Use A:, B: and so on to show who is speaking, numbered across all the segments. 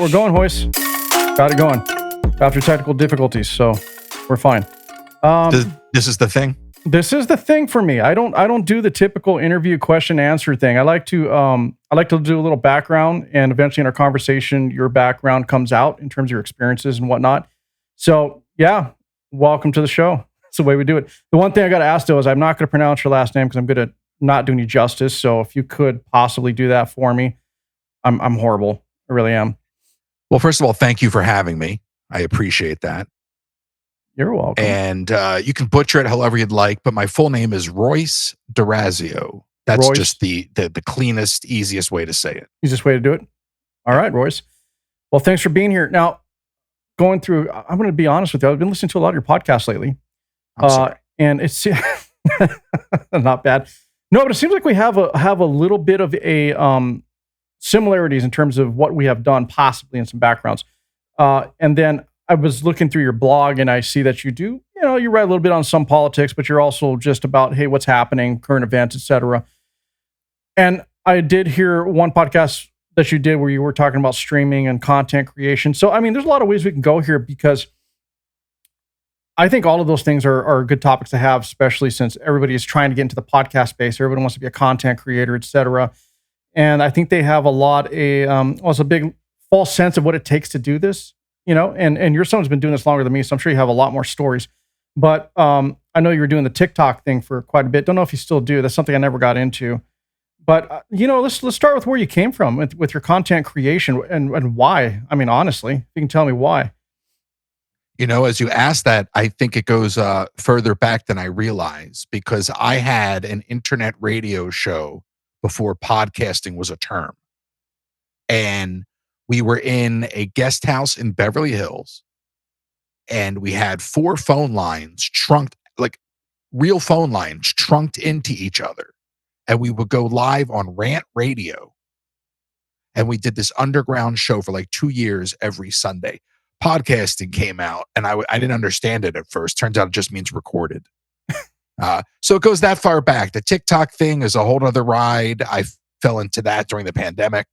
A: we're going, Royce. Got it going. After technical difficulties, so we're fine.
B: This is the thing.
A: This is the thing for me. I don't do the typical interview question answer thing. I like to do a little background, and eventually in our conversation, your background comes out in terms of your experiences and whatnot. So yeah, welcome to the show. That's the way we do it. The one thing I got to ask though is I'm not going to pronounce your last name because I'm going to not do you justice. So if you could possibly do that for me, I'm horrible. I really am.
B: Well, first of all, thank you for having me. I appreciate that.
A: You're welcome.
B: And you can butcher it however you'd like, but my full name is Royce D'Orazio. That's
A: Royce.
B: Just the cleanest, easiest way to say it.
A: Easiest way to do it. All right, Royce. Well, thanks for being here. Now, going through, I'm going to be honest with you. I've been listening to a lot of your podcasts lately.
B: I'm sorry.
A: And it's not bad. No, but it seems like we have a little bit of a similarities in terms of what we have done, possibly in some backgrounds. And then I was looking through your blog, and I see that you do, you write a little bit on some politics, but you're also just about, hey, what's happening, current events, etc. And I did hear one podcast that you did where you were talking about streaming and content creation. So, I mean, there's a lot of ways we can go here because I think all of those things are good topics to have, especially since everybody is trying to get into the podcast space. Everybody wants to be a content creator, etc. And I think they have it's a big false sense of what it takes to do this, and your son's been doing this longer than me, so I'm sure you have a lot more stories. But I know you were doing the TikTok thing for quite a bit. Don't know if you still do. That's something I never got into. But, let's start with where you came from with your content creation and why. I mean, honestly, if you can tell me why.
B: As you asked that, I think it goes further back than I realize, because I had an internet radio show before podcasting was a term. And we were in a guest house in Beverly Hills, and we had 4 phone lines trunked, like real phone lines trunked into each other. And we would go live on Rant Radio. And we did this underground show for like 2 years every Sunday. Podcasting came out, and I didn't understand it at first. Turns out it just means recorded. So it goes that far back. The TikTok thing is a whole other ride. I fell into that during the pandemic,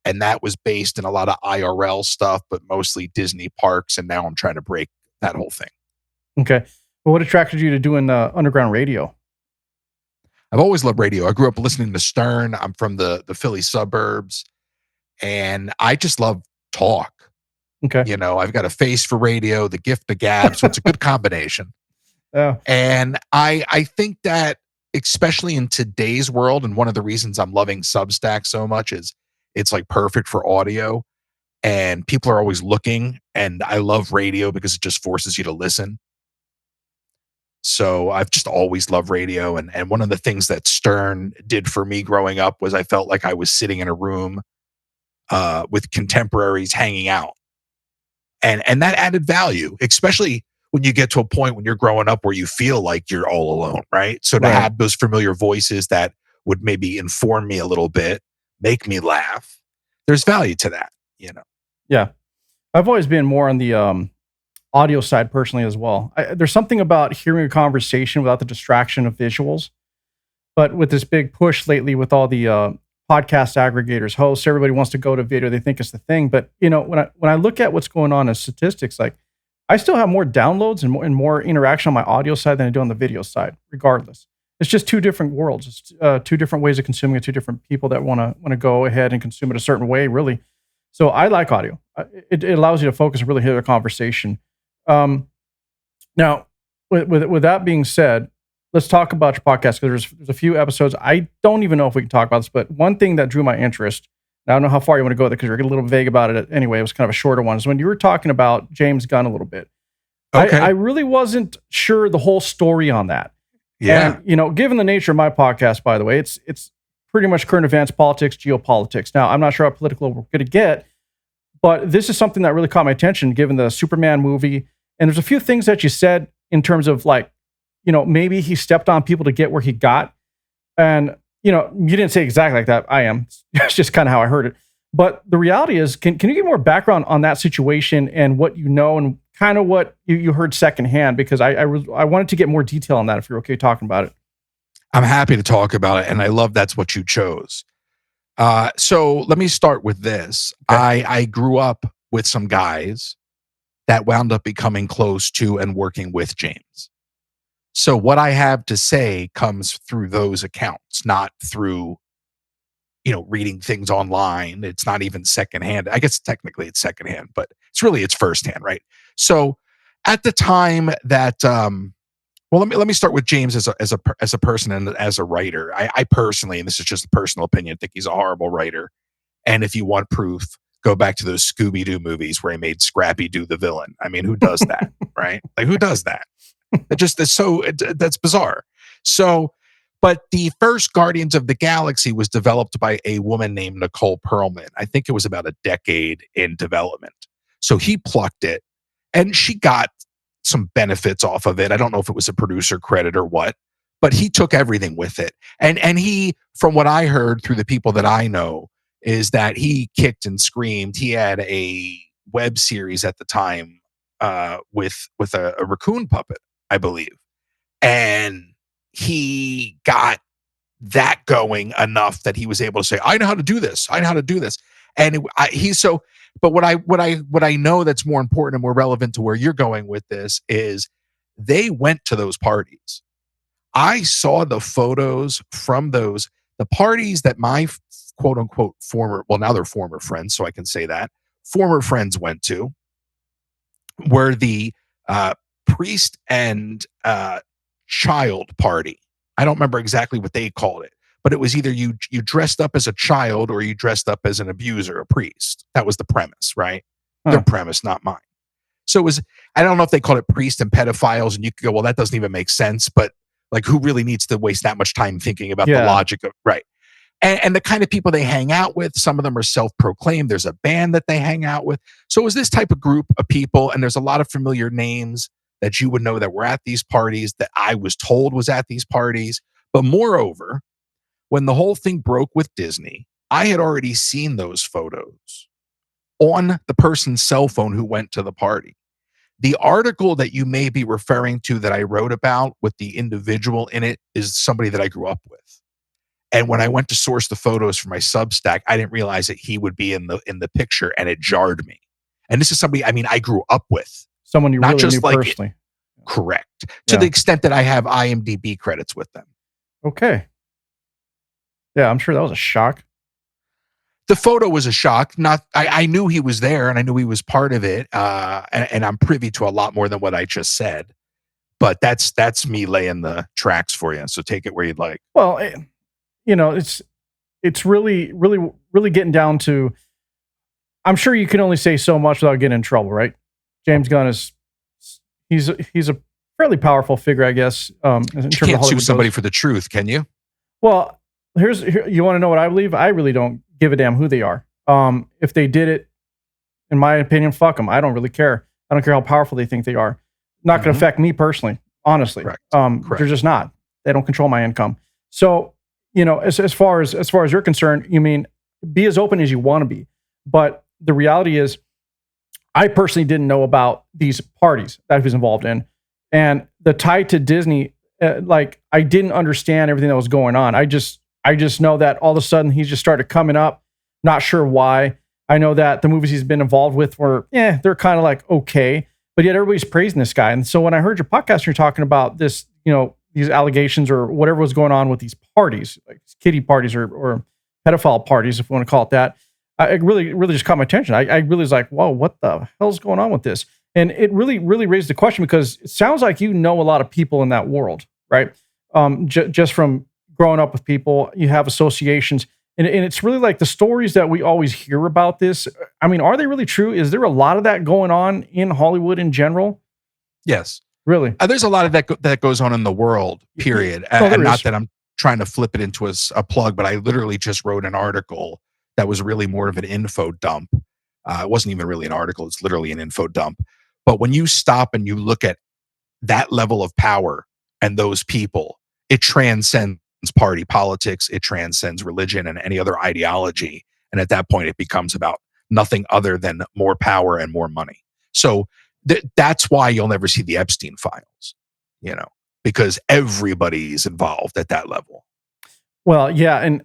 B: and that was based in a lot of IRL stuff, but mostly Disney parks. And now I'm trying to break that whole thing.
A: Okay. Well, what attracted you to doing underground radio?
B: I've always loved radio. I grew up listening to Stern. I'm from the Philly suburbs, and I just love talk.
A: Okay.
B: I've got a face for radio, the gift of gab, so it's a good combination.
A: Yeah.
B: And I think that, especially in today's world, and one of the reasons I'm loving Substack so much is it's like perfect for audio, and people are always looking, and I love radio because it just forces you to listen. So I've just always loved radio. And one of the things that Stern did for me growing up was I felt like I was sitting in a room with contemporaries hanging out. And that added value, especially when you get to a point when you're growing up where you feel like you're all alone, right? So to have those familiar voices that would maybe inform me a little bit, make me laugh, there's value to that,
A: Yeah. I've always been more on the audio side personally as well. There's something about hearing a conversation without the distraction of visuals. But with this big push lately with all the podcast aggregators, hosts, everybody wants to go to video. They think it's the thing. But, when I look at what's going on in statistics, like I still have more downloads and more interaction on my audio side than I do on the video side, regardless. It's just 2 different worlds. It's 2 different ways of consuming it, 2 different people that want to go ahead and consume it a certain way, really. So I like audio. It allows you to focus and really hear the conversation. Now, with that being said, let's talk about your podcast, because there's a few episodes. I don't even know if we can talk about this, but one thing that drew my interest, and I don't know how far you want to go with it because you're a little vague about it anyway, it was kind of a shorter one, is when you were talking about James Gunn a little bit.
B: Okay.
A: I really wasn't sure the whole story on that.
B: Yeah.
A: And, given the nature of my podcast, by the way, it's pretty much current events, politics, geopolitics. Now, I'm not sure how political we're going to get, but this is something that really caught my attention given the Superman movie. And there's a few things that you said in terms of like, maybe he stepped on people to get where he got. And, you didn't say exactly like that. I am. It's just kind of how I heard it. But the reality is, can you give more background on that situation and what you know and kind of what you heard secondhand? Because I wanted to get more detail on that if you're okay talking about it.
B: I'm happy to talk about it. And I love that's what you chose. So let me start with this.
A: Okay.
B: I grew up with some guys that wound up becoming close to and working with James. So what I have to say comes through those accounts, not through, reading things online. It's not even secondhand. I guess technically it's secondhand, but it's firsthand, right? So at the time that, well, let me start with James as a person and as a writer. I personally, and this is just a personal opinion, think he's a horrible writer. And if you want proof, go back to those Scooby Doo movies where he made Scrappy Doo the villain. I mean, who does that, right? Like, who does that? That's bizarre. So, but the first Guardians of the Galaxy was developed by a woman named Nicole Perlman. I think it was about a decade in development. So he plucked it, and she got some benefits off of it. I don't know if it was a producer credit or what, but he took everything with it. And he, from what I heard through the people that I know, is that he kicked and screamed. He had a web series at the time with a raccoon puppet, I believe, and he got that going enough that he was able to say, "I know how to do this. I know how to do this." And he's so. But what I know that's more important and more relevant to where you're going with this is they went to those parties. I saw the photos from the parties that my quote unquote former, well, now they're former friends, so I can say that former friends went to, were the priest and child party. I don't remember exactly what they called it, but it was either you dressed up as a child or you dressed up as an abuser, a priest. That was the premise, right? Their
A: Huh.
B: premise, not mine. So it was, I don't know if they called it priest and pedophiles, and you could go, well, that doesn't even make sense, but like, who really needs to waste that much time thinking about the
A: Yeah.
B: logic of, right? And the kind of people they hang out with, some of them are self-proclaimed. There's a band that they hang out with. So it was this type of group of people, and there's a lot of familiar names that you would know that were at these parties, that I was told was at these parties. But moreover, when the whole thing broke with Disney, I had already seen those photos on the person's cell phone who went to the party. The article that you may be referring to that I wrote about with the individual in it is somebody that I grew up with. And when I went to source the photos for my Substack, I didn't realize that he would be in the picture, and it jarred me. And this is somebody, I mean, I grew up with,
A: Someone you
B: not
A: really knew
B: just like it,
A: personally.
B: correct, to the
A: Yeah.
B: extent that I have IMDb credits with them.
A: Okay. Yeah, I'm sure that was a shock.
B: The photo was a shock. Not, I knew he was there, and I knew he was part of it. And I'm privy to a lot more than what I just said. But that's me laying the tracks for you. So take it where you'd like.
A: Well, it's really getting down to. I'm sure you can only say so much without getting in trouble, right? James Gunn he's a fairly powerful figure, I guess. In
B: You
A: terms of
B: can't sue
A: Hollywood
B: somebody
A: goes.
B: for the truth, can you?
A: Well, you want to know what I believe? I really don't give a damn who they are. If they did it, in my opinion, fuck them. I don't really care. I don't care how powerful they think they are. Not going to affect me personally, honestly.
B: Correct.
A: They're
B: Correct.
A: just not. They don't control my income. So, as far as you're concerned, you mean be as open as you want to be. But the reality is, I personally didn't know about these parties that he was involved in, and the tie to Disney. I didn't understand everything that was going on. I just know that all of a sudden he just started coming up. Not sure why. I know that the movies he's been involved with were, they're kind of like okay, but yet everybody's praising this guy. And so when I heard your podcast, you're talking about this, these allegations or whatever was going on with these parties, like kiddie parties or pedophile parties, if you want to call it that. It really, really just caught my attention. I really was like, whoa, what the hell's going on with this? And it really, really raised the question because it sounds like you know a lot of people in that world, right? Just from growing up with people, you have associations. And it's really like the stories that we always hear about this. I mean, are they really true? Is there a lot of that going on in Hollywood in general?
B: Yes.
A: Really?
B: There's a lot of that goes on in the world, period.
A: No, there
B: And not
A: is.
B: that I'm trying to flip it into a plug, but I literally just wrote an article that was really more of an info dump. It wasn't even really an article. It's literally an info dump. But when you stop and you look at that level of power and those people, it transcends party politics. It transcends religion and any other ideology. And at that point, it becomes about nothing other than more power and more money. So that's why you'll never see the Epstein files, because everybody's involved at that level.
A: Well, yeah. And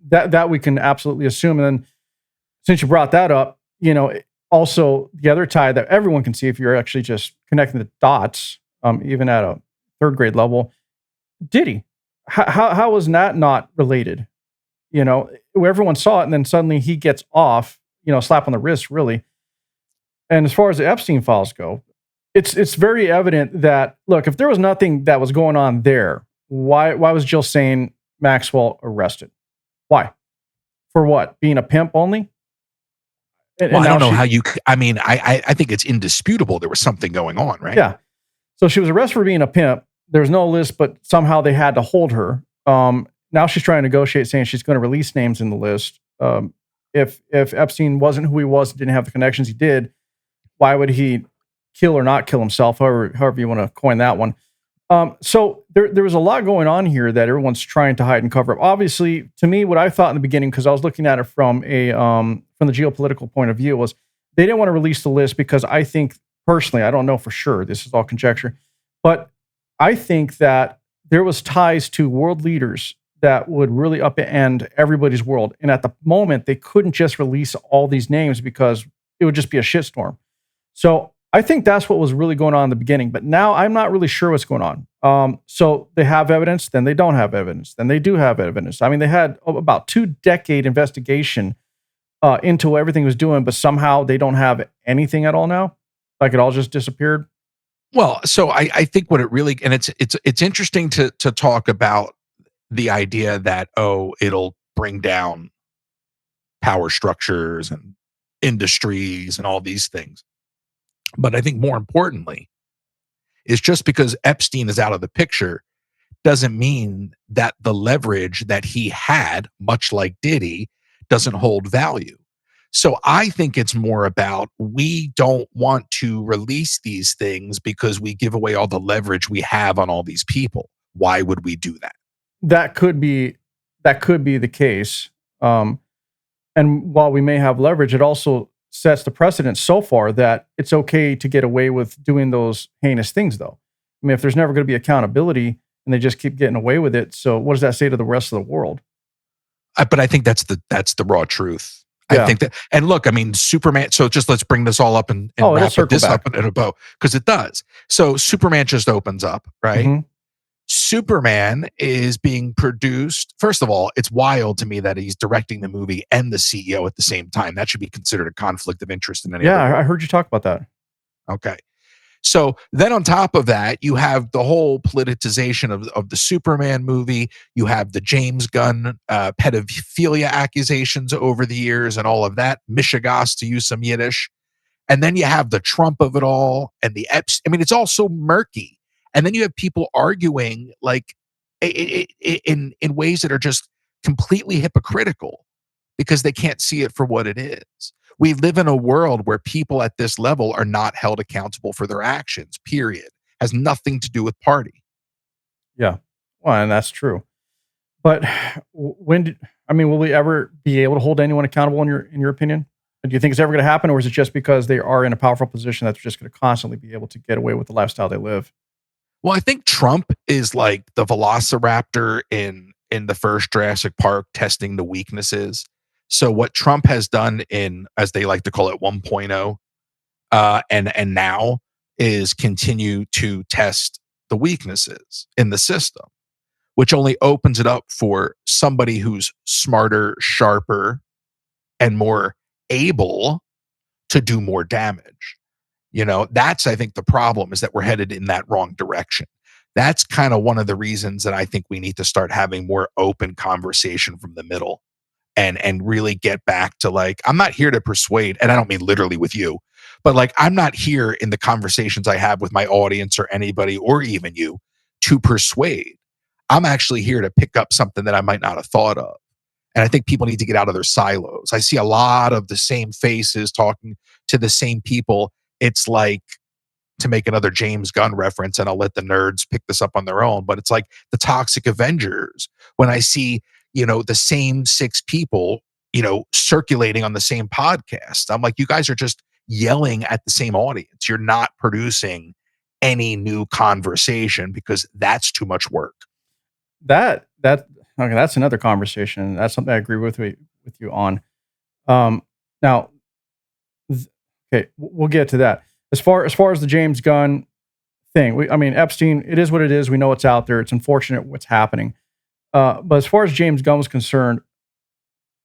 A: that we can absolutely assume. And then since you brought that up, also the other tie that everyone can see if you're actually just connecting the dots, even at a third grade level, Diddy. How was that not related? Where everyone saw it, and then suddenly he gets off, slap on the wrist, really. And as far as the Epstein files go, it's very evident that, look, if there was nothing that was going on there, why was Jill saying Maxwell arrested? Why? For what? Being a pimp only?
B: Well, I don't know how you. I mean, I think it's indisputable there was something going on, right?
A: Yeah. So she was arrested for being a pimp. There's no list, but somehow they had to hold her. Now she's trying to negotiate, saying she's going to release names in the list. If Epstein wasn't who he was, didn't have the connections he did, why would he kill or not kill himself? However you want to coin that one. So there was a lot going on here that everyone's trying to hide and cover up. Obviously, to me, what I thought in the beginning, because I was looking at it from the geopolitical point of view, was they didn't want to release the list because I think personally, I don't know for sure, this is all conjecture, but I think that there was ties to world leaders that would really upend everybody's world. And at the moment, they couldn't just release all these names because it would just be a shitstorm. So I think that's what was really going on in the beginning. But now I'm not really sure what's going on. So they have evidence, then they don't have evidence, then they do have evidence. I mean, they had about 2-decade investigation into everything it was doing, but somehow they don't have anything at all now. Like it all just disappeared.
B: Well, so I think what it really, and it's interesting to talk about the idea that, it'll bring down power structures and industries and all these things. But I think more importantly is just because Epstein is out of the picture doesn't mean that the leverage that he had, much like Diddy, doesn't hold value. So I think it's more about, we don't want to release these things because we give away all the leverage we have on all these people. Why would we do that?
A: That could be the case. And while we may have leverage, it also sets the precedent so far that it's okay to get away with doing those heinous things, though. I mean, if there's never going to be accountability and they just keep getting away with it, so what does that say to the rest of the world?
B: But I think that's the raw truth. Yeah. I think that, and look, I mean, Superman. So just let's bring this all up and wrap this up in a bow, because it does. So Superman just opens up, right? Mm-hmm. Superman is being produced. First of all, it's wild to me that he's directing the movie and the CEO at the same time. That should be considered a conflict of interest in any.
A: Yeah, I heard you talk about that.
B: Okay. So then on top of that, you have the whole politicization of the Superman movie. You have the James Gunn pedophilia accusations over the years and all of that, mishigas, to use some Yiddish. And then you have the Trump of it all and the Epstein. I mean, it's all so murky. And then you have people arguing like in ways that are just completely hypocritical because they can't see it for what it is. We live in a world where people at this level are not held accountable for their actions, period. Has nothing to do with party.
A: Yeah. Well, and that's true. But will we ever be able to hold anyone accountable in your opinion? Do you think it's ever going to happen, or is it just because they are in a powerful position that they're just going to constantly be able to get away with the lifestyle they live?
B: Well, I think Trump is like the velociraptor in the first Jurassic Park, testing the weaknesses. So what Trump has done in, as they like to call it, 1.0, and now is continue to test the weaknesses in the system, which only opens it up for somebody who's smarter, sharper, and more able to do more damage. That's, I think, the problem, is that we're headed in that wrong direction. That's kind of one of the reasons that I think we need to start having more open conversation from the middle. And really get back to, like, I'm not here to persuade, and I don't mean literally with you, but like, I'm not here in the conversations I have with my audience or anybody or even you to persuade. I'm actually here to pick up something that I might not have thought of. And I think people need to get out of their silos. I see a lot of the same faces talking to the same people. It's like, to make another James Gunn reference, and I'll let the nerds pick this up on their own, but it's like the Toxic Avengers. When I see, the same 6 people, circulating on the same podcast, I'm like, you guys are just yelling at the same audience. You're not producing any new conversation because that's too much work.
A: That Okay, that's another conversation. That's something I agree with you on. Now, okay, we'll get to that. As far as the James Gunn thing, I mean, Epstein. It is what it is. We know it's out there. It's unfortunate what's happening. But as far as James Gunn was concerned,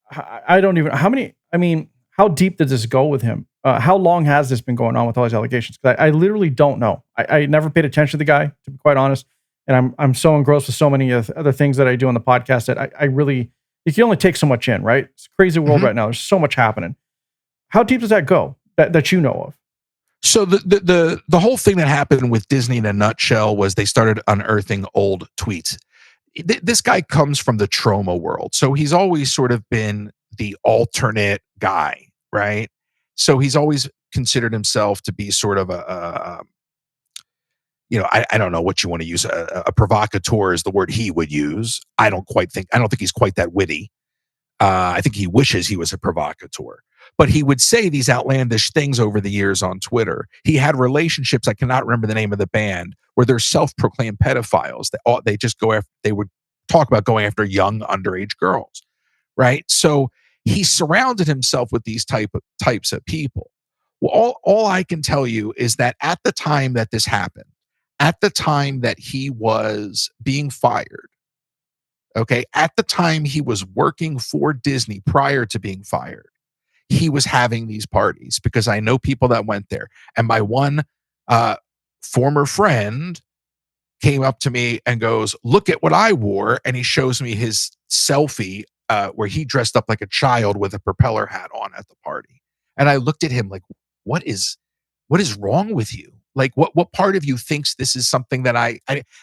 A: I don't even how many. I mean, how deep did this go with him? How long has this been going on with all these allegations? Because I literally don't know. I never paid attention to the guy, to be quite honest. And I'm so engrossed with so many other things that I do on the podcast that I really, you can only take so much in, right? It's a crazy world right now. There's so much happening. How deep does that go that you know of?
B: So the whole thing that happened with Disney in a nutshell was they started unearthing old tweets. This guy comes from the trauma world. So he's always sort of been the alternate guy, right? So he's always considered himself to be sort of I don't know what you want to use. A provocateur is the word he would use. I don't think he's quite that witty. I think he wishes he was a provocateur, but he would say these outlandish things over the years on Twitter. He had relationships, I cannot remember the name of the band, where they're self-proclaimed pedophiles. They would talk about going after young underage girls, right? So he surrounded himself with these types of people. Well, all I can tell you is that at the time that this happened, at the time that he was being fired, okay, at the time he was working for Disney prior to being fired, he was having these parties because I know people that went there. And my one former friend came up to me and goes, "Look at what I wore." And he shows me his selfie where he dressed up like a child with a propeller hat on at the party. And I looked at him like, what is wrong with you? Like, what part of you thinks this is something that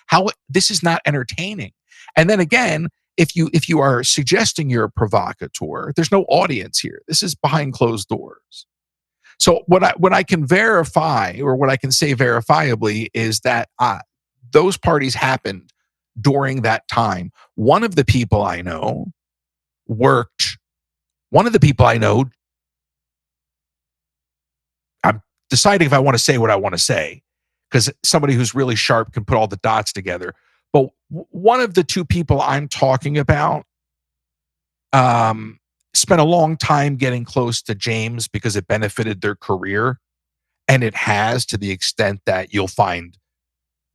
B: how this is not entertaining? And then again, if you are suggesting you're a provocateur, there's no audience here. This is behind closed doors. So what I can verify, or what I can say verifiably, is that those parties happened during that time. One of the people I know worked. One of the people I know. I'm deciding if I want to say what I want to say, because somebody who's really sharp can put all the dots together. But one of the two people I'm talking about spent a long time getting close to James because it benefited their career. And it has, to the extent that you'll find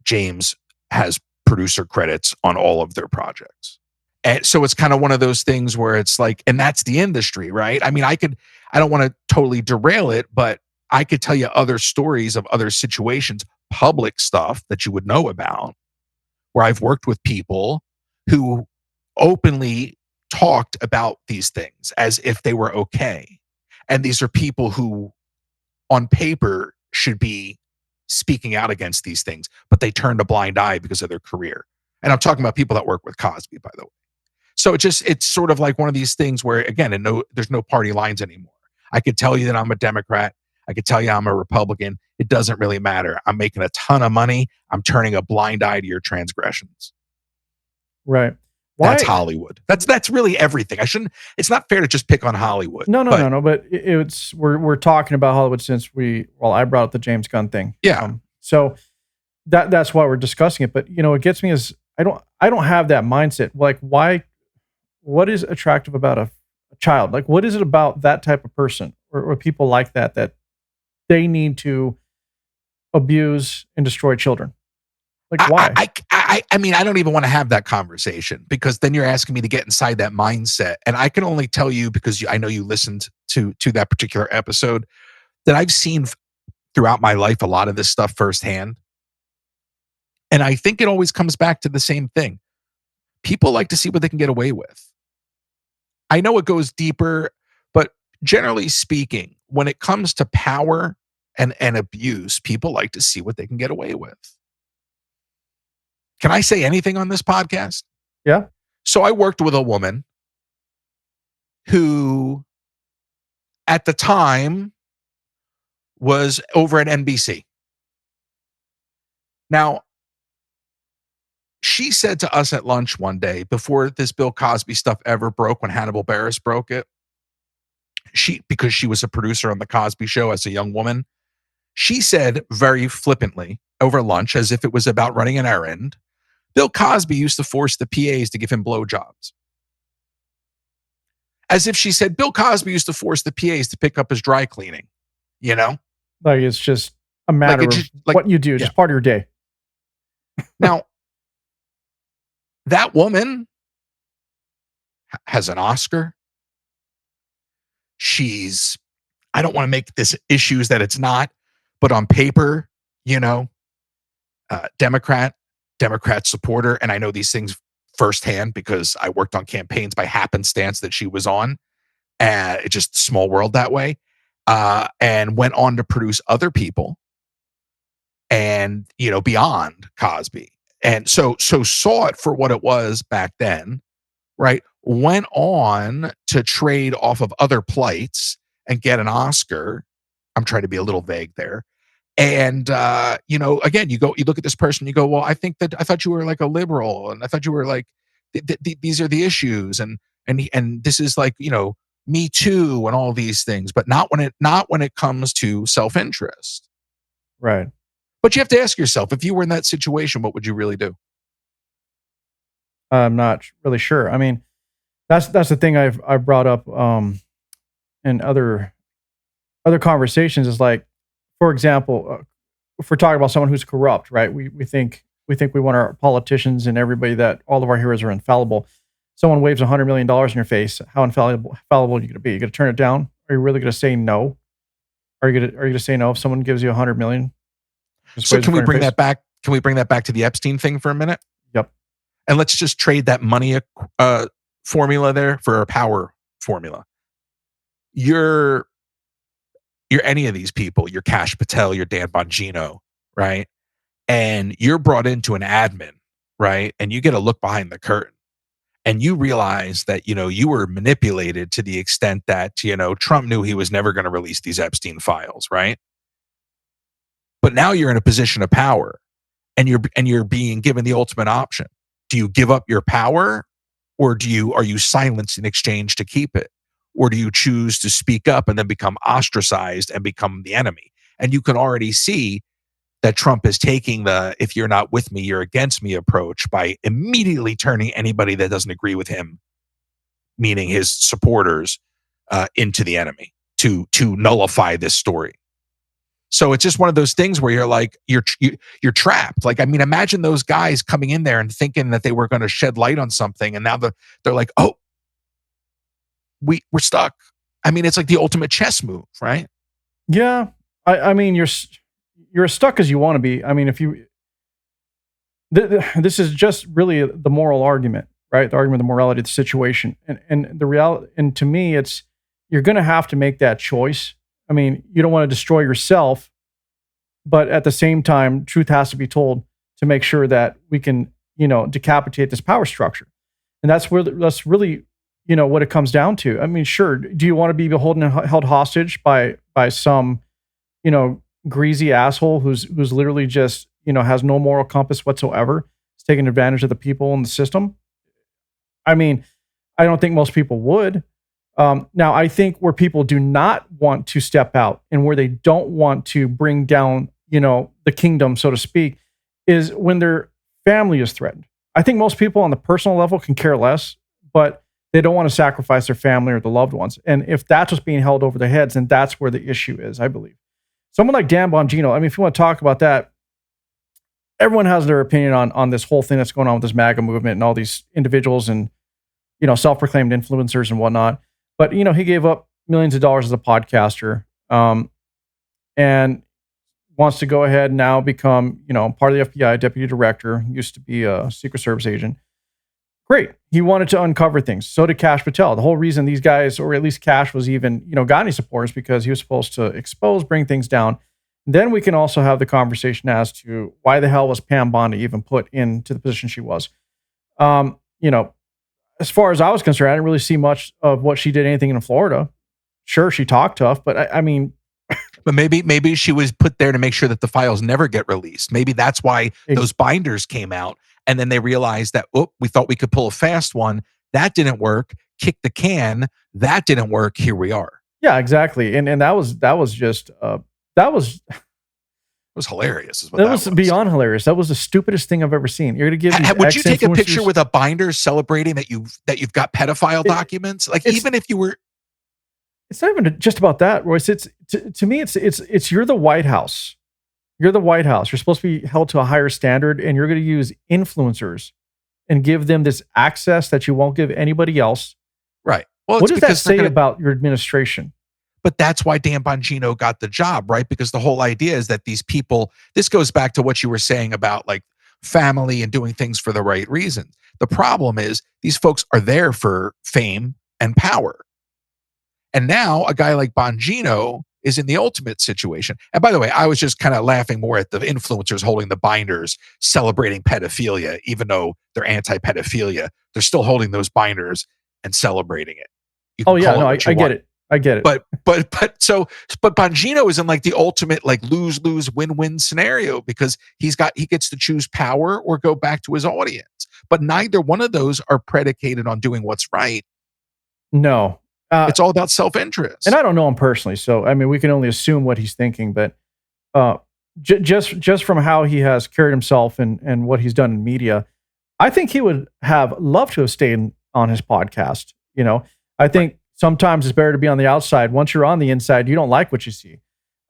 B: James has producer credits on all of their projects. And so it's kind of one of those things where it's like, and that's the industry, right? I mean, I don't want to totally derail it, but I could tell you other stories of other situations, public stuff that you would know about, where I've worked with people who openly talked about these things as if they were okay. And these are people who, on paper, should be speaking out against these things, but they turned a blind eye because of their career. And I'm talking about people that work with Cosby, by the way. So it's sort of like one of these things where, again, there's no party lines anymore. I could tell you that I'm a Democrat. I could tell you I'm a Republican. It doesn't really matter. I'm making a ton of money. I'm turning a blind eye to your transgressions.
A: Right.
B: Why? That's Hollywood. That's really everything. It's not fair to just pick on Hollywood.
A: No. But we're talking about Hollywood since I brought up the James Gunn thing.
B: Yeah.
A: So that's why we're discussing it. But it gets me is I don't have that mindset. Like, why? What is attractive about a child? Like, what is it about that type of person or people like that they need to abuse and destroy children? Like, why?
B: I mean, I don't even want to have that conversation, because then you're asking me to get inside that mindset. And I can only tell you, because I know you listened to that particular episode, that I've seen throughout my life a lot of this stuff firsthand. And I think it always comes back to the same thing. People like to see what they can get away with. I know it goes deeper, but generally speaking, when it comes to power and abuse, people like to see what they can get away with. Can I say anything on this podcast?
A: Yeah.
B: So I worked with a woman who, at the time, was over at NBC. Now, she said to us at lunch one day, before this Bill Cosby stuff ever broke, when Hannibal Buress broke it, because she was a producer on the Cosby Show as a young woman, she said very flippantly over lunch, as if it was about running an errand, Bill Cosby used to force the PAs to give him blowjobs. As if she said, Bill Cosby used to force the PAs to pick up his dry cleaning, you know?
A: Like it's just a matter of what you do, just part of your day.
B: Now, that woman has an Oscar. She's, I don't want to make this issues that it's not, but on paper, you know, Democrat supporter. And I know these things firsthand because I worked on campaigns by happenstance that she was on. It's just a small world that way. And went on to produce other people and, you know, beyond Cosby. And so saw it for what it was back then, right? Went on to trade off of other plights and get an Oscar. I'm trying to be a little vague there. And, you know, again, you look at this person, you go, well, I thought you were like a liberal, and I thought you were like, these are the issues. And this is like, you know, Me Too and all these things, but not when it comes to self-interest.
A: Right.
B: But you have to ask yourself, if you were in that situation, what would you really do?
A: I'm not really sure. I mean, that's the thing I've brought up in other conversations is like, for example, if we're talking about someone who's corrupt, right? We think we want our politicians and everybody that all of our heroes are infallible. Someone waves $100 million in your face. How infallible are you going to be? You going to turn it down? Are you really going to say no? Are you going to say no if someone gives you $100 million?
B: So can we bring that back? Can we bring that back to the Epstein thing for a minute?
A: Yep.
B: And let's just trade that money formula there for a power formula. You're any of these people. You're Cash Patel. You're Dan Bongino, right? And you're brought into an admin, right? And you get a look behind the curtain. And you realize that, you know, you were manipulated to the extent that, you know, Trump knew he was never going to release these Epstein files, right? But now you're in a position of power, and you're being given the ultimate option. Do you give up your power, or are you silenced in exchange to keep it? Or do you choose to speak up and then become ostracized and become the enemy? And you can already see that Trump is taking the if you're not with me, you're against me approach by immediately turning anybody that doesn't agree with him, meaning his supporters, into the enemy to nullify this story. So it's just one of those things where you're like, you're trapped. Like, I mean, imagine those guys coming in there and thinking that they were going to shed light on something. And now they're like, oh, we're stuck. I mean, it's like the ultimate chess move, right?
A: Yeah. I mean, you're as stuck as you want to be. I mean, if you, this is just really the moral argument, right? The argument of the morality of the situation. And the reality, and to me, it's, you're going to have to make that choice. I mean, you don't want to destroy yourself, but at the same time, truth has to be told to make sure that we can, you know, decapitate this power structure. And that's really, you know, what it comes down to. I mean, sure. Do you want to be beholden and held hostage by some, you know, greasy asshole who's literally just, you know, has no moral compass whatsoever, is taking advantage of the people in the system? I mean, I don't think most people would. Now, I think where people do not want to step out and where they don't want to bring down, you know, the kingdom, so to speak, is when their family is threatened. I think most people on the personal level can care less, but they don't want to sacrifice their family or the loved ones. And if that's what's being held over their heads, then that's where the issue is, I believe. Someone like Dan Bongino, I mean, if you want to talk about that, everyone has their opinion on this whole thing that's going on with this MAGA movement and all these individuals and, you know, self-proclaimed influencers and whatnot. But, you know, he gave up millions of dollars as a podcaster, and wants to go ahead and now become, you know, part of the FBI, deputy director, used to be a Secret Service agent. Great. He wanted to uncover things. So did Cash Patel. The whole reason these guys, or at least Cash, was even, you know, got any supporters because he was supposed to expose, bring things down. Then we can also have the conversation as to why the hell was Pam Bondi even put into the position she was. You know, as far as I was concerned, I didn't really see much of what she did anything in Florida. Sure, she talked tough, but I mean...
B: But maybe she was put there to make sure that the files never get released. Maybe that's why those binders came out. And then they realized that, oh, we thought we could pull a fast one. That didn't work. Kick the can. That didn't work. Here we are.
A: Yeah, exactly. And that was just... that was...
B: was hilarious. Is what
A: that was beyond hilarious. That was the stupidest thing I've ever seen. You're going to give
B: would you take a picture with a binder celebrating that you've got pedophile documents? Like, even if you were,
A: it's not even just about that, Royce. It's to me, it's you're the White House. You're the White House. You're supposed to be held to a higher standard, and you're going to use influencers and give them this access that you won't give anybody else.
B: Right. Well,
A: what does that say about your administration?
B: But that's why Dan Bongino got the job, right? Because the whole idea is that these people, this goes back to what you were saying about like family and doing things for the right reasons. The problem is these folks are there for fame and power. And now a guy like Bongino is in the ultimate situation. And by the way, I was just kind of laughing more at the influencers holding the binders, celebrating pedophilia, even though they're anti-pedophilia. They're still holding those binders and celebrating it.
A: Oh yeah, no, I get it. I get it.
B: But Bongino is in like the ultimate like lose-lose win-win scenario because he gets to choose power or go back to his audience. But neither one of those are predicated on doing what's right.
A: No.
B: It's all about self-interest.
A: And I don't know him personally, so I mean we can only assume what he's thinking, but just from how he has carried himself and what he's done in media, I think he would have loved to have stayed on his podcast. You know, I think sometimes it's better to be on the outside. Once you're on the inside, you don't like what you see.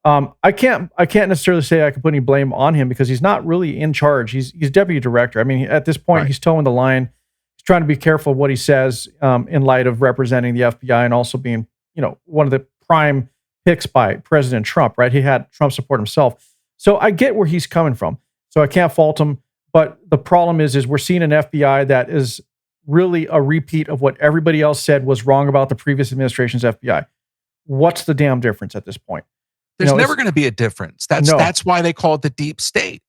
A: I can't necessarily say I can put any blame on him because he's not really in charge. He's deputy director. I mean, at this point, he's towing the line. He's trying to be careful of what he says in light of representing the FBI and also being, you know, one of the prime picks by President Trump. Right? He had Trump support himself, so I get where he's coming from. So I can't fault him. But the problem is we're seeing an FBI that is really a repeat of what everybody else said was wrong about the previous administration's FBI. What's the damn difference at this point?
B: There's never going to be a difference. That's why they call it the deep state.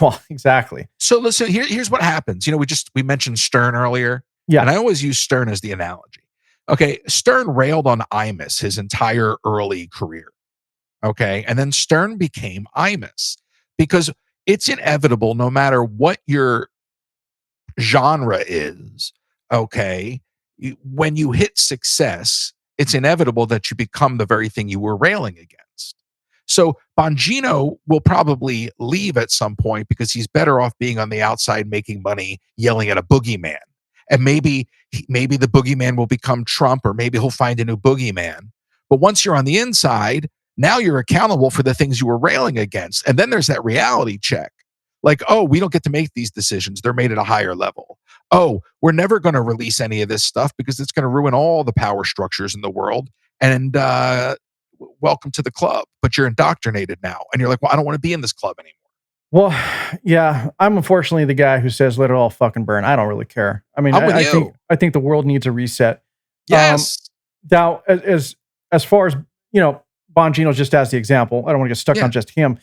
A: Well, exactly.
B: So listen, here's what happens. You know, we mentioned Stern earlier.
A: Yeah.
B: And I always use Stern as the analogy. Okay. Stern railed on Imus his entire early career. Okay. And then Stern became Imus because it's inevitable no matter what your genre is. Okay. When you hit success, it's inevitable that you become the very thing you were railing against. So Bongino will probably leave at some point because he's better off being on the outside making money, yelling at a boogeyman. And maybe the boogeyman will become Trump, or maybe he'll find a new boogeyman. But once you're on the inside, now you're accountable for the things you were railing against. And then there's that reality check. Like, oh, we don't get to make these decisions. They're made at a higher level. Oh, we're never going to release any of this stuff because it's going to ruin all the power structures in the world. And welcome to the club. But you're indoctrinated now. And you're like, well, I don't want to be in this club anymore.
A: Well, yeah, I'm unfortunately the guy who says, let it all fucking burn. I don't really care. I mean, I think the world needs a reset.
B: Yes.
A: Now, as far as, you know, Bongino's just as the example. I don't want to get stuck on just him.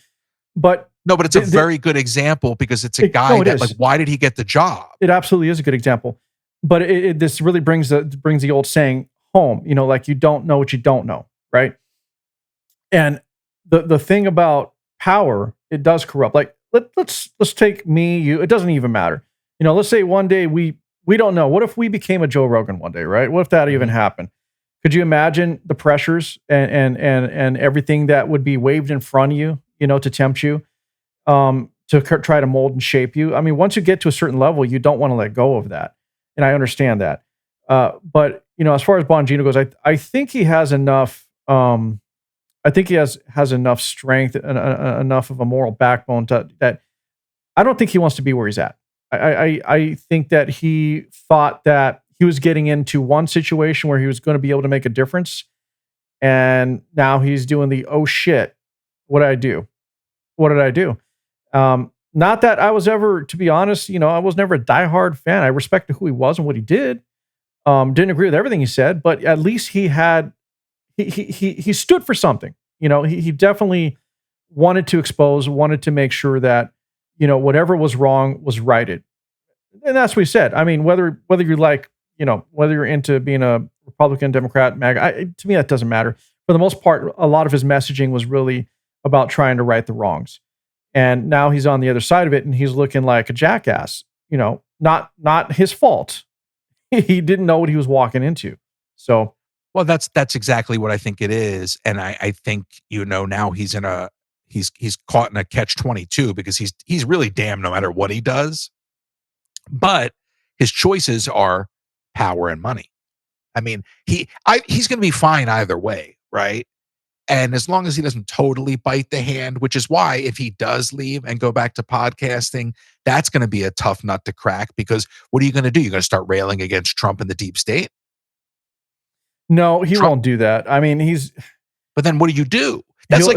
A: But
B: no, but it's a very good example because it's a guy that, like, why did he get the job?
A: It absolutely is a good example. But this really brings the old saying home, you know, like you don't know what you don't know, right? And the thing about power, it does corrupt. Like, let's take me, you, it doesn't even matter. You know, let's say one day we don't know. What if we became a Joe Rogan one day, right? What if that even happened? Could you imagine the pressures and everything that would be waved in front of you, you know, to tempt you, to try to mold and shape you? I mean, once you get to a certain level, you don't want to let go of that. And I understand that. But, you know, as far as Bongino goes, I think he has enough, I think he has enough strength and enough of a moral backbone that I don't think he wants to be where he's at. I think that he thought that he was getting into one situation where he was going to be able to make a difference. And now he's doing the, oh shit, what did I do? What did I do? Not that I was ever, to be honest, you know, I was never a diehard fan. I respected who he was and what he did. Didn't agree with everything he said, but at least he had, he stood for something. You know, he definitely wanted to expose, wanted to make sure that, you know, whatever was wrong was righted. And that's what he said. I mean, whether you like, you know, whether you're into being a Republican, Democrat, MAGA, to me, that doesn't matter. For the most part, a lot of his messaging was really about trying to right the wrongs. And now he's on the other side of it and he's looking like a jackass, you know, not his fault. He didn't know what he was walking into. So,
B: well, that's exactly what I think it is. And I think, you know, now he's in a he's caught in a catch-22 because he's really damned no matter what he does. But his choices are power and money. I mean, he's going to be fine either way, right? And as long as he doesn't totally bite the hand, which is why if he does leave and go back to podcasting, that's going to be a tough nut to crack, because what are you going to do? You're going to start railing against Trump and the deep state?
A: No, he won't do that. I mean,
B: but then what do you do? That's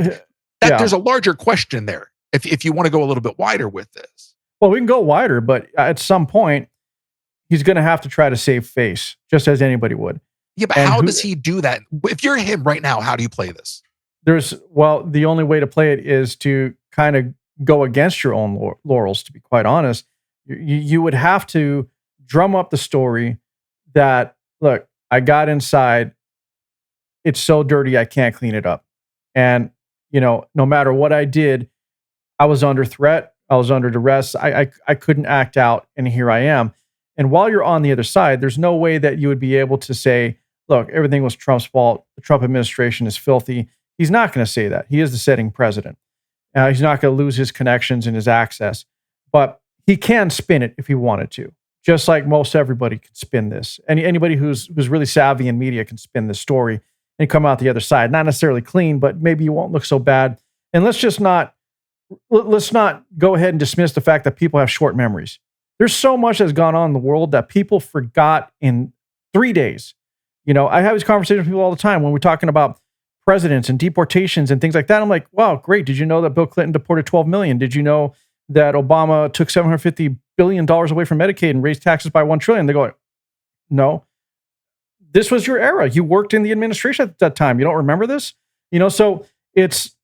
B: there's a larger question there. If you want to go a little bit wider with this.
A: Well, we can go wider, but at some point, he's going to have to try to save face, just as anybody would.
B: Yeah, but how does he do that? If you're him right now, how do you play this?
A: The only way to play it is to kind of go against your own laurels, to be quite honest. You would have to drum up the story that, look, I got inside, it's so dirty, I can't clean it up. And, no matter what I did, I was under threat, I was under duress, I couldn't act out, and here I am. And while you're on the other side, there's no way that you would be able to say, look, everything was Trump's fault, the Trump administration is filthy. He's not going to say that. He is the sitting president. He's not going to lose his connections and his access. But he can spin it if he wanted to, just like most everybody can spin this. Anybody who's really savvy in media can spin this story and come out the other side. Not necessarily clean, but maybe you won't look so bad. And let's not go ahead and dismiss the fact that people have short memories. There's so much that's gone on in the world that people forgot in 3 days. I have these conversations with people all the time when we're talking about presidents and deportations and things like that. I'm like, wow, great. Did you know that Bill Clinton deported 12 million? Did you know that Obama took $750 billion away from Medicaid and raised taxes by $1 trillion? They go, no, this was your era. You worked in the administration at that time. You don't remember this? So it's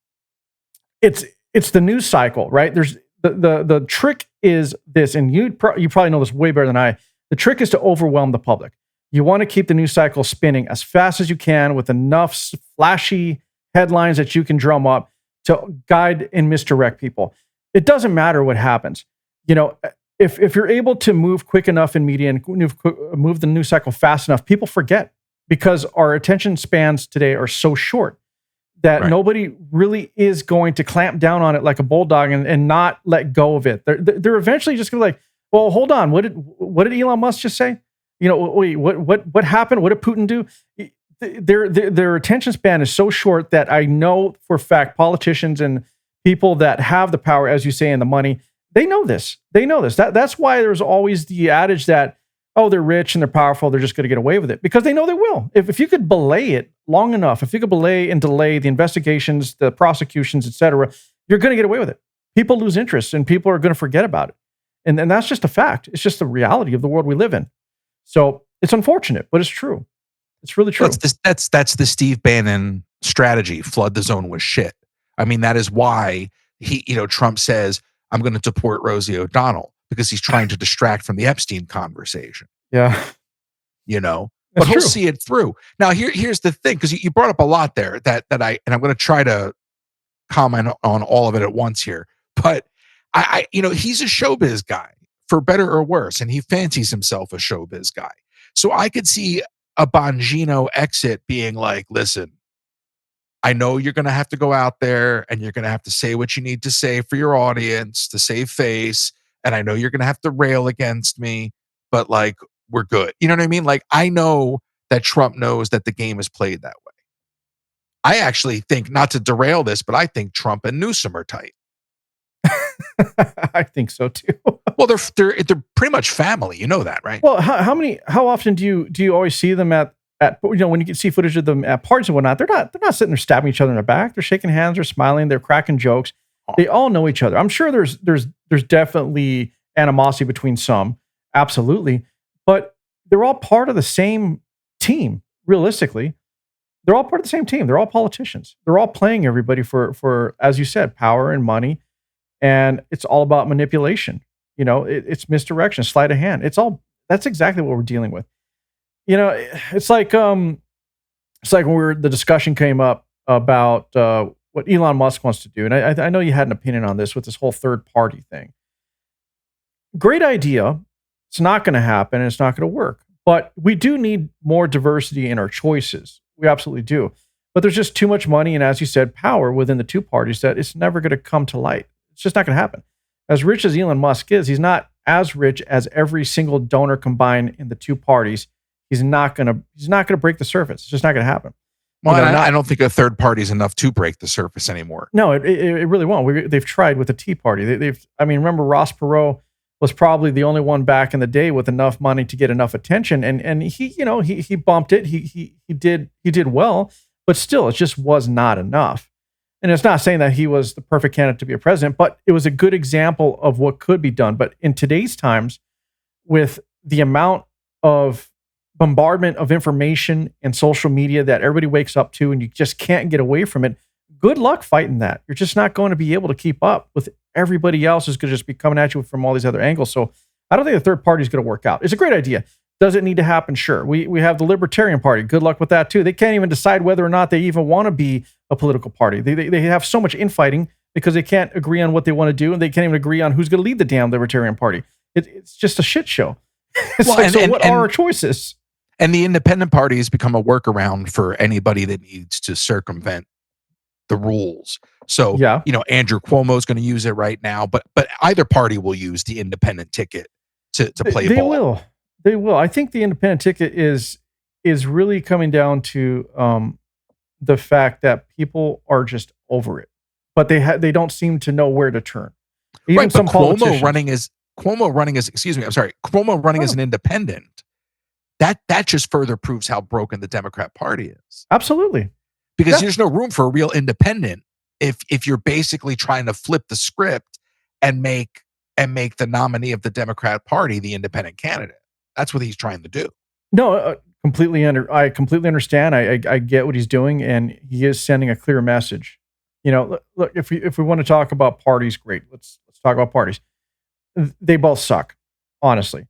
A: the news cycle, right? There's the trick is this, and you probably know this way better than I. The trick is to overwhelm the public. You want to keep the news cycle spinning as fast as you can with enough flashy headlines that you can drum up to guide and misdirect people. It doesn't matter what happens. If you're able to move quick enough in media and move the news cycle fast enough, people forget, because our attention spans today are so short that nobody really is going to clamp down on it like a bulldog and not let go of it. They're eventually just going to be like, well, hold on. What did Elon Musk just say? Wait, what happened? What did Putin do? Their attention span is so short that I know for a fact politicians and people that have the power, as you say, and the money, they know this. That's why there's always the adage that, oh, they're rich and they're powerful, they're just going to get away with it, because they know they will. If you could belay it long enough, if you could belay and delay the investigations, the prosecutions, etc., you're going to get away with it. People lose interest and people are going to forget about it. And that's just a fact. It's just the reality of the world we live in. So it's unfortunate, but it's true. It's really true.
B: That's the Steve Bannon strategy. Flood the zone with shit. I mean, that is why Trump says, I'm going to deport Rosie O'Donnell, because he's trying to distract from the Epstein conversation.
A: Yeah.
B: But he'll see it through. Now, here's the thing, because you brought up a lot there that I'm going to try to comment on all of it at once here. But he's a showbiz guy, for better or worse, and he fancies himself a showbiz guy. So I could see a Bongino exit being like, listen, I know you're going to have to go out there and you're going to have to say what you need to say for your audience to save face. And I know you're going to have to rail against me, but we're good. You know what I mean? I know that Trump knows that the game is played that way. I actually think, not to derail this, but I think Trump and Newsom are tight.
A: I think so too.
B: Well, they're pretty much family. You know that, right?
A: Well, how often do you always see them at when you can see footage of them at parties and whatnot? They're not sitting there stabbing each other in the back. They're shaking hands, they're smiling, they're cracking jokes. They all know each other. I'm sure there's definitely animosity between some, absolutely, but they're all part of the same team. Realistically, they're all part of the same team. They're all politicians. They're all playing everybody for as you said, power and money. And it's all about manipulation. It's misdirection, sleight of hand. That's exactly what we're dealing with. It's like when the discussion came up about what Elon Musk wants to do. And I know you had an opinion on this with this whole third party thing. Great idea. It's not going to happen and it's not going to work. But we do need more diversity in our choices. We absolutely do. But there's just too much money and, as you said, power within the two parties that it's never going to come to light. It's just not going to happen. As rich as Elon Musk is, he's not as rich as every single donor combined in the two parties. He's not going to break the surface. It's just not going to happen.
B: Well, I don't think a third party is enough to break the surface anymore.
A: No, it really won't. They've tried with the Tea Party. Remember Ross Perot was probably the only one back in the day with enough money to get enough attention, and he bumped it. He did well, but still, it just was not enough. And it's not saying that he was the perfect candidate to be a president, but it was a good example of what could be done. But in today's times, with the amount of bombardment of information and social media that everybody wakes up to, and you just can't get away from it, good luck fighting that. You're just not going to be able to keep up with everybody else who's going to just be coming at you from all these other angles. So I don't think the third party is going to work out. It's a great idea. Does it need to happen? Sure. We have the Libertarian Party. Good luck with that too. They can't even decide whether or not they even want to be a political party. They have so much infighting because they can't agree on what they want to do, and they can't even agree on who's going to lead the damn Libertarian Party. It's just a shit show. What are our choices?
B: And the independent party has become a workaround for anybody that needs to circumvent the rules. So, Andrew Cuomo is going to use it right now, but either party will use the independent ticket to play ball.
A: They will. I think the independent ticket is really coming down to the fact that people are just over it, but they don't seem to know where to turn. Even
B: right,
A: some
B: but
A: politicians.
B: Cuomo running as an independent. That just further proves how broken the Democrat Party is.
A: Absolutely.
B: Because there's no room for a real independent if you're basically trying to flip the script and make the nominee of the Democrat Party the independent candidate. That's what he's trying to do.
A: No, I completely understand. I get what he's doing, and he is sending a clear message. Look, if we want to talk about parties, great. Let's talk about parties. They both suck, honestly.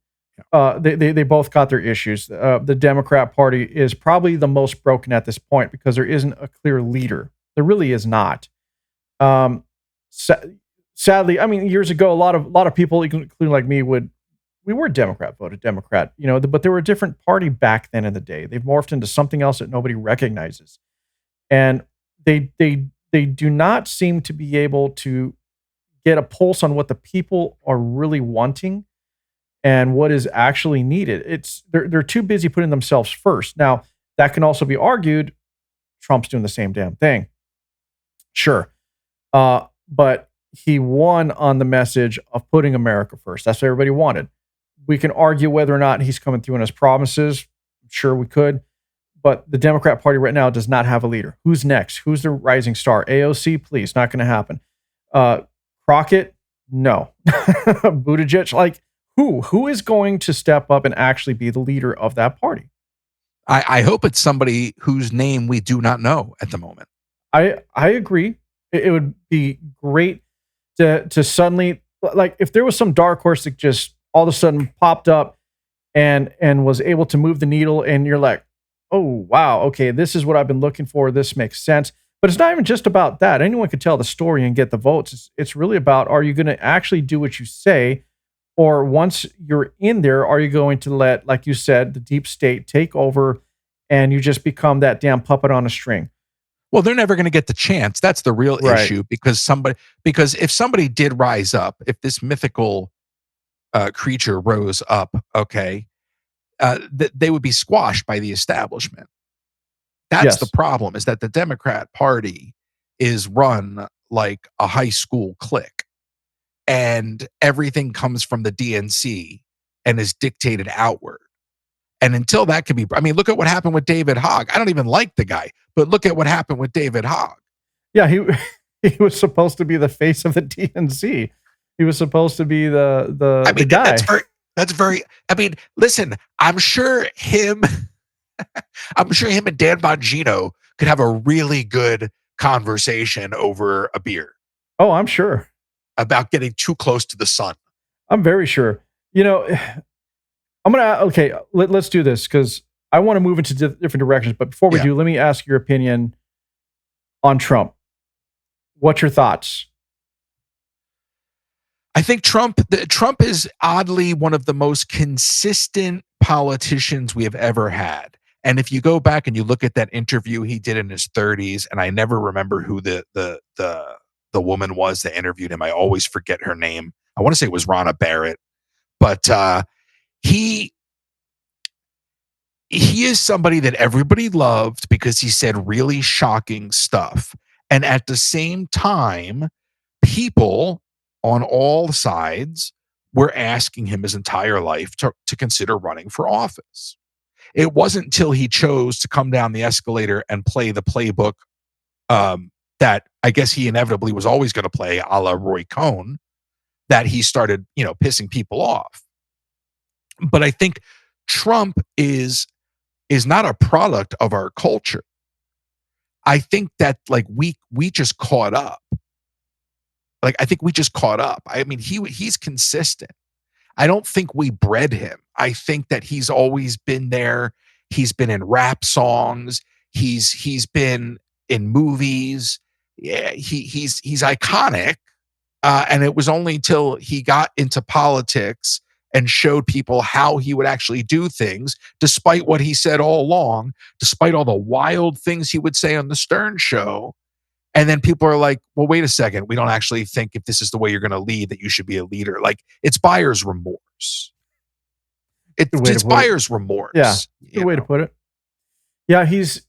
A: They both got their issues. The Democrat Party is probably the most broken at this point because there isn't a clear leader. There really is not. Sadly, I mean, years ago, a lot of people, including like me, we were Democrat, voted Democrat. But they were a different party back then in the day. They've morphed into something else that nobody recognizes, and they do not seem to be able to get a pulse on what the people are really wanting and what is actually needed. They're too busy putting themselves first. Now, that can also be argued. Trump's doing the same damn thing. Sure. But he won on the message of putting America first. That's what everybody wanted. We can argue whether or not he's coming through on his promises. Sure, we could. But the Democrat Party right now does not have a leader. Who's next? Who's the rising star? AOC, please, not going to happen. Crockett, no. Buttigieg, who is going to step up and actually be the leader of that party?
B: I hope it's somebody whose name we do not know at the moment.
A: I agree. It would be great to suddenly, if there was some dark horse that just all of a sudden popped up and was able to move the needle, and you're like, oh, wow, okay, this is what I've been looking for. This makes sense. But it's not even just about that. Anyone could tell the story and get the votes. It's really about, are you going to actually do what you say? Or once you're in there, are you going to let, like you said, the deep state take over and you just become that damn puppet on a string?
B: Well, they're never going to get the chance. That's the real issue, because if somebody did rise up, if this mythical creature rose up, okay, they would be squashed by the establishment. That's the problem, is that the Democrat Party is run like a high school clique, and everything comes from the DNC and is dictated outward. And until that can be, I mean, look at what happened with David Hogg. I don't even like the guy, but look at what happened with David Hogg.
A: Yeah, he was supposed to be the face of the DNC. He was supposed to be the guy.
B: That's very, I mean, listen, I'm sure him and Dan Bongino could have a really good conversation over a beer.
A: Oh, I'm sure.
B: About getting too close to the sun.
A: I'm very sure. Let's do this, because I want to move into different directions. But before we do, let me ask your opinion on Trump. What's your thoughts?
B: I think Trump is oddly one of the most consistent politicians we have ever had. And if you go back and you look at that interview he did in his 30s, and I never remember who the woman was that interviewed him. I always forget her name. I want to say it was Ronna Barrett, but he is somebody that everybody loved because he said really shocking stuff. And at the same time, people on all sides were asking him his entire life to consider running for office. It wasn't until he chose to come down the escalator and play the playbook that I guess he inevitably was always going to play, a la Roy Cohn, that he started, pissing people off. But I think Trump is not a product of our culture. I think that we just caught up. I think we just caught up. I mean, he's consistent. I don't think we bred him. I think that he's always been there. He's been in rap songs. He's been in movies. Yeah, he's iconic. And it was only until he got into politics and showed people how he would actually do things, despite what he said all along, despite all the wild things he would say on the Stern Show. And then people are like, well, wait a second. We don't actually think if this is the way you're going to lead that you should be a leader. It's buyer's remorse. It's buyer's remorse.
A: Yeah, good way to put it. Yeah, he's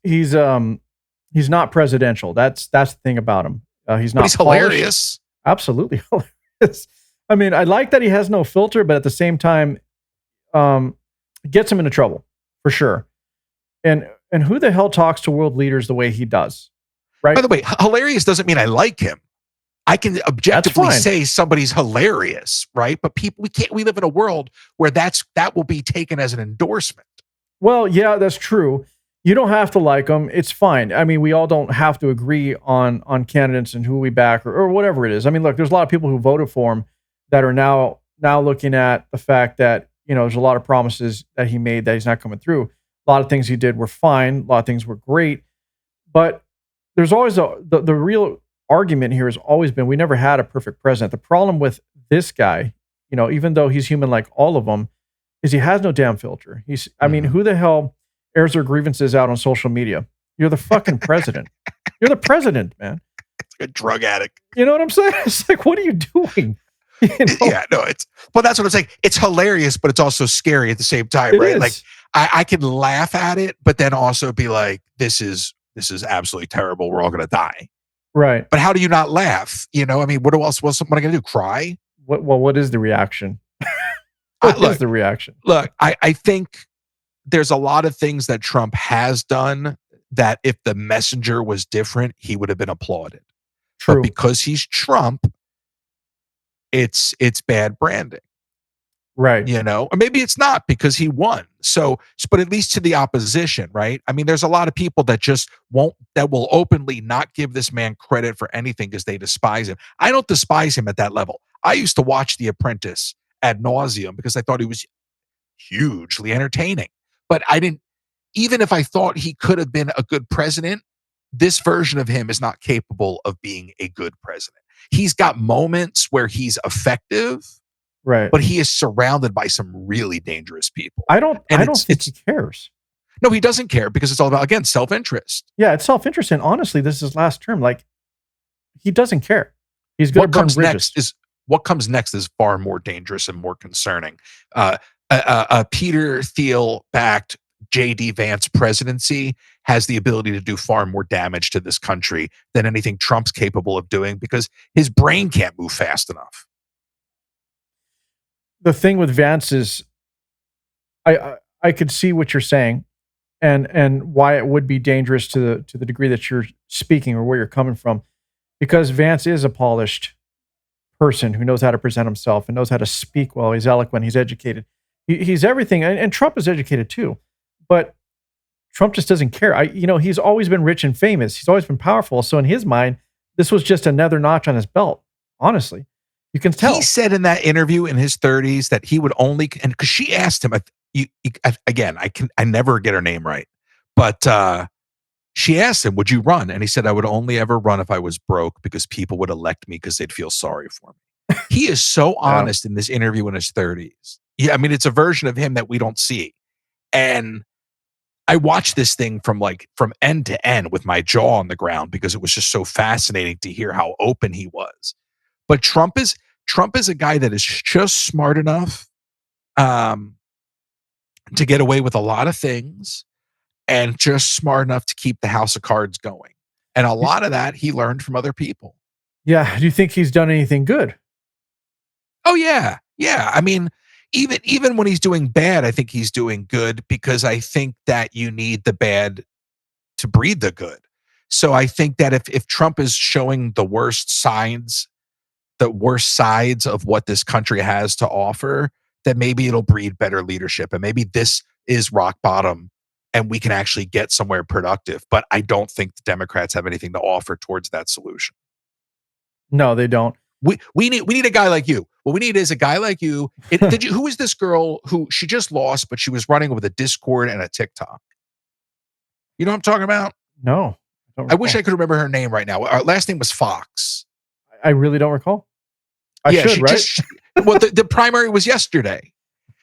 A: not presidential. That's the thing about him. He's not.
B: But he's hilarious.
A: Absolutely hilarious. I mean, I like that he has no filter, but at the same time, gets him into trouble for sure. And who the hell talks to world leaders the way he does? Right.
B: By the way, hilarious doesn't mean I like him. I can objectively say somebody's hilarious, right? But we live in a world where that will be taken as an endorsement.
A: Well, yeah, that's true. You don't have to like them. It's fine. I mean, we all don't have to agree on candidates and who we back or whatever it is. I mean, look, there's a lot of people who voted for him that are now looking at the fact that, there's a lot of promises that he made that he's not coming through. A lot of things he did were fine. A lot of things were great. But there's always the real argument here has always been we never had a perfect president. The problem with this guy, even though he's human like all of them, is he has no damn filter. I mean, who the hell airs their grievances out on social media? You're the fucking president. You're the president, man.
B: It's like a drug addict.
A: You know what I'm saying? It's like, what are you doing?
B: Yeah, no, that's what I'm saying. It's hilarious, but it's also scary at the same time, right? Like I can laugh at it, but then also be like, this is absolutely terrible. We're all going to die.
A: Right.
B: But how do you not laugh? I mean, what else? What am I going to do? Cry?
A: What is the reaction? What is the reaction?
B: Look, I think there's a lot of things that Trump has done that if the messenger was different, he would have been applauded.
A: True.
B: But because he's Trump, it's bad branding.
A: Right.
B: Or maybe it's not because he won. So, but at least to the opposition, right? I mean, there's a lot of people that will openly not give this man credit for anything because they despise him. I don't despise him at that level. I used to watch The Apprentice ad nauseum because I thought he was hugely entertaining. But even if I thought he could have been a good president, this version of him is not capable of being a good president. He's got moments where he's effective.
A: Right.
B: But he is surrounded by some really dangerous people.
A: I don't think he cares.
B: No, he doesn't care because it's all about, again, self-interest.
A: Yeah, it's self-interest. And honestly, this is his last term. He doesn't care. He's going to burn bridges.
B: What comes next is far more dangerous and more concerning. Peter Thiel-backed J.D. Vance presidency has the ability to do far more damage to this country than anything Trump's capable of doing because his brain can't move fast enough.
A: The thing with Vance is I could see what you're saying and why it would be dangerous to the degree that you're speaking or where you're coming from, because Vance is a polished person who knows how to present himself and knows how to speak well. He's eloquent. He's educated. He's everything. And Trump is educated too, but Trump just doesn't care. He's always been rich and famous. He's always been powerful. So in his mind, this was just another notch on his belt. Honestly. You can tell. He
B: said in that interview in his 30s that he would only, and because she asked him, again, I never get her name right, but she asked him, would you run? And he said, I would only ever run if I was broke because people would elect me because they'd feel sorry for me. He is so honest in this interview in his 30s. Yeah, I mean, it's a version of him that we don't see. And I watched this thing from end to end with my jaw on the ground because it was just so fascinating to hear how open he was. But Trump is a guy that is just smart enough to get away with a lot of things, and just smart enough to keep the house of cards going. And a lot of that he learned from other people.
A: Yeah. Do you think he's done anything good?
B: Oh yeah. Yeah. I mean, even when he's doing bad, I think he's doing good, because I think that you need the bad to breed the good. So I think that if Trump is showing the worst sides of what this country has to offer, that maybe it'll breed better leadership, and maybe this is rock bottom and we can actually get somewhere productive. But I don't think the Democrats have anything to offer towards that solution.
A: No, they don't.
B: We need a guy like you. What we need is a guy like you. Who is this girl who she just lost, but she was running with a Discord and a TikTok? You know what I'm talking about?
A: No.
B: I wish I could remember her name right now. Her last name was Fox.
A: I really don't recall. I should, right?
B: Well, the primary was yesterday.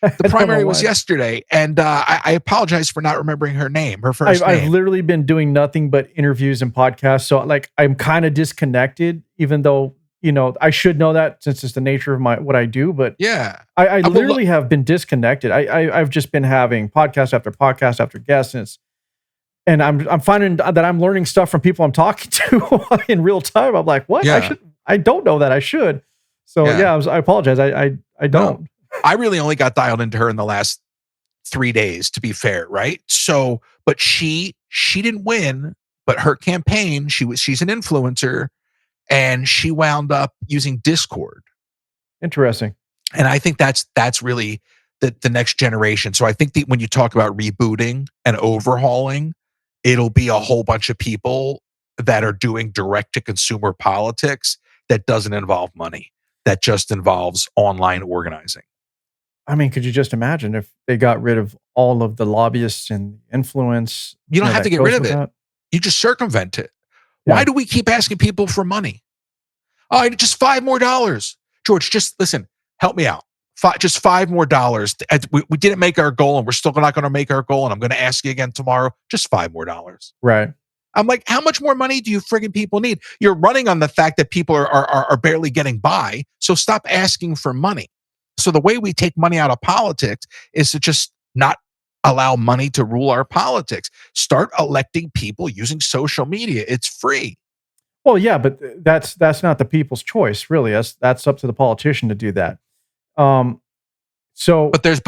B: The primary was yesterday, and I apologize for not remembering her name, her first name.
A: I've literally been doing nothing but interviews and podcasts, so like I'm kind of disconnected, even though, you know, I should know that since it's the nature of what I do. But
B: yeah,
A: I literally have been disconnected. I've just been having podcast after guests, and I'm finding that I'm learning stuff from people I'm talking to in real time. I'm like, what?
B: Yeah.
A: I don't know that I should. So I apologize. I don't.
B: No. I really only got dialed into her in the last 3 days, to be fair, right? So, but she didn't win, but her campaign, she's an influencer, and she wound up using Discord.
A: Interesting.
B: And I think that's really the next generation. So I think that when you talk about rebooting and overhauling, it'll be a whole bunch of people that are doing direct to consumer politics that doesn't involve money, that just involves online organizing.
A: I mean, could you just imagine if they got rid of all of the lobbyists and influence?
B: You don't have to get rid of it.
A: That?
B: You just circumvent it.
A: Yeah.
B: Why do we keep asking people for money? Oh, just $5 more. George, just listen, help me out. Just $5 more. We didn't make our goal, and we're still not going to make our goal, and I'm going to ask you again tomorrow. Just $5 more.
A: Right.
B: I'm like, how much more money do you friggin' people need? You're running on the fact that people are barely getting by, so stop asking for money. So the way we take money out of politics is to just not allow money to rule our politics. Start electing people using social media. It's free.
A: Well, yeah, but that's not the people's choice, really. That's up to the politician to do that.
B: But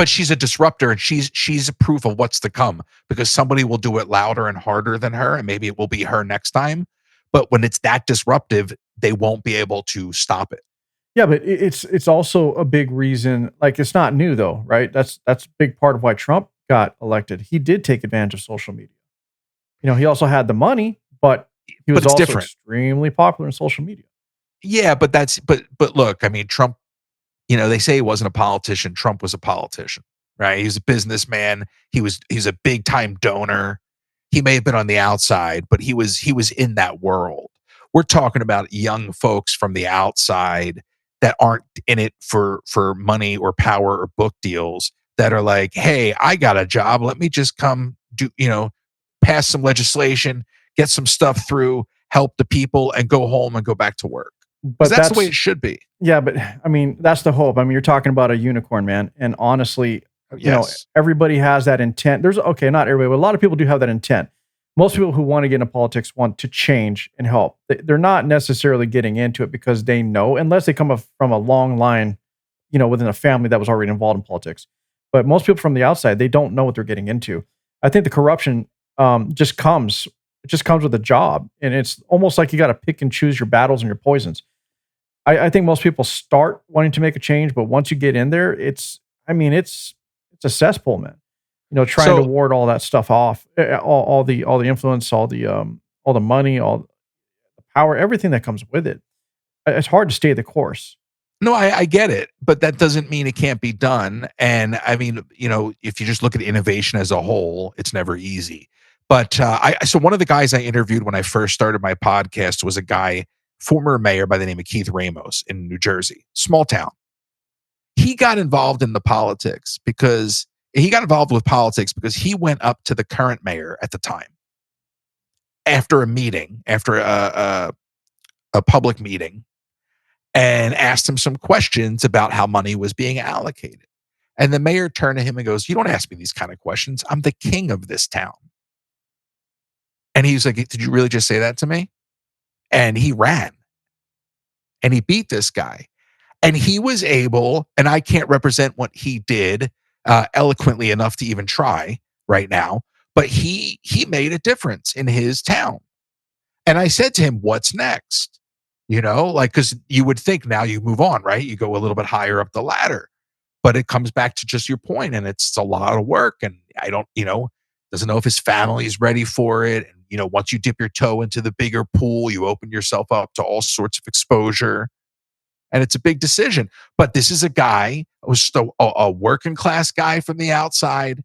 B: she's a disruptor, and she's a proof of what's to come, because somebody will do it louder and harder than her, and maybe it will be her next time. But when it's that disruptive, they won't be able to stop it.
A: Yeah, but it's also a big reason. Like, it's not new though, right? That's a big part of why Trump got elected. He did take advantage of social media. You know, he also had the money, but he was also extremely popular in social media.
B: Yeah, but look, I mean, Trump, you know, they say he wasn't a politician. Trump was a politician, right? He's a businessman. He's a big time donor. He may have been on the outside, but he was in that world. We're talking about young folks from the outside that aren't in it for money or power or book deals, that are like, hey, I got a job. Let me just come do, pass some legislation, get some stuff through, help the people, and go home and go back to work. But that's the way it should be.
A: Yeah, but I mean, that's the hope. I mean, you're talking about a unicorn, man. And honestly, everybody has that intent. Not everybody, but a lot of people do have that intent. Most people who want to get into politics want to change and help. They're not necessarily getting into it because they know, unless they come from a long line, within a family that was already involved in politics. But most people from the outside, they don't know what they're getting into. I think the corruption just comes with a job, and it's almost like you got to pick and choose your battles and your poisons. I think most people start wanting to make a change, but once you get in there, it's a cesspool, man. Trying to ward all that stuff off, all the influence, all the money, all the power, everything that comes with it. It's hard to stay the course.
B: No, I get it, but that doesn't mean it can't be done. And I mean, if you just look at innovation as a whole, it's never easy. But so one of the guys I interviewed when I first started my podcast was a guy, former mayor by the name of Keith Ramos in New Jersey, small town. He got involved in the politics because he got involved with politics because he went up to the current mayor at the time after a meeting, after a public meeting, and asked him some questions about how money was being allocated. And the mayor turned to him and goes, "You don't ask me these kind of questions. I'm the king of this town." And he was like, "Did you really just say that to me?" And he ran and he beat this guy. And he was able, and I can't represent what he did eloquently enough to even try right now, but he made a difference in his town. And I said to him, "What's next?" You know, like, because you would think now you move on, right? You go a little bit higher up the ladder, but it comes back to just your point, and it's a lot of work. And I don't, doesn't know if his family is ready for it. And, once you dip your toe into the bigger pool, you open yourself up to all sorts of exposure. And it's a big decision. But this is a guy who was still a working class guy from the outside,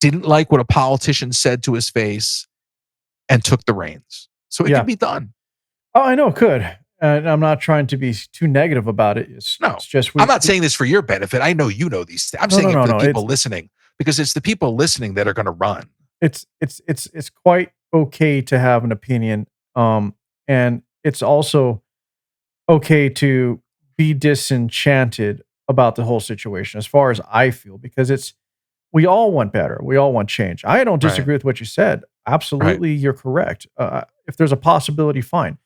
B: didn't like what a politician said to his face, and took the reins. So it can be done.
A: Oh, I know it could. And I'm not trying to be too negative about it. It's just
B: I'm not saying this for your benefit. I know you know these things. I'm saying it for the people listening, because it's the people listening that are going to run.
A: It's quite okay to have an opinion. And it's also okay to be disenchanted about the whole situation, as far as I feel, because we all want better. We all want change. I don't disagree with what you said. Absolutely, you're correct. If there's a possibility, fine.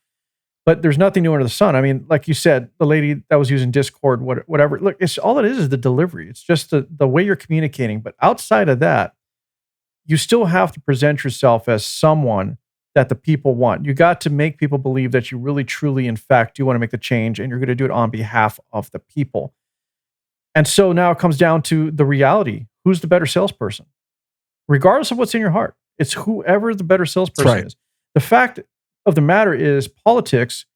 A: But there's nothing new under the sun. I mean, like you said, the lady that was using Discord, whatever. Look, it's all it is the delivery. It's just the way you're communicating. But outside of that, you still have to present yourself as someone that the people want. You got to make people believe that you really, truly, in fact, do want to make the change, and you're going to do it on behalf of the people. And so now it comes down to the reality. Who's the better salesperson? Regardless of what's in your heart, it's whoever the better salesperson is. The fact of the matter is, politics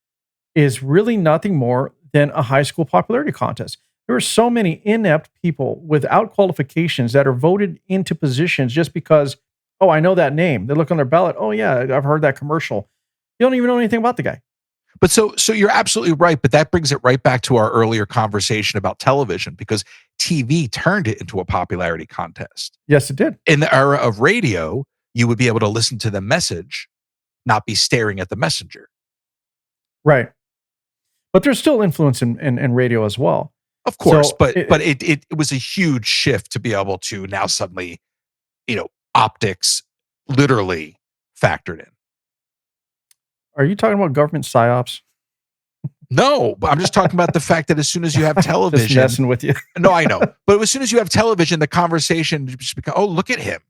A: is really nothing more than a high school popularity contest. There are so many inept people without qualifications that are voted into positions just because, oh, I know that name. They look on their ballot. Oh, yeah, I've heard that commercial. You don't even know anything about the guy.
B: But so you're absolutely right. But that brings it right back to our earlier conversation about television, because TV turned it into a popularity contest.
A: Yes, it did.
B: In the era of radio, you would be able to listen to the message, not be staring at the messenger.
A: Right. But there's still influence in radio as well.
B: Of course, so but it was a huge shift to be able to now suddenly, optics literally factored in.
A: Are you talking about government psyops?
B: No, but I'm just talking about the fact that as soon as you have television,
A: just messing with you.
B: No, I know, but as soon as you have television, the conversation just becomes, oh, look at him.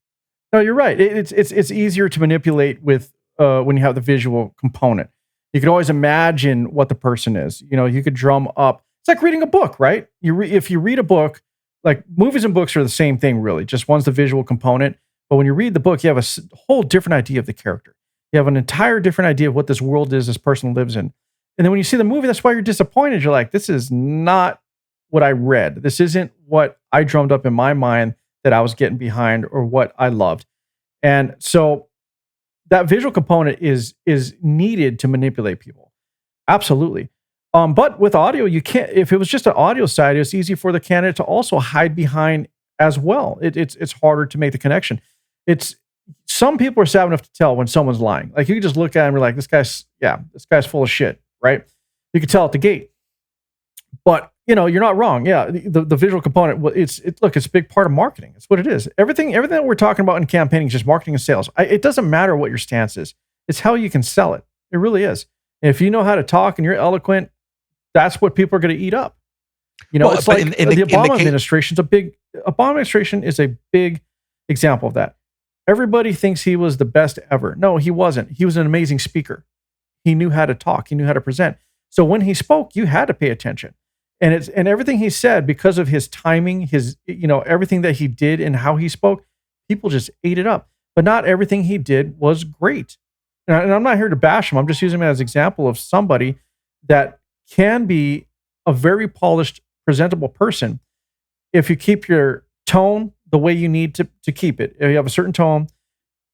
A: No, you're right. It's easier to manipulate with when you have the visual component. You can always imagine what the person is. You could drum up. It's like reading a book, right? If you read a book, like movies and books are the same thing, really. Just one's the visual component. But when you read the book, you have a whole different idea of the character. You have an entire different idea of what this world is this person lives in. And then when you see the movie, that's why you're disappointed. You're like, this is not what I read. This isn't what I drummed up in my mind that I was getting behind or what I loved. And so that visual component is needed to manipulate people. Absolutely. But with audio, you can't. If it was just an audio side, it's easy for the candidate to also hide behind as well. It's harder to make the connection. Some people are savvy enough to tell when someone's lying. Like you can just look at him and be like, this guy's full of shit, right? You can tell at the gate. But you're not wrong. Yeah, the visual component. It's a big part of marketing. It's what it is. Everything that we're talking about in campaigning is just marketing and sales. It doesn't matter what your stance is. It's how you can sell it. It really is. And if you know how to talk and you're eloquent, that's what people are going to eat up. It's like the Obama administration. Obama administration is a big example of that. Everybody thinks he was the best ever. No, he wasn't. He was an amazing speaker. He knew how to talk. He knew how to present. So when he spoke, you had to pay attention. And everything he said, because of his timing, his everything that he did and how he spoke, people just ate it up. But not everything he did was great. And I'm not here to bash him. I'm just using him as an example of somebody that can be a very polished, presentable person if you keep your tone the way you need to keep it. If you have a certain tone,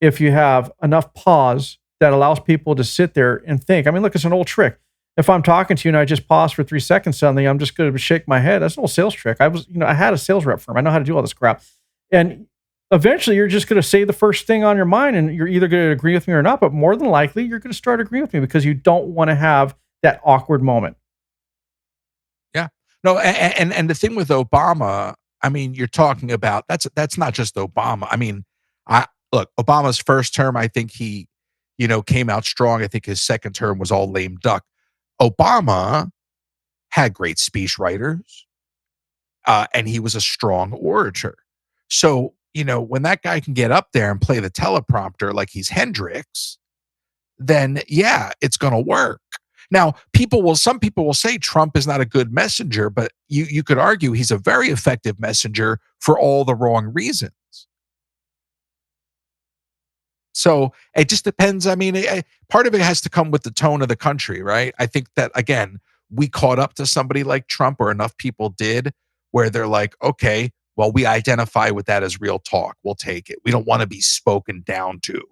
A: if you have enough pause that allows people to sit there and think. I mean, look, it's an old trick. If I'm talking to you and I just pause for 3 seconds suddenly, I'm just going to shake my head. That's an old sales trick. I had a sales rep firm. I know how to do all this crap. And eventually you're just going to say the first thing on your mind, and you're either going to agree with me or not, but more than likely you're going to start agreeing with me because you don't want to have that awkward moment.
B: Yeah. No, and the thing with Obama, I mean, you're talking about that's not just Obama. I mean, I look, Obama's first term, I think he, came out strong. I think his second term was all lame duck. Obama had great speech writers, and he was a strong orator. So, when that guy can get up there and play the teleprompter like he's Hendrix, then yeah, it's going to work. Now, some people will say Trump is not a good messenger, but you could argue he's a very effective messenger for all the wrong reasons. So it just depends. I mean, part of it has to come with the tone of the country, right? I think that, again, we caught up to somebody like Trump, or enough people did, where they're like, okay, well, we identify with that as real talk. We'll take it. We don't want to be spoken down to.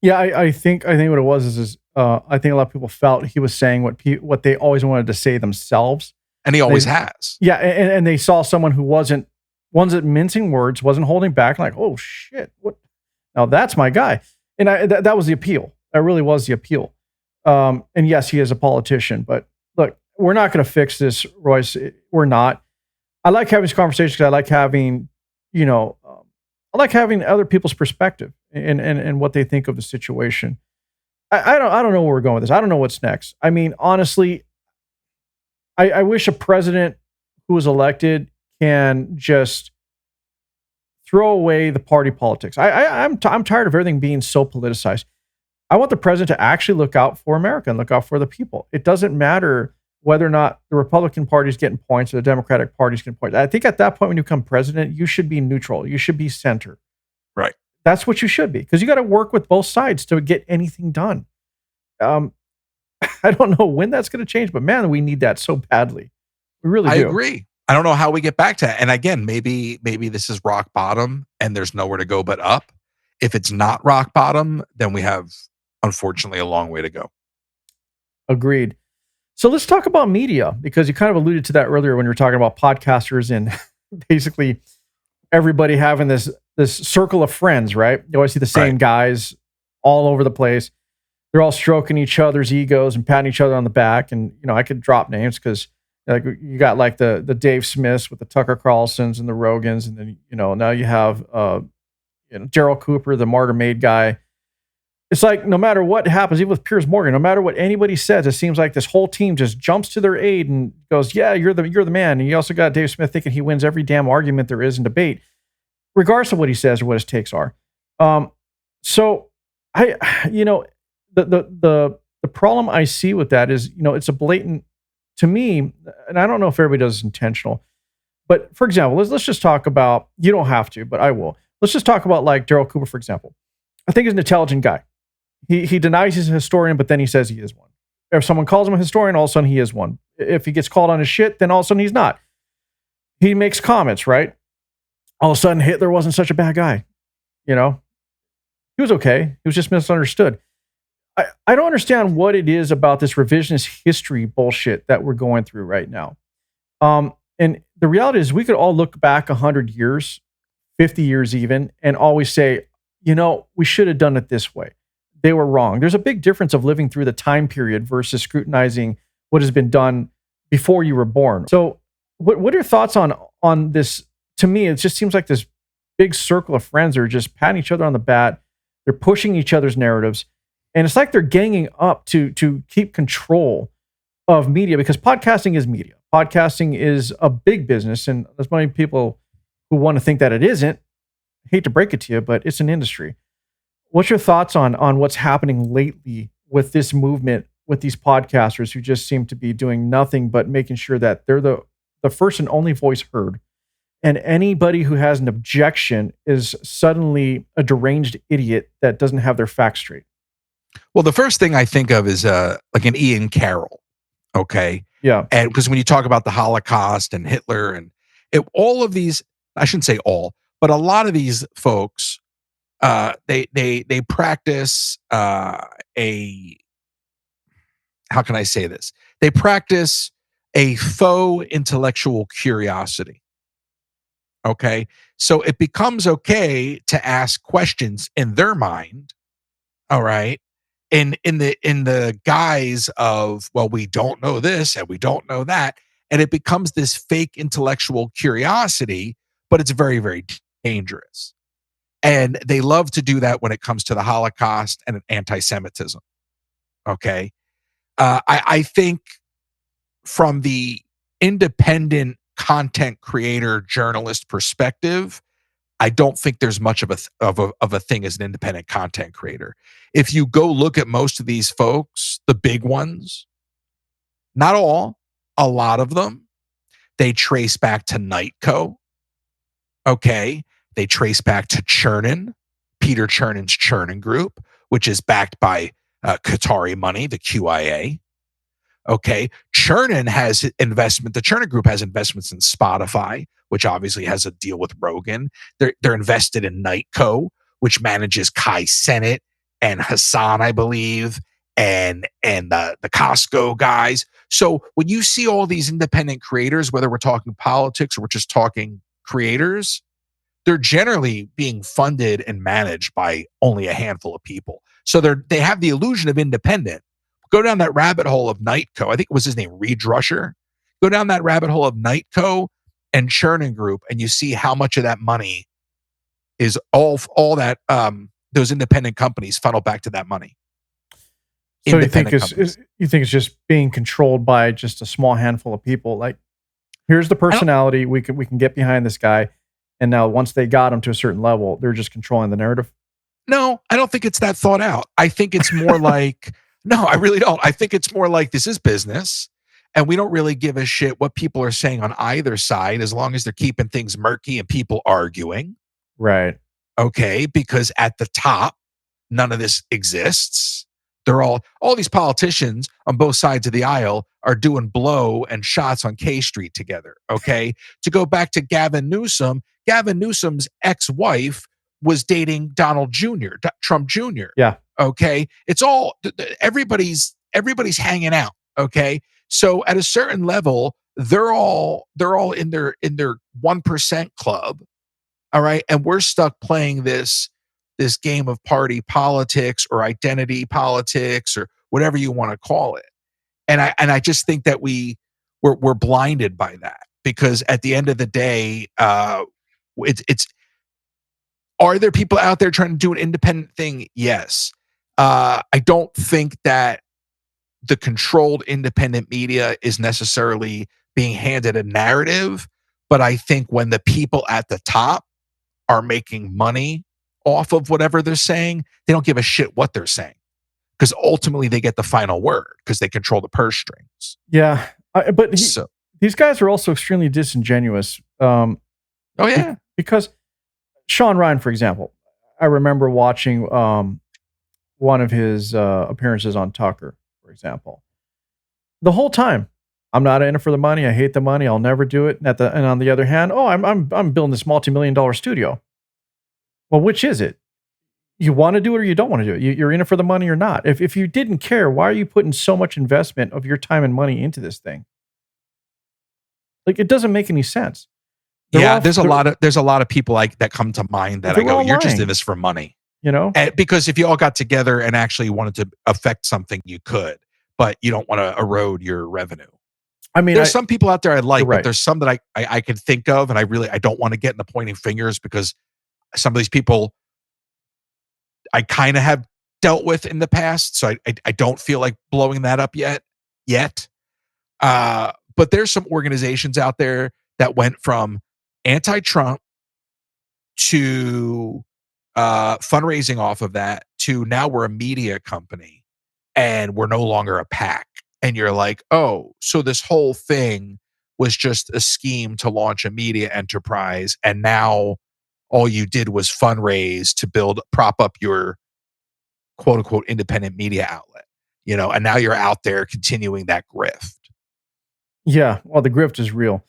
A: Yeah, I think what it was is I think a lot of people felt he was saying what they always wanted to say themselves,
B: and he always has.
A: Yeah, and they saw someone who wasn't mincing words, wasn't holding back, like, oh shit, what? Now that's my guy, and that was the appeal. That really was the appeal. And yes, he is a politician, but look, we're not going to fix this, Royce. We're not. I like having these conversations because I like having, I like having other people's perspective and what they think of the situation. I don't know where we're going with this. I don't know what's next. I mean, honestly, I wish a president who was elected can just throw away the party politics. I'm tired of everything being so politicized. I want the president to actually look out for America and look out for the people. It doesn't matter whether or not the Republican Party is getting points or the Democratic Party is getting points. I think at that point, when you become president, you should be neutral. You should be center.
B: Right.
A: That's what you should be, because you got to work with both sides to get anything done. I don't know when that's going to change, but man, we need that so badly. We really do.
B: I agree. I don't know how we get back to that. And again, maybe this is rock bottom and there's nowhere to go but up. If it's not rock bottom, then we have, unfortunately, a long way to go. Agreed.
A: So let's talk about media, because you kind of alluded to that earlier when you were talking about podcasters and basically everybody having this circle of friends, right? You always see the same guys all over the place. They're all stroking each other's egos and patting each other on the back. And, I could drop names because like you got like the Dave Smiths with the Tucker Carlsons and the Rogans. And then, now you have, Gerald Cooper, the Martyr Made guy. It's like, no matter what happens, even with Piers Morgan, no matter what anybody says, it seems like this whole team just jumps to their aid and goes, yeah, you're the man. And you also got Dave Smith thinking he wins every damn argument there is in debate, regardless of what he says or what his takes are. So the problem I see with that is, it's a blatant, to me, and I don't know if everybody does this intentional, but for example, let's just talk about, you don't have to, but I will. Let's just talk about like Gerald Cooper, for example. I think he's an intelligent guy. He denies he's a historian, but then he says he is one. If someone calls him a historian, all of a sudden he is one. If he gets called on his shit, then all of a sudden he's not. He makes comments, right? All of a sudden Hitler wasn't such a bad guy. He was okay. He was just misunderstood. I don't understand what it is about this revisionist history bullshit that we're going through right now. And the reality is we could all look back 100 years, 50 years even, and always say, we should have done it this way. They were wrong. There's a big difference of living through the time period versus scrutinizing what has been done before you were born. So what are your thoughts on this? To me, it just seems like this big circle of friends are just patting each other on the back. They're pushing each other's narratives. And it's like they're ganging up to keep control of media, because podcasting is media. Podcasting is a big business. And there's many people who want to think that it isn't. I hate to break it to you, but it's an industry. What's your thoughts on what's happening lately with this movement, with these podcasters who just seem to be doing nothing but making sure that they're the first and only voice heard, and anybody who has an objection is suddenly a deranged idiot that doesn't have their facts straight?
B: Well, the first thing I think of is like an Ian Carroll, okay?
A: Yeah.
B: And because when you talk about the Holocaust and Hitler and all of these, I shouldn't say all, but a lot of these folks, they practice how can I say this? They practice a faux intellectual curiosity. Okay. So it becomes okay to ask questions in their mind. All right. In the guise of, well, we don't know this and we don't know that. And it becomes this fake intellectual curiosity, but it's very, very dangerous. And they love to do that when it comes to the Holocaust and anti-Semitism. Okay. I think from the independent content creator journalist perspective, I don't think there's much of a thing as an independent content creator. If you go look at most of these folks, the big ones, not all, a lot of them, they trace back to Nightco. Okay. They trace back to Chernin, Peter Chernan's Chernin Group, which is backed by Qatari money, the QIA. Okay. Chernin has investment. The Chernin Group has investments in Spotify, which obviously has a deal with Rogan. They're invested in Nightco, which manages Kai Sennett and Hassan, I believe, and the Costco guys. So when you see all these independent creators, whether we're talking politics or we're just talking creators, they're generally being funded and managed by only a handful of people. So they have the illusion of independent. Go down that rabbit hole of Nightco. I think it was his name, Reed Rusher. Go down that rabbit hole of Nightco and Chernin Group, and you see how much of that money is all that those independent companies funnel back to that money.
A: So you think it's just being controlled by just a small handful of people? Like, here's the personality, we can get behind this guy, and now once they got him to a certain level, they're just controlling the narrative?
B: No, I don't think it's that thought out. I think it's more like, no, I really don't. I think it's more like this is business, and we don't really give a shit what people are saying on either side as long as they're keeping things murky and people arguing.
A: Right.
B: Okay, because at the top, none of this exists. They're all these politicians on both sides of the aisle are doing blow and shots on K Street together. Okay. To go back to Gavin Newsom's ex-wife was dating Donald Jr., Trump Jr.
A: Yeah.
B: Okay. It's all everybody's hanging out. Okay. So at a certain level, they're all in their 1% club. All right. And we're stuck playing this game of party politics or identity politics or whatever you want to call it. And I just think that we're blinded by that, because at the end of the day, it's are there people out there trying to do an independent thing? Yes. I don't think that the controlled independent media is necessarily being handed a narrative, but I think when the people at the top are making money off of whatever they're saying, they don't give a shit what they're saying, because ultimately they get the final word because they control the purse strings.
A: Yeah. These guys are also extremely disingenuous.
B: Oh yeah.
A: Because Sean Ryan, for example, I remember watching one of his appearances on Tucker, for example. The whole time, I'm not in it for the money. I hate the money. I'll never do it. And on the other hand, I'm building this multi-million-dollar studio. Well, which is it? You want to do it or you don't want to do it? You're in it for the money or not? If you didn't care, why are you putting so much investment of your time and money into this thing? Like, it doesn't make any sense.
B: There's a lot of people like that come to mind that I go, you're just in this for money.
A: You know?
B: Because if you all got together and actually wanted to affect something, you could, but you don't want to erode your revenue.
A: I mean,
B: there's some people out there I like,
A: right.
B: But there's some that I could think of, and I don't want to get into pointing fingers, because some of these people I kind of have dealt with in the past, so I don't feel like blowing that up yet. But there's some organizations out there that went from anti-Trump to fundraising off of that to now we're a media company and we're no longer a PAC. And you're like, oh, so this whole thing was just a scheme to launch a media enterprise, and now all you did was fundraise to prop up your quote unquote independent media outlet, and now you're out there continuing that grift.
A: Yeah. Well, the grift is real.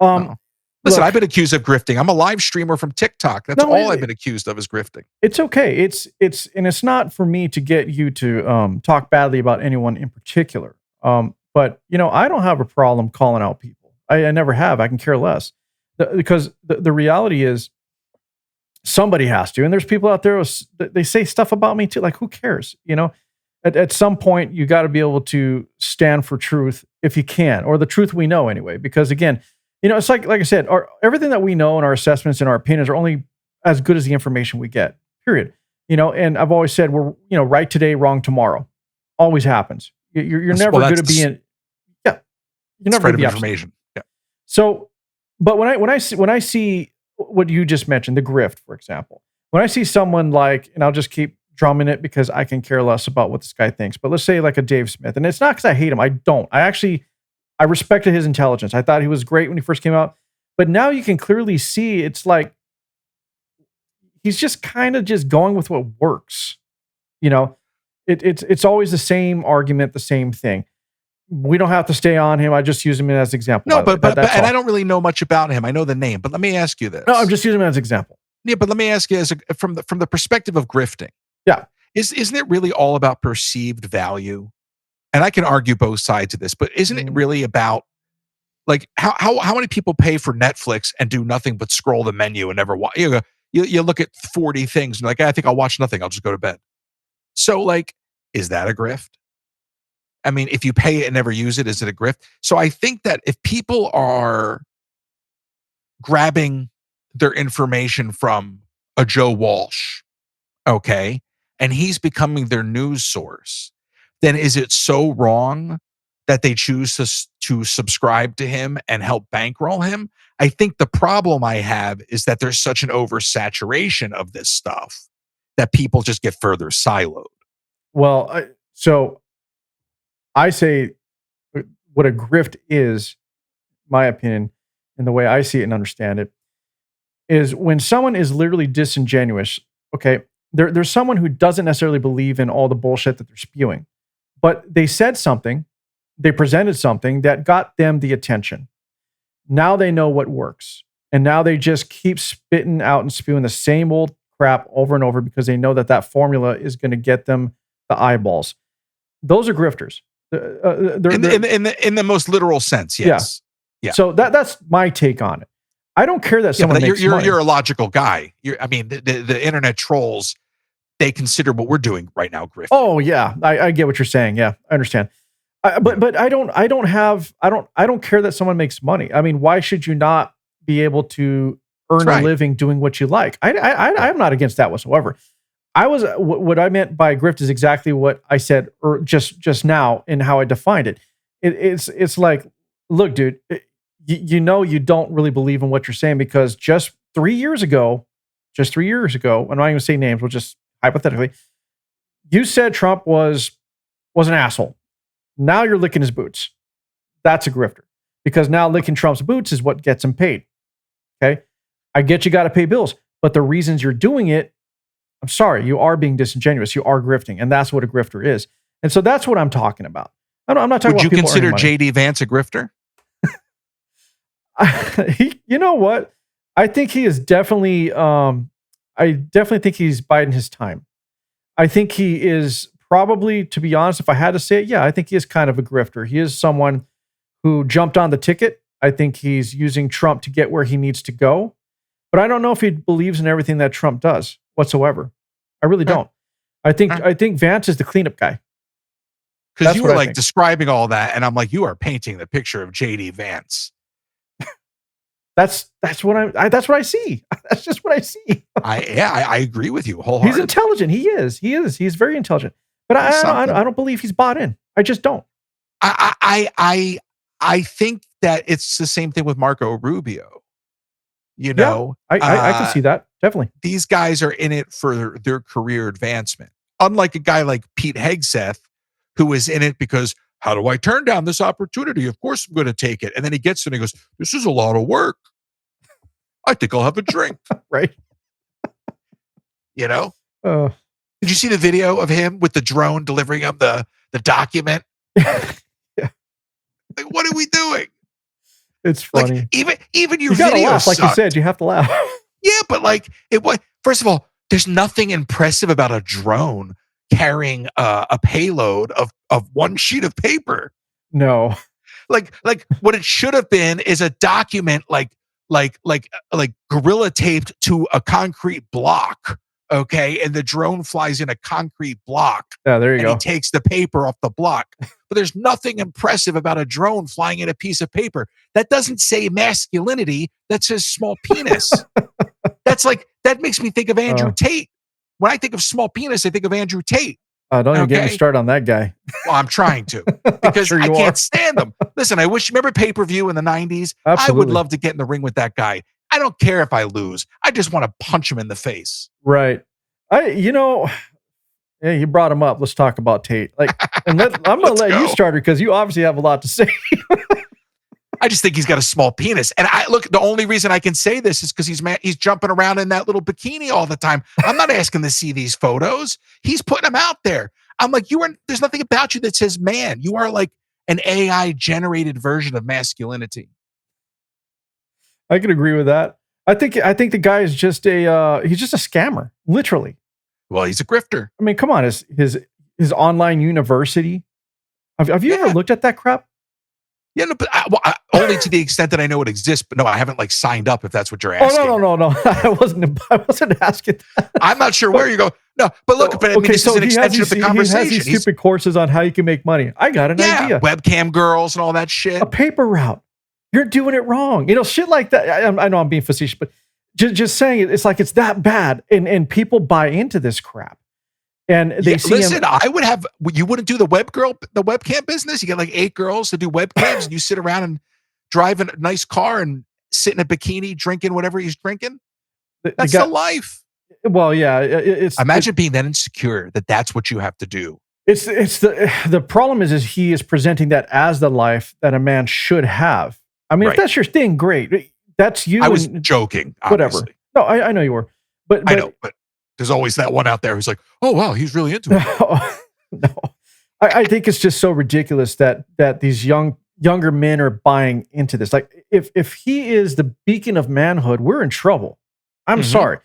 B: Listen, look, I've been accused of grifting. I'm a live streamer from TikTok. That's all I've been accused of is grifting.
A: It's okay. It's not for me to get you to talk badly about anyone in particular. But I don't have a problem calling out people. I never have. I can care less. Because the reality is somebody has to. And there's people out there, they say stuff about me too. Like, who cares? You know, at some point, you got to be able to stand for truth if you can, or the truth we know anyway. Because again, you know, it's like I said, everything that we know and our assessments and our opinions are only as good as the information we get, period. You know, and I've always said we're, you know, right today, wrong tomorrow. Always happens. You're never going to be in, yeah, you're never going to be
B: information. Yeah.
A: So, but when I see what you just mentioned, the grift, for example, when I see someone like, and I'll just keep drumming it because I can care less about what this guy thinks, but let's say like a Dave Smith, and it's not because I hate him. I don't. I respected his intelligence. I thought he was great when he first came out, but now you can clearly see it's like he's just kind of just going with what works. You know, it's always the same argument, the same thing. We don't have to stay on him. I just use him as an example.
B: No, but and I don't really know much about him. I know the name, but let me ask you this.
A: No, I'm just using him as an example.
B: Yeah, but let me ask you from the perspective of grifting.
A: Yeah,
B: isn't it really all about perceived value? And I can argue both sides of this, but isn't it really about like how many people pay for Netflix and do nothing but scroll the menu and never watch? You look at 40 things and like, I think I'll watch nothing. I'll just go to bed. So like, is that a grift? I mean, if you pay it and never use it, is it a grift? So I think that if people are grabbing their information from a Joe Walsh, okay, and he's becoming their news source, then is it so wrong that they choose to subscribe to him and help bankroll him? I think the problem I have is that there's such an oversaturation of this stuff that people just get further siloed.
A: Well, so I say what a grift is, my opinion, and the way I see it and understand it, is when someone is literally disingenuous. Okay, there's someone who doesn't necessarily believe in all the bullshit that they're spewing, but they said something, they presented something that got them the attention. Now they know what works, and now they just keep spitting out and spewing the same old crap over and over because they know that formula is going to get them the eyeballs. Those are grifters.
B: In the most literal sense, yes.
A: Yeah. So that's my take on it. I don't care that someone makes money.
B: You're a logical guy. I mean, the internet trolls, they consider what we're doing right now grift.
A: Oh yeah, I get what you're saying. Yeah, I understand. But I don't care that someone makes money. I mean, why should you not be able to earn a living doing what you like? I'm not against that whatsoever. What I meant by grift is exactly what I said just now in how I defined it. It's like, look, dude, you know you don't really believe in what you're saying because just 3 years ago, I'm not even going to say names, we'll just hypothetically, you said Trump was an asshole. Now you're licking his boots. That's a grifter because now licking Trump's boots is what gets him paid. Okay, I get you got to pay bills, but the reasons you're doing it, I'm sorry, you are being disingenuous. You are grifting, and that's what a grifter is. And so that's what I'm talking about. I'm not talking about.
B: Would you consider JD Vance a grifter?
A: You know what? I think he is definitely. I definitely think he's biding his time. I think he is probably, to be honest, if I had to say it, yeah, I think he is kind of a grifter. He is someone who jumped on the ticket. I think he's using Trump to get where he needs to go. But I don't know if he believes in everything that Trump does whatsoever. I really don't. I think Vance is the cleanup guy.
B: Because you were like describing all that, and I'm like, you are painting the picture of JD Vance.
A: That's what I see. That's just what I see.
B: I agree with you wholeheartedly.
A: He's intelligent. He is. He's very intelligent. But I don't believe he's bought in. I just don't.
B: I think that it's the same thing with Marco Rubio. You know,
A: I can see that. Definitely.
B: These guys are in it for their career advancement. Unlike a guy like Pete Hegseth, who is in it because, how do I turn down this opportunity? Of course I'm going to take it. And then he gets it and he goes, this is a lot of work. I think I'll have a drink.
A: Right.
B: You know? Did you see the video of him with the drone delivering him the document?
A: Yeah.
B: Like, what are we doing?
A: It's funny.
B: Like, even your
A: you gotta
B: video
A: laugh,
B: sucked.
A: like you said, you have to laugh.
B: Yeah, but like first of all, there's nothing impressive about a drone carrying a payload of one sheet of paper.
A: No.
B: Like what it should have been is a document like gorilla taped to a concrete block. Okay, and the drone flies in a concrete block.
A: Yeah, there you
B: and
A: go.
B: he takes the paper off the block. But there's nothing impressive about a drone flying in a piece of paper. That doesn't say masculinity. That says small penis. That makes me think of Andrew Tate. When I think of small penis, I think of Andrew Tate.
A: Don't even get me started on that guy.
B: Well, I'm trying to because I can't stand them. Listen, I wish, remember pay-per-view in the 90s?
A: Absolutely.
B: I would love to get in the ring with that guy. I don't care if I lose. I just want to punch him in the face.
A: Right. Yeah, you brought him up. Let's talk about Tate. I'm going to let you start it because you obviously have a lot to say.
B: I just think he's got a small penis. And the only reason I can say this is because he's jumping around in that little bikini all the time. I'm not asking to see these photos. He's putting them out there. I'm like, there's nothing about you that says man. You are like an AI generated version of masculinity.
A: I can agree with that. I think the guy is just he's just a scammer, literally.
B: Well, he's a grifter.
A: I mean, come on, his online university. Have you ever looked at that crap?
B: Yeah, no, but only to the extent that I know it exists. But no, I haven't signed up. If that's what you're asking.
A: Oh no. I wasn't asking that.
B: I'm not sure where you go. No, but look, this is an extension of the conversation.
A: He has these stupid courses on how you can make money. I got an idea.
B: Webcam girls and all that shit.
A: A paper route. You're doing it wrong. Shit like that. I know I'm being facetious, but just saying it, it's like it's that bad, and people buy into this crap. And they see
B: listen, you wouldn't do the webcam business. You get 8 girls to do webcams, and you sit around and drive a nice car and sit in a bikini drinking whatever he's drinking. That's the life.
A: Well, yeah,
B: imagine being that insecure that's what you have to do.
A: It's the problem is he is presenting that as the life that a man should have. I mean, if that's your thing, great. That's you.
B: I was joking.
A: Whatever.
B: Obviously.
A: No, I know you were, but
B: I know, but there's always that one out there who's like, oh wow, he's really into it.
A: No, I think it's just so ridiculous that these younger men are buying into this. Like, if he is the beacon of manhood, we're in trouble. I'm sorry.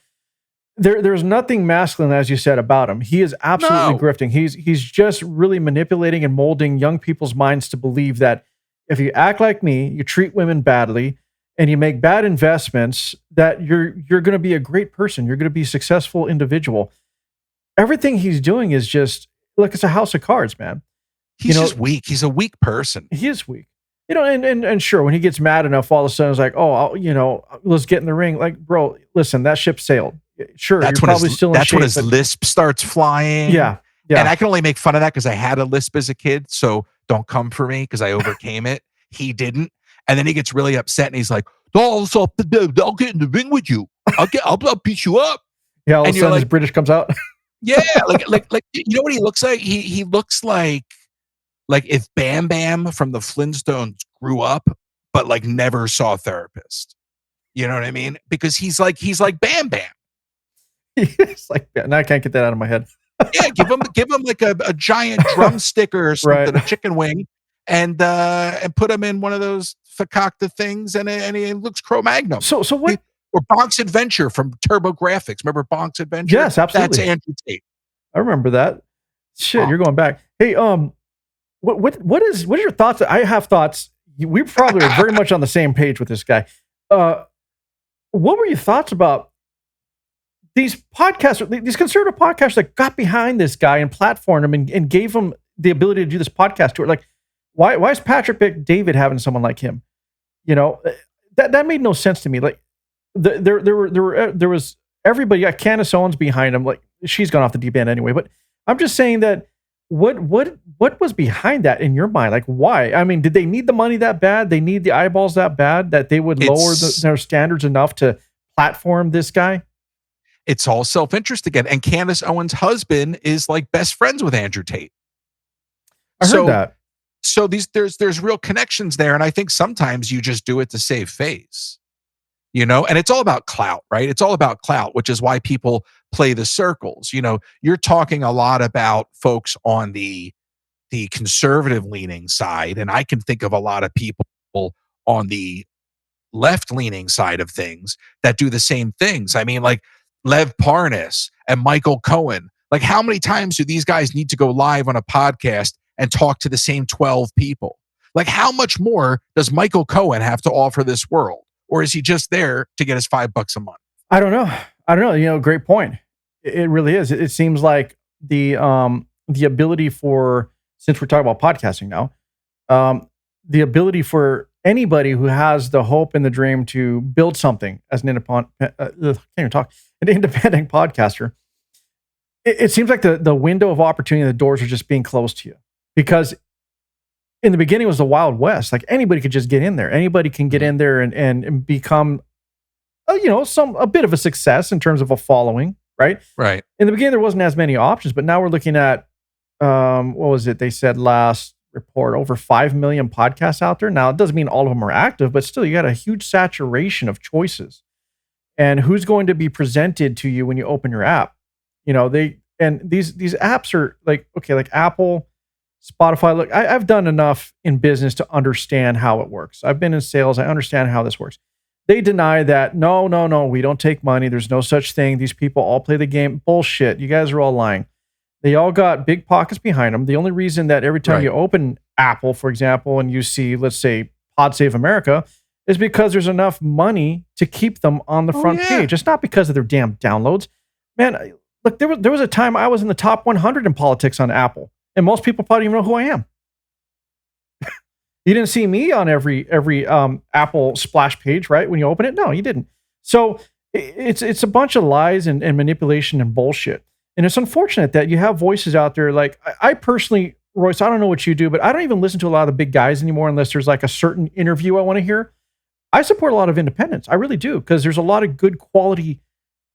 A: There's nothing masculine, as you said, about him. He is absolutely grifting. He's just really manipulating and molding young people's minds to believe that if you act like me, you treat women badly, and you make bad investments, that you're going to be a great person. You're going to be a successful individual. Everything he's doing is just like it's a house of cards, man.
B: He's just weak. He's a weak person.
A: He is weak. And sure, when he gets mad enough, all of a sudden it's like, let's get in the ring. Like, bro, listen, that ship sailed. Sure,
B: that's
A: you're probably still in shape.
B: That's when his lisp starts flying.
A: Yeah.
B: And I can only make fun of that because I had a lisp as a kid. So don't come for me because I overcame it. He didn't. And then he gets really upset and he's like, I'll get in the ring with you. I'll beat you up.
A: Yeah, all of a sudden his British comes out.
B: Yeah, like you know what he looks like? He looks like if Bam Bam from the Flintstones grew up, but never saw a therapist. You know what I mean? Because he's like Bam Bam.
A: It's like, now I can't get that out of my head.
B: Yeah, give him a giant drumstick or something, a chicken wing, and put him in one of those fakakta things, and he looks Cro-Magnon.
A: So what?
B: Or Bonk's Adventure from Turbo Graphics. Remember Bonk's Adventure?
A: Yes, absolutely.
B: That's Andrew Tate.
A: I remember that. Shit, you're going back. Hey, what is your thoughts? I have thoughts. We probably are very much on the same page with this guy. What were your thoughts about these podcasts, these conservative podcasts that got behind this guy and platformed him and gave him the ability to do this podcast tour? Like, why is Patrick David having someone like him? That made no sense to me. Like, there was everybody. Got Candace Owens behind him. Like, she's gone off the deep end anyway. But I'm just saying that what was behind that in your mind? Like, why? I mean, did they need the money that bad? They need the eyeballs that bad that they would lower their standards enough to platform this guy?
B: It's all self-interest again. And Candace Owens' husband is best friends with Andrew Tate.
A: I heard that.
B: So there's real connections there. And I think sometimes you just do it to save face, and it's all about clout, right? It's all about clout, which is why people play the circles. You're talking a lot about folks on the conservative leaning side. And I can think of a lot of people on the left leaning side of things that do the same things. I mean, Lev Parnas and Michael Cohen. How many times do these guys need to go live on a podcast and talk to the same 12 people? How much more does Michael Cohen have to offer this world? or is he just there to get his $5 a month?
A: I don't know. Great point. It really is. It seems like the ability for, since we're talking about podcasting now, the ability for anybody who has the hope and the dream to build something as an independent, can't even talk, an independent podcaster. It seems like the window of opportunity, the doors are just being closed to you, because in the beginning it was the Wild West. Like anybody could just get in there. Anybody can get in there and become, a bit of a success in terms of a following, right?
B: Right.
A: In the beginning, there wasn't as many options, but now we're looking at, what was it? They said last report, over 5 million podcasts out there. Now, it doesn't mean all of them are active, but still, you got a huge saturation of choices. And who's going to be presented to you when you open your app? These apps are like Apple, Spotify. Look, I've done enough in business to understand how it works. I've been in sales. I understand how this works. They deny that. No, we don't take money. There's no such thing. These people all play the game. Bullshit. You guys are all lying. They all got big pockets behind them. The only reason that every time you open Apple, for example, and you see, let's say, Pod Save America, is because there's enough money to keep them on the front page. It's not because of their damn downloads. Man, look, there was a time I was in the top 100 in politics on Apple, and most people probably don't even know who I am. You didn't see me on every Apple splash page, right? When you open it, no, you didn't. So it's a bunch of lies and manipulation and bullshit. And it's unfortunate that you have voices out there. Like I personally, Royce, I don't know what you do, but I don't even listen to a lot of the big guys anymore unless there's like a certain interview I want to hear. I support a lot of independents. I really do, because there's a lot of good quality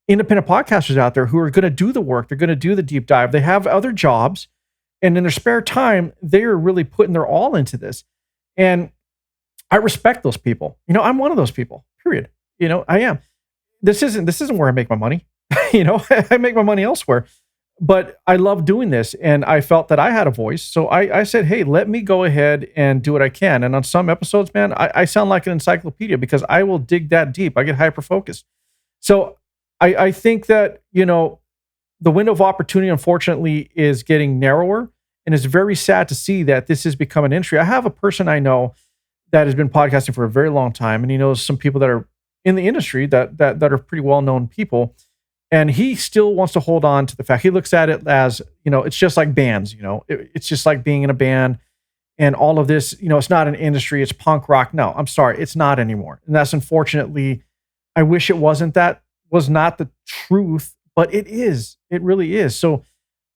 A: independent podcasters out there who are going to do the work. They're going to do the deep dive. They have other jobs, and in their spare time, they are really putting their all into this. And I respect those people. I'm one of those people, period. I am. This isn't where I make my money. I make my money elsewhere, but I love doing this. And I felt that I had a voice. So I said, hey, let me go ahead and do what I can. And on some episodes, man, I sound like an encyclopedia because I will dig that deep. I get hyper-focused. So I think that, the window of opportunity, unfortunately, is getting narrower. And it's very sad to see that this has become an industry. I have a person I know that has been podcasting for a very long time, and he knows some people that are in the industry that are pretty well-known people. And he still wants to hold on to the fact. He looks at it as, it's just like bands, it's just like being in a band and all of this, it's not an industry, it's punk rock. No, I'm sorry, it's not anymore. And that's unfortunately, I wish it wasn't. That was not the truth, but it is. It really is. So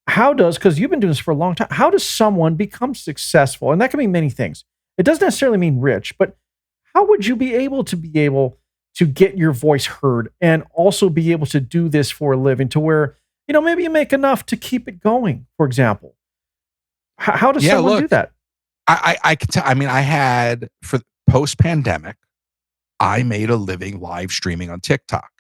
A: because you've been doing this for a long time, how does someone become successful? And that can mean many things. It doesn't necessarily mean rich, but how would you be able to get your voice heard and also be able to do this for a living to where, maybe you make enough to keep it going, for example? How does someone do that?
B: I can tell. I mean, I had, for post-pandemic, I made a living live streaming on TikTok.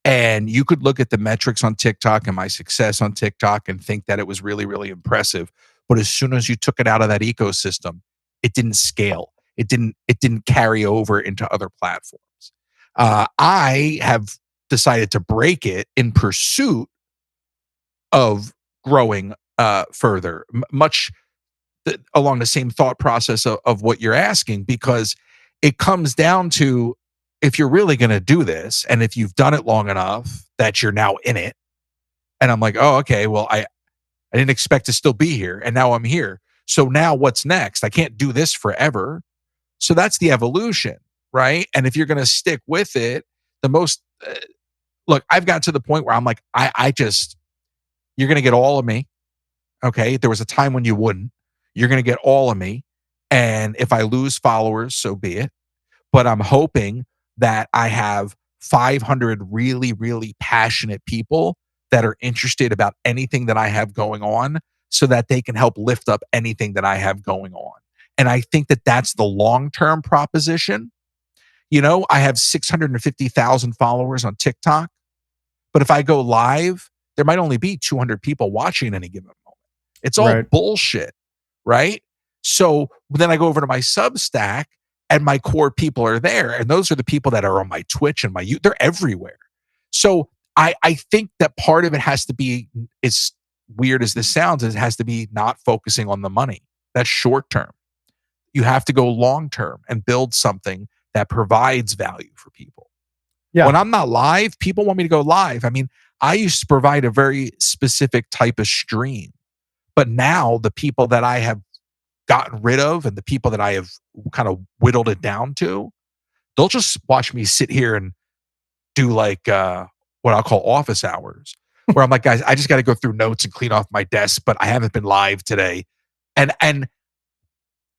B: And you could look at the metrics on TikTok and my success on TikTok and think that it was really, really impressive. But as soon as you took it out of that ecosystem, it didn't scale. It didn't carry over into other platforms. I have decided to break it in pursuit of growing further, much along the same thought process of what you're asking, because it comes down to, if you're really going to do this, and if you've done it long enough that you're now in it, and I'm like, oh, okay, well, I didn't expect to still be here, and now I'm here. So now what's next? I can't do this forever. So that's the evolution, right? And if you're going to stick with it, look, I've gotten to the point where I'm like, you're going to get all of me. Okay. There was a time when you wouldn't. You're going to get all of me. And if I lose followers, so be it. But I'm hoping that I have 500 really, really passionate people that are interested about anything that I have going on, so that they can help lift up anything that I have going on. And I think that that's the long-term proposition. I have 650,000 followers on TikTok, but if I go live, there might only be 200 people watching at any given moment. It's all bullshit, right? So then I go over to my Substack, and my core people are there. And those are the people that are on my Twitch and they're everywhere. So I think that part of it has to be, as weird as this sounds, it has to be not focusing on the money. That's short term. You have to go long term and build something that provides value for people.
A: Yeah.
B: When I'm not live, people want me to go live. I mean, I used to provide a very specific type of stream, but now the people that I have gotten rid of and the people that I have kind of whittled it down to, they'll just watch me sit here and do like what I'll call office hours, where I'm like, guys, I just got to go through notes and clean off my desk, but I haven't been live today. And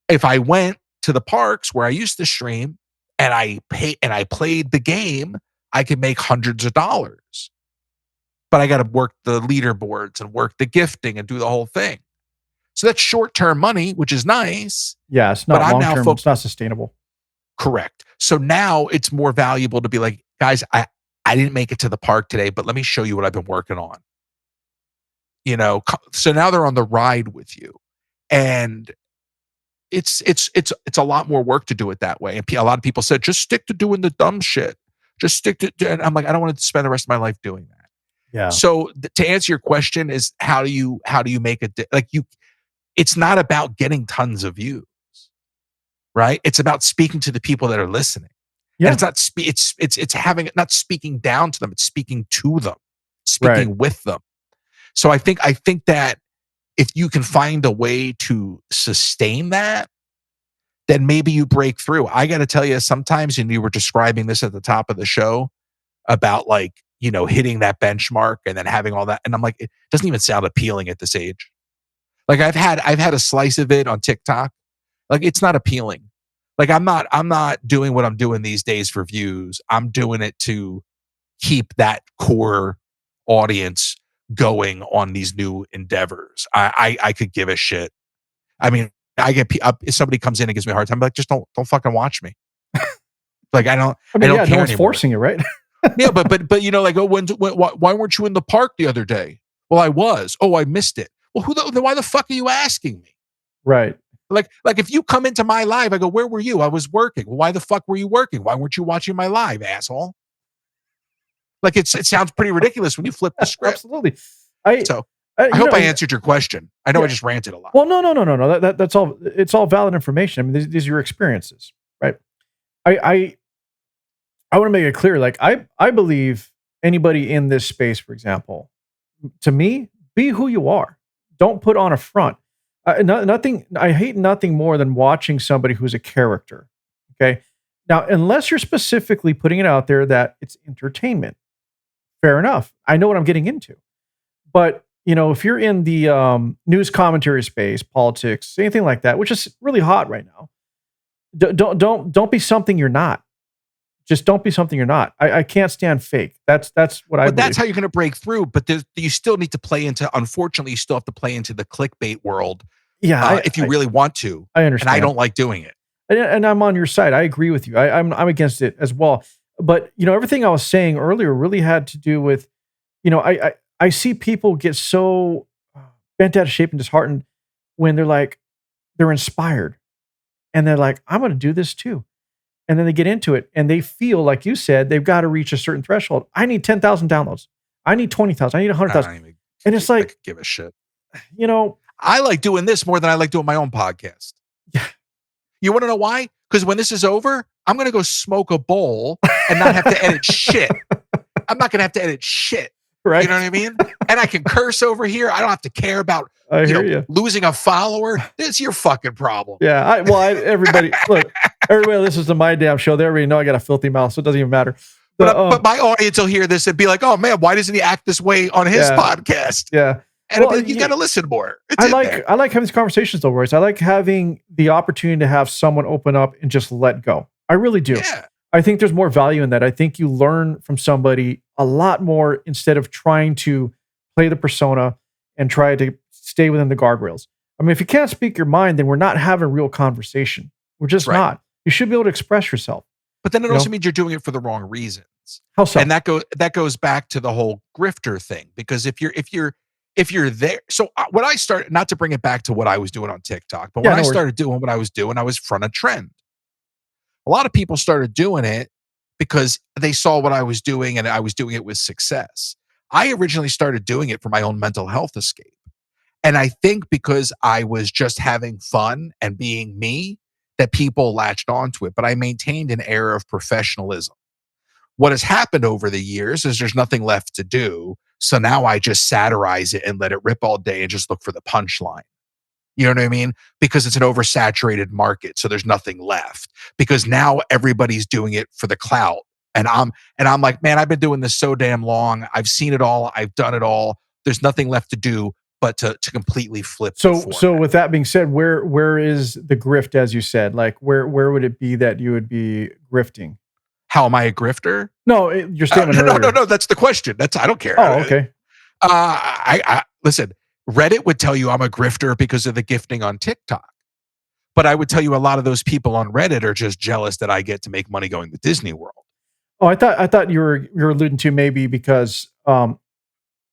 B: if I went to the parks where I used to stream and I played the game, I could make hundreds of dollars. But I got to work the leaderboards and work the gifting and do the whole thing. So that's short-term money, which is nice.
A: Yeah, it's not long-term. It's not sustainable.
B: Correct. So now it's more valuable to be like, guys, I didn't make it to the park today, but let me show you what I've been working on. You know, so now they're on the ride with you. And it's a lot more work to do it that way. And a lot of people said, just stick to doing the dumb shit. Just stick to, and I'm like, I don't want to spend the rest of my life doing that.
A: Yeah.
B: So to answer your question is how do you make it's not about getting tons of views, right? It's about speaking to the people that are listening.
A: Yeah.
B: And it's having not speaking down to them, it's speaking to them, speaking with them. So I think that if you can find a way to sustain that, then maybe you break through. I got to tell you, sometimes, and you were describing this at the top of the show about like, you know, hitting that benchmark and then having all that. And I'm like, it doesn't even sound appealing at this age. Like I've had a slice of it on TikTok. Like it's not appealing. Like I'm not doing what I'm doing these days for views. I'm doing it to keep that core audience going on these new endeavors. I could give a shit. I mean, I get if somebody comes in and gives me a hard time, I'm like, just don't fucking watch me. Like I don't care
A: no one's
B: anymore.
A: Forcing you, right?
B: Yeah, but you know, like, oh, why weren't you in the park the other day? Well, I was. Oh, I missed it. Well, then why the fuck are you asking me?
A: Right.
B: Like if you come into my live, I go, where were you? I was working. Well, why the fuck were you working? Why weren't you watching my live, asshole? Like it sounds pretty ridiculous when you flip the script.
A: Absolutely.
B: I hope I answered your question. I know I just ranted a lot.
A: Well, no. That's all. It's all valid information. I mean, these are your experiences, right? I want to make it clear. Like I believe anybody in this space, for example, to me, be who you are. Don't put on a front. Nothing. I hate nothing more than watching somebody who's a character. Okay. Now, unless you're specifically putting it out there that it's entertainment, fair enough. I know what I'm getting into. But you know, if you're in the news commentary space, politics, anything like that, which is really hot right now, don't be something you're not. Just don't be something you're not. I can't stand fake. That's what I believe.
B: But that's how you're going to break through. But you still need to play into. Unfortunately, you still have to play into the clickbait world.
A: Yeah,
B: if you really want to.
A: I understand.
B: And I don't like doing it.
A: And I'm on your side. I agree with you. I'm against it as well. But you know, everything I was saying earlier really had to do with, you know, I see people get so bent out of shape and disheartened when they're inspired, and they're like, I'm going to do this too. And then they get into it and they feel, like you said, they've got to reach a certain threshold. I need 10,000 downloads. I need 20,000. I need 100,000. And it's like,
B: give a shit.
A: You know,
B: I like doing this more than I like doing my own podcast.
A: Yeah.
B: You want to know why? Because when this is over, I'm going to go smoke a bowl and not have to edit shit. I'm not going to have to edit shit.
A: Right.
B: You know what I mean? And I can curse over here. I don't have to care about losing a follower. This is your fucking problem.
A: Yeah. Everybody listens to my damn show. They already know I got a filthy mouth, so it doesn't even matter.
B: But my audience will hear this and be like, oh man, why doesn't he act this way on his podcast?
A: Yeah.
B: And you got to listen more. I
A: like having these conversations though, Royce. I like having the opportunity to have someone open up and just let go. I really do.
B: Yeah.
A: I think there's more value in that. I think you learn from somebody a lot more instead of trying to play the persona and try to stay within the guardrails. I mean, if you can't speak your mind, then we're not having a real conversation. We're just not. You should be able to express yourself.
B: But then it also means you're doing it for the wrong reasons.
A: How so?
B: And that goes back to the whole grifter thing. Because if you're there, so what I started, not to bring it back to what I was doing on TikTok, but when I started doing what I was doing, I was front of trend. A lot of people started doing it because they saw what I was doing and I was doing it with success. I originally started doing it for my own mental health escape. And I think because I was just having fun and being me, that people latched onto it, but I maintained an air of professionalism. What has happened over the years is there's nothing left to do. So now I just satirize it and let it rip all day and just look for the punchline. You know what I mean? Because it's an oversaturated market. So there's nothing left. Because now everybody's doing it for the clout. And I'm like, man, I've been doing this so damn long. I've seen it all. I've done it all. There's nothing left to do but to completely flip the format.
A: So with that being said, where is the grift, as you said? Like where would it be that you would be grifting?
B: How am I a grifter?
A: No, your statement earlier.
B: No. That's the question. I don't care.
A: Oh, okay.
B: I listen. Reddit would tell you I'm a grifter because of the gifting on TikTok, but I would tell you a lot of those people on Reddit are just jealous that I get to make money going to Disney World.
A: Oh, I thought you were alluding to maybe because, for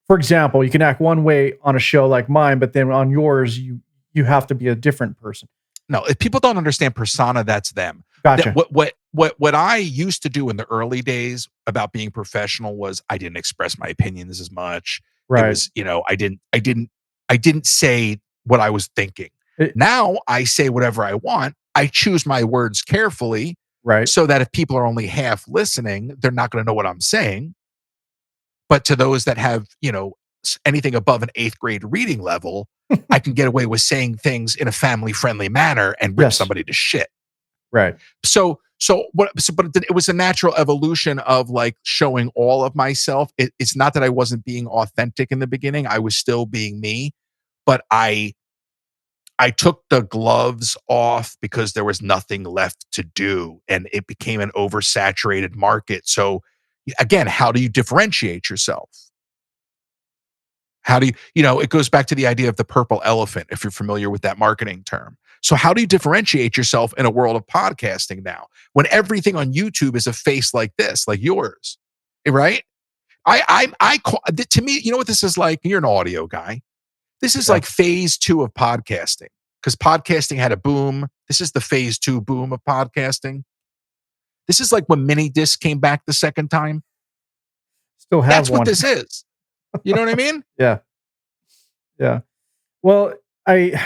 A: example, you can act one way on a show like mine, but then on yours you have to be a different person.
B: No, if people don't understand persona, that's them.
A: Gotcha.
B: What I used to do in the early days about being professional was I didn't express my opinions as much.
A: Right.
B: It was, I didn't say what I was thinking. Now I say whatever I want. I choose my words carefully.
A: Right.
B: So that if people are only half listening, they're not going to know what I'm saying. But to those that have, anything above an 8th grade reading level, I can get away with saying things in a family-friendly manner and rip somebody to shit.
A: Right.
B: But it was a natural evolution of like showing all of myself. It's not that I wasn't being authentic in the beginning. I was still being me, but I took the gloves off because there was nothing left to do and it became an oversaturated market. So again, how do you differentiate yourself? How do you, it goes back to the idea of the purple elephant, if you're familiar with that marketing term. So how do you differentiate yourself in a world of podcasting now when everything on YouTube is a face like this, like yours, right? To me, you know what this is like? You're an audio guy. This is like phase 2 of podcasting because podcasting had a boom. This is the phase 2 boom of podcasting. This is like when mini disc came back the second time.
A: Still have
B: That's
A: one.
B: what this is. You know what I mean?
A: Yeah. Yeah. Well, I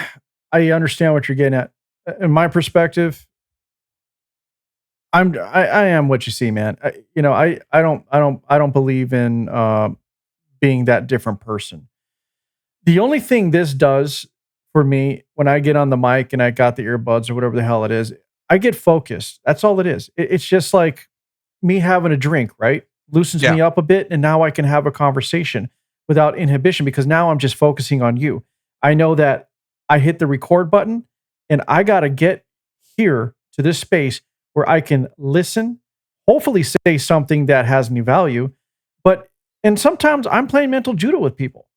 A: understand what you're getting at. In my perspective, I am what you see, man. I don't believe in being that different person. The only thing this does for me when I get on the mic and I got the earbuds or whatever the hell it is, I get focused. That's all it is. It's just like me having a drink, right? Loosens me up a bit, and now I can have a conversation without inhibition because now I'm just focusing on you. I know that I hit the record button and I got to get here to this space where I can listen, hopefully say something that has any value. And sometimes I'm playing mental judo with people,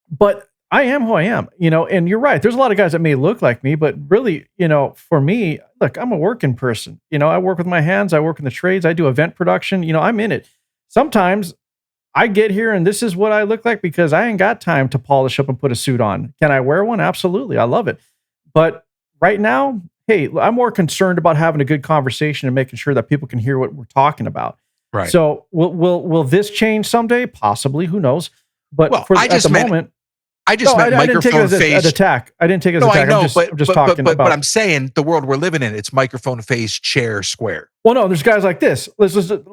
A: but I am who I am, and you're right. There's a lot of guys that may look like me, but really, for me, look, I'm a working person. I work with my hands. I work in the trades. I do event production. I'm in it. Sometimes I get here and this is what I look like because I ain't got time to polish up and put a suit on. Can I wear one? Absolutely. I love it. But right now, hey, I'm more concerned about having a good conversation and making sure that people can hear what we're talking about.
B: Right.
A: So will this change someday? Possibly. Who knows? But at the moment,
B: I just meant microphone face.
A: I didn't take it as an attack. I didn't take it as an attack.
B: I know,
A: I'm just talking about.
B: But I'm saying the world we're living in, it's microphone face, chair, square.
A: Well, no, there's guys like this.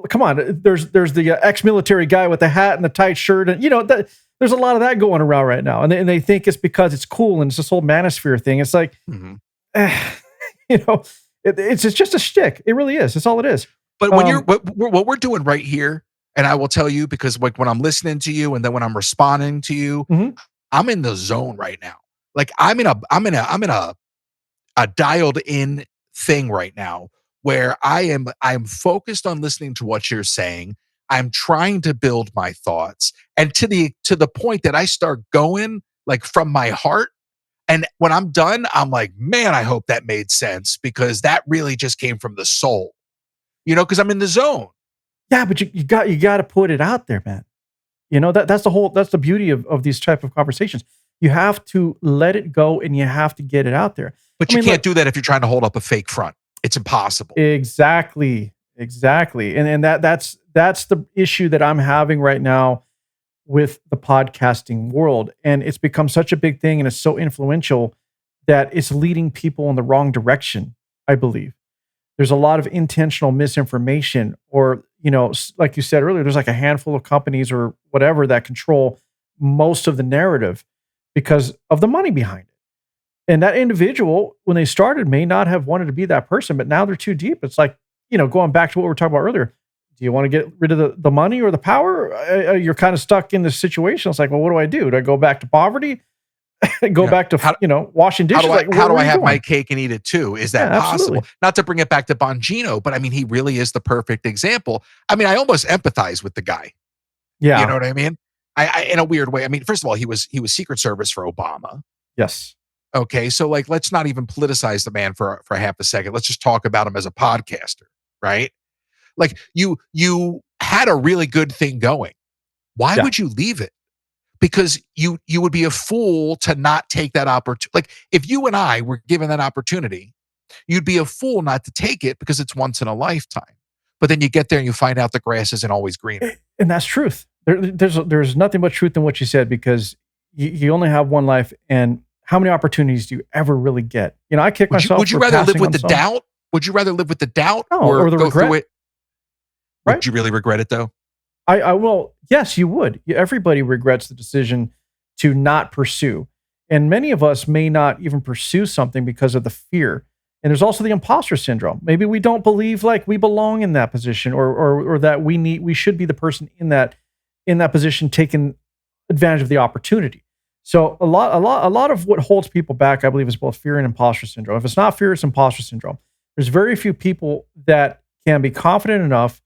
A: Come on. There's the ex-military guy with the hat and the tight shirt, and there's a lot of that going around right now, and they think it's because it's cool and it's this whole manosphere thing. It's like, it's just a shtick. It really is. That's all it is.
B: But when what we're doing right here, and I will tell you because like when I'm listening to you and then when I'm responding to you.
A: Mm-hmm.
B: I'm in the zone right now. Like I'm in a dialed in thing right now where I'm focused on listening to what you're saying. I'm trying to build my thoughts and to the point that I start going like from my heart. And when I'm done, I'm like, man, I hope that made sense because that really just came from the soul, because I'm in the zone.
A: Yeah, but you got to put it out there, man. That's the beauty of these type of conversations. You have to let it go and you have to get it out there.
B: But you can't do that if you're trying to hold up a fake front. It's impossible.
A: Exactly. And that's the issue that I'm having right now with the podcasting world. And it's become such a big thing and it's so influential that it's leading people in the wrong direction, I believe. There's a lot of intentional misinformation, or, like you said earlier, there's like a handful of companies or whatever that control most of the narrative because of the money behind it. And that individual, when they started, may not have wanted to be that person, but now they're too deep. It's like, going back to what we were talking about earlier. Do you want to get rid of the money or the power? You're kind of stuck in this situation. It's like, well, what do I do? Do I go back to poverty? Go back to, washing dishes?
B: How do I have my cake and eat it too? Is that possible?
A: Absolutely.
B: Not to bring it back to Bongino, but I mean, he really is the perfect example. I mean, I almost empathize with the guy.
A: Yeah.
B: You know what I mean? I in a weird way. I mean, first of all, he was Secret Service for Obama.
A: Yes.
B: Okay, so like, let's not even politicize the man for half a second. Let's just talk about him as a podcaster, right? Like, you had a really good thing going. Why would you leave it? Because you would be a fool to not take that opportunity. Like, if you and I were given that opportunity, you'd be a fool not to take it because it's once in a lifetime. But then you get there and you find out the grass isn't always greener.
A: And that's truth. There's nothing but truth in what you said, because you only have one life, and how many opportunities do you ever really get? I kick myself.
B: Would you rather live with the doubt? Would you rather live with the doubt
A: or the
B: go
A: regret?
B: through it?
A: Right?
B: Would you really regret it though?
A: I will. Yes, you would. Everybody regrets the decision to not pursue. And many of us may not even pursue something because of the fear. And there's also the imposter syndrome. Maybe we don't believe like we belong in that position, or that we should be the person in that position taking advantage of the opportunity. So a lot of what holds people back, I believe, is both fear and imposter syndrome. If it's not fear, it's imposter syndrome. There's very few people that can be confident enough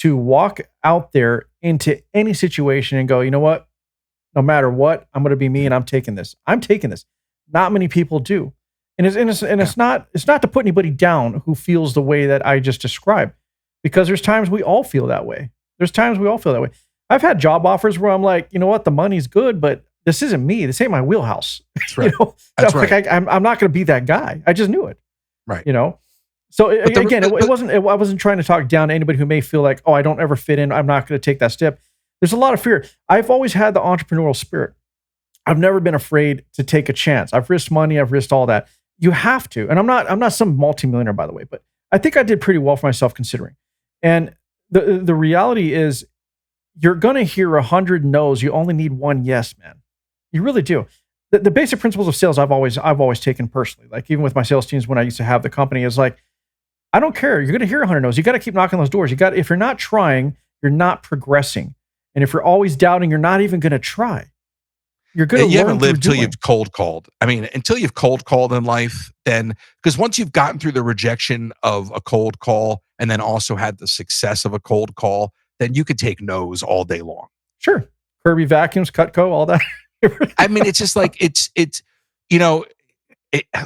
A: to walk out there into any situation and go, you know what? No matter what, I'm going to be me, and I'm taking this. I'm taking this. Not many people do. And it's not to put anybody down who feels the way that I just described, because there's times we all feel that way. I've had job offers where I'm like, you know what? The money's good, but this isn't me. This ain't my wheelhouse.
B: That's right. That's right.
A: Like I'm not going to be that guy. I just knew it.
B: Right.
A: So again, I wasn't trying to talk down to anybody who may feel like, oh, I don't ever fit in, I'm not going to take that step. There's a lot of fear. I've always had the entrepreneurial spirit. I've never been afraid to take a chance. I've risked money. I've risked all that. You have to. And I'm not some multimillionaire, by the way, but I think I did pretty well for myself considering. And the reality is, you're going to hear 100 no's. You only need one yes, man. You really do. The basic principles of sales I've always taken personally. Like, even with my sales teams when I used to have the company, is like, I don't care. You're going to hear 100 no's. You got to keep knocking those doors. If you're not trying, you're not progressing. And if you're always doubting, you're not even going to try. You're going to.
B: You haven't lived till you've cold called. I mean, until you've cold called in life, then, because once you've gotten through the rejection of a cold call and then also had the success of a cold call, then you could take no's all day long.
A: Sure. Kirby Vacuums, Cutco, all that.
B: I mean, it's just like,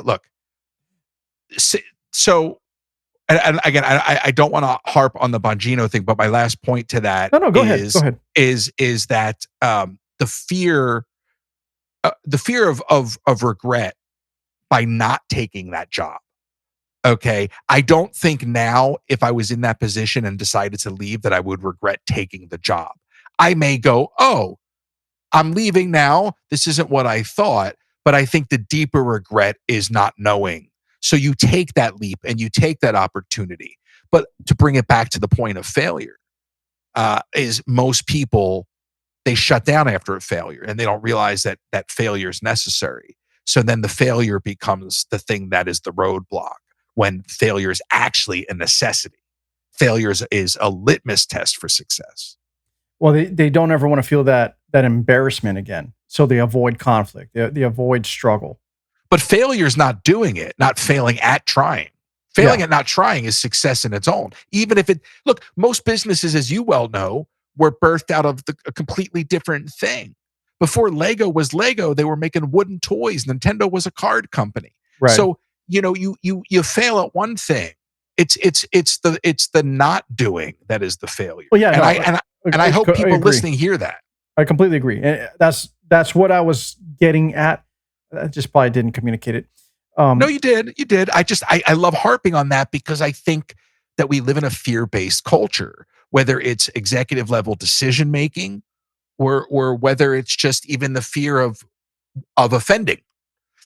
B: look, so, and again, I don't want to harp on the Bongino thing, but my last point to that
A: go ahead.
B: is that the fear of regret by not taking that job. Okay. I don't think now, if I was in that position and decided to leave, that I would regret taking the job. I may go, oh, I'm leaving now. This isn't what I thought. But I think the deeper regret is not knowing. So you take that leap and you take that opportunity. But to bring it back to the point of failure, is most people, they shut down after a failure and they don't realize that failure is necessary. So then the failure becomes the thing that is the roadblock, when failure is actually a necessity. Failure is a litmus test for success.
A: Well, they don't ever want to feel that embarrassment again. So they avoid conflict. They avoid struggle.
B: But failure is not doing it, not failing at trying. Failing at not trying is success in its own. Even if look, most businesses, as you well know, were birthed out of a completely different thing. Before Lego was Lego, they were making wooden toys. Nintendo was a card company.
A: Right.
B: So, you fail at one thing. It's the not doing that is the failure.
A: Well, yeah,
B: and I hope people listening hear that.
A: I completely agree. And that's what I was getting at. I just probably didn't communicate it.
B: No, you did. You did. I love harping on that, because I think that we live in a fear-based culture, whether it's executive level decision making or whether it's just even the fear of offending.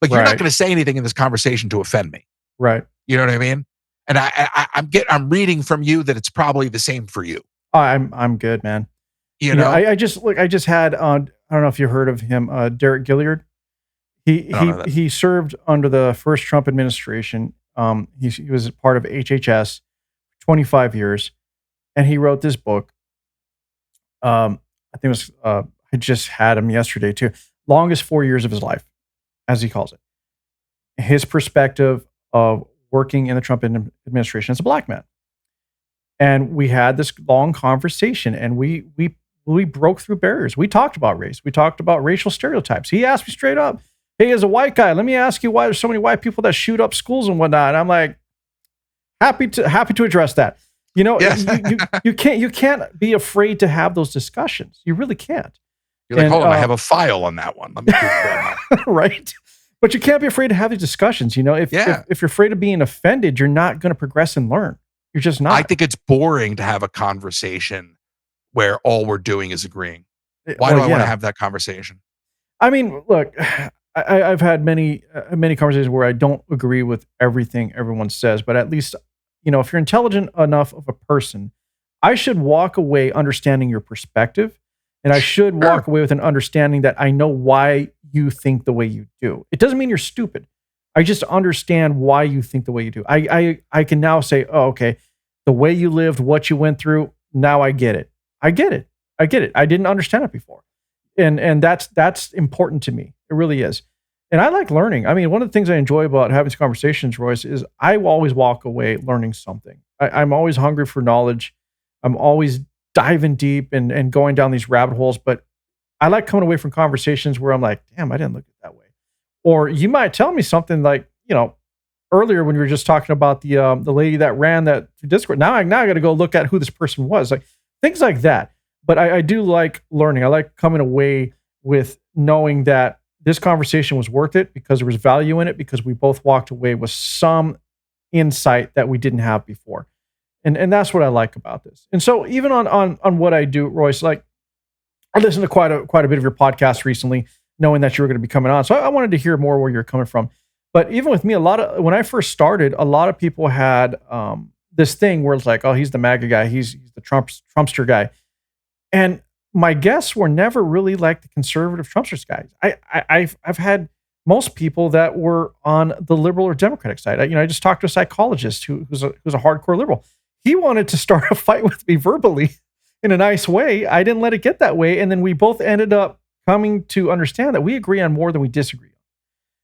B: Like, you're not
A: Right.
B: going to say anything in this conversation to offend me.
A: Right.
B: You know what I mean? And I'm reading from you that it's probably the same for you.
A: I'm good, man.
B: You know?
A: I just had I don't know if you heard of him, Derek Gilliard. He served under the first Trump administration. He was a part of HHS 25 years, and he wrote this book. I think it was I just had him yesterday too. Longest 4 years of his life, as he calls it. His perspective of working in the Trump administration as a black man. And we had this long conversation, and we broke through barriers. We talked about race. We talked about racial stereotypes. He asked me straight up, "Hey, as a white guy, let me ask you why there's so many white people that shoot up schools and whatnot." And I'm like, happy to address that. You know,
B: Yes.
A: you can't be afraid to have those discussions. You really can't.
B: You're like, hold on, I have a file on that one. Let me grab that.
A: Right. But you can't be afraid to have these discussions. You know, if you're afraid of being offended, you're not going to progress and learn. You're just not.
B: I think it's boring to have a conversation where all we're doing is agreeing. Why do I want to have that conversation?
A: I mean, look, I've had many conversations where I don't agree with everything everyone says, but at least, you know, if you're intelligent enough of a person, I should walk away understanding your perspective, and I should walk away with an understanding that I know why you think the way you do. It doesn't mean you're stupid. I just understand why you think the way you do. I can now say, oh, okay, the way you lived, what you went through, now I get it. I get it. I didn't understand it before. And that's important to me. It really is. And I like learning. I mean, one of the things I enjoy about having these conversations, Royce, is I will always walk away learning something. I'm always hungry for knowledge. I'm always diving deep and going down these rabbit holes. But I like coming away from conversations where I'm like, damn, I didn't look at it that way. Or you might tell me something like, you know, earlier when we were just talking about the lady that ran that through Discord. Now I got to go look at who this person was. Like things like that. But I do like learning. I like coming away with knowing that this conversation was worth it because there was value in it, because we both walked away with some insight that we didn't have before. And that's what I like about this. And so even on what I do, Royce, like I listened to quite a bit of your podcast recently, knowing that you were going to be coming on. So I wanted to hear more where you're coming from. But even with me, when I first started, a lot of people had this thing where it's like, oh, he's the MAGA guy. He's the Trumpster guy. And my guests were never really like the conservative Trumpsters guys. I've had most people that were on the liberal or Democratic side. I just talked to a psychologist who's a hardcore liberal. He wanted to start a fight with me verbally in a nice way. I didn't let it get that way. And then we both ended up coming to understand that we agree on more than we disagree on.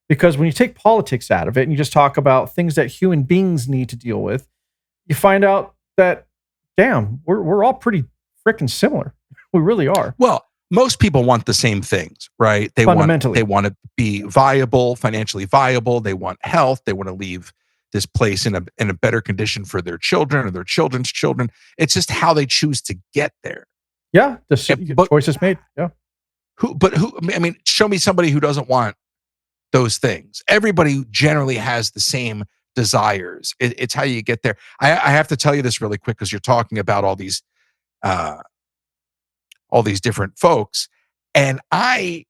A: Because when you take politics out of it and you just talk about things that human beings need to deal with, you find out that, damn, we're all pretty freaking similar. We really are.
B: Well, most people want the same things, right? They want to be viable, financially viable. They want health. They want to leave this place in a better condition for their children or their children's children. It's just how they choose to get there.
A: Yeah, the choice is made. Yeah.
B: I mean, show me somebody who doesn't want those things. Everybody generally has the same desires. It's how you get there. I have to tell you this really quick because you're talking about all these different folks, and I'm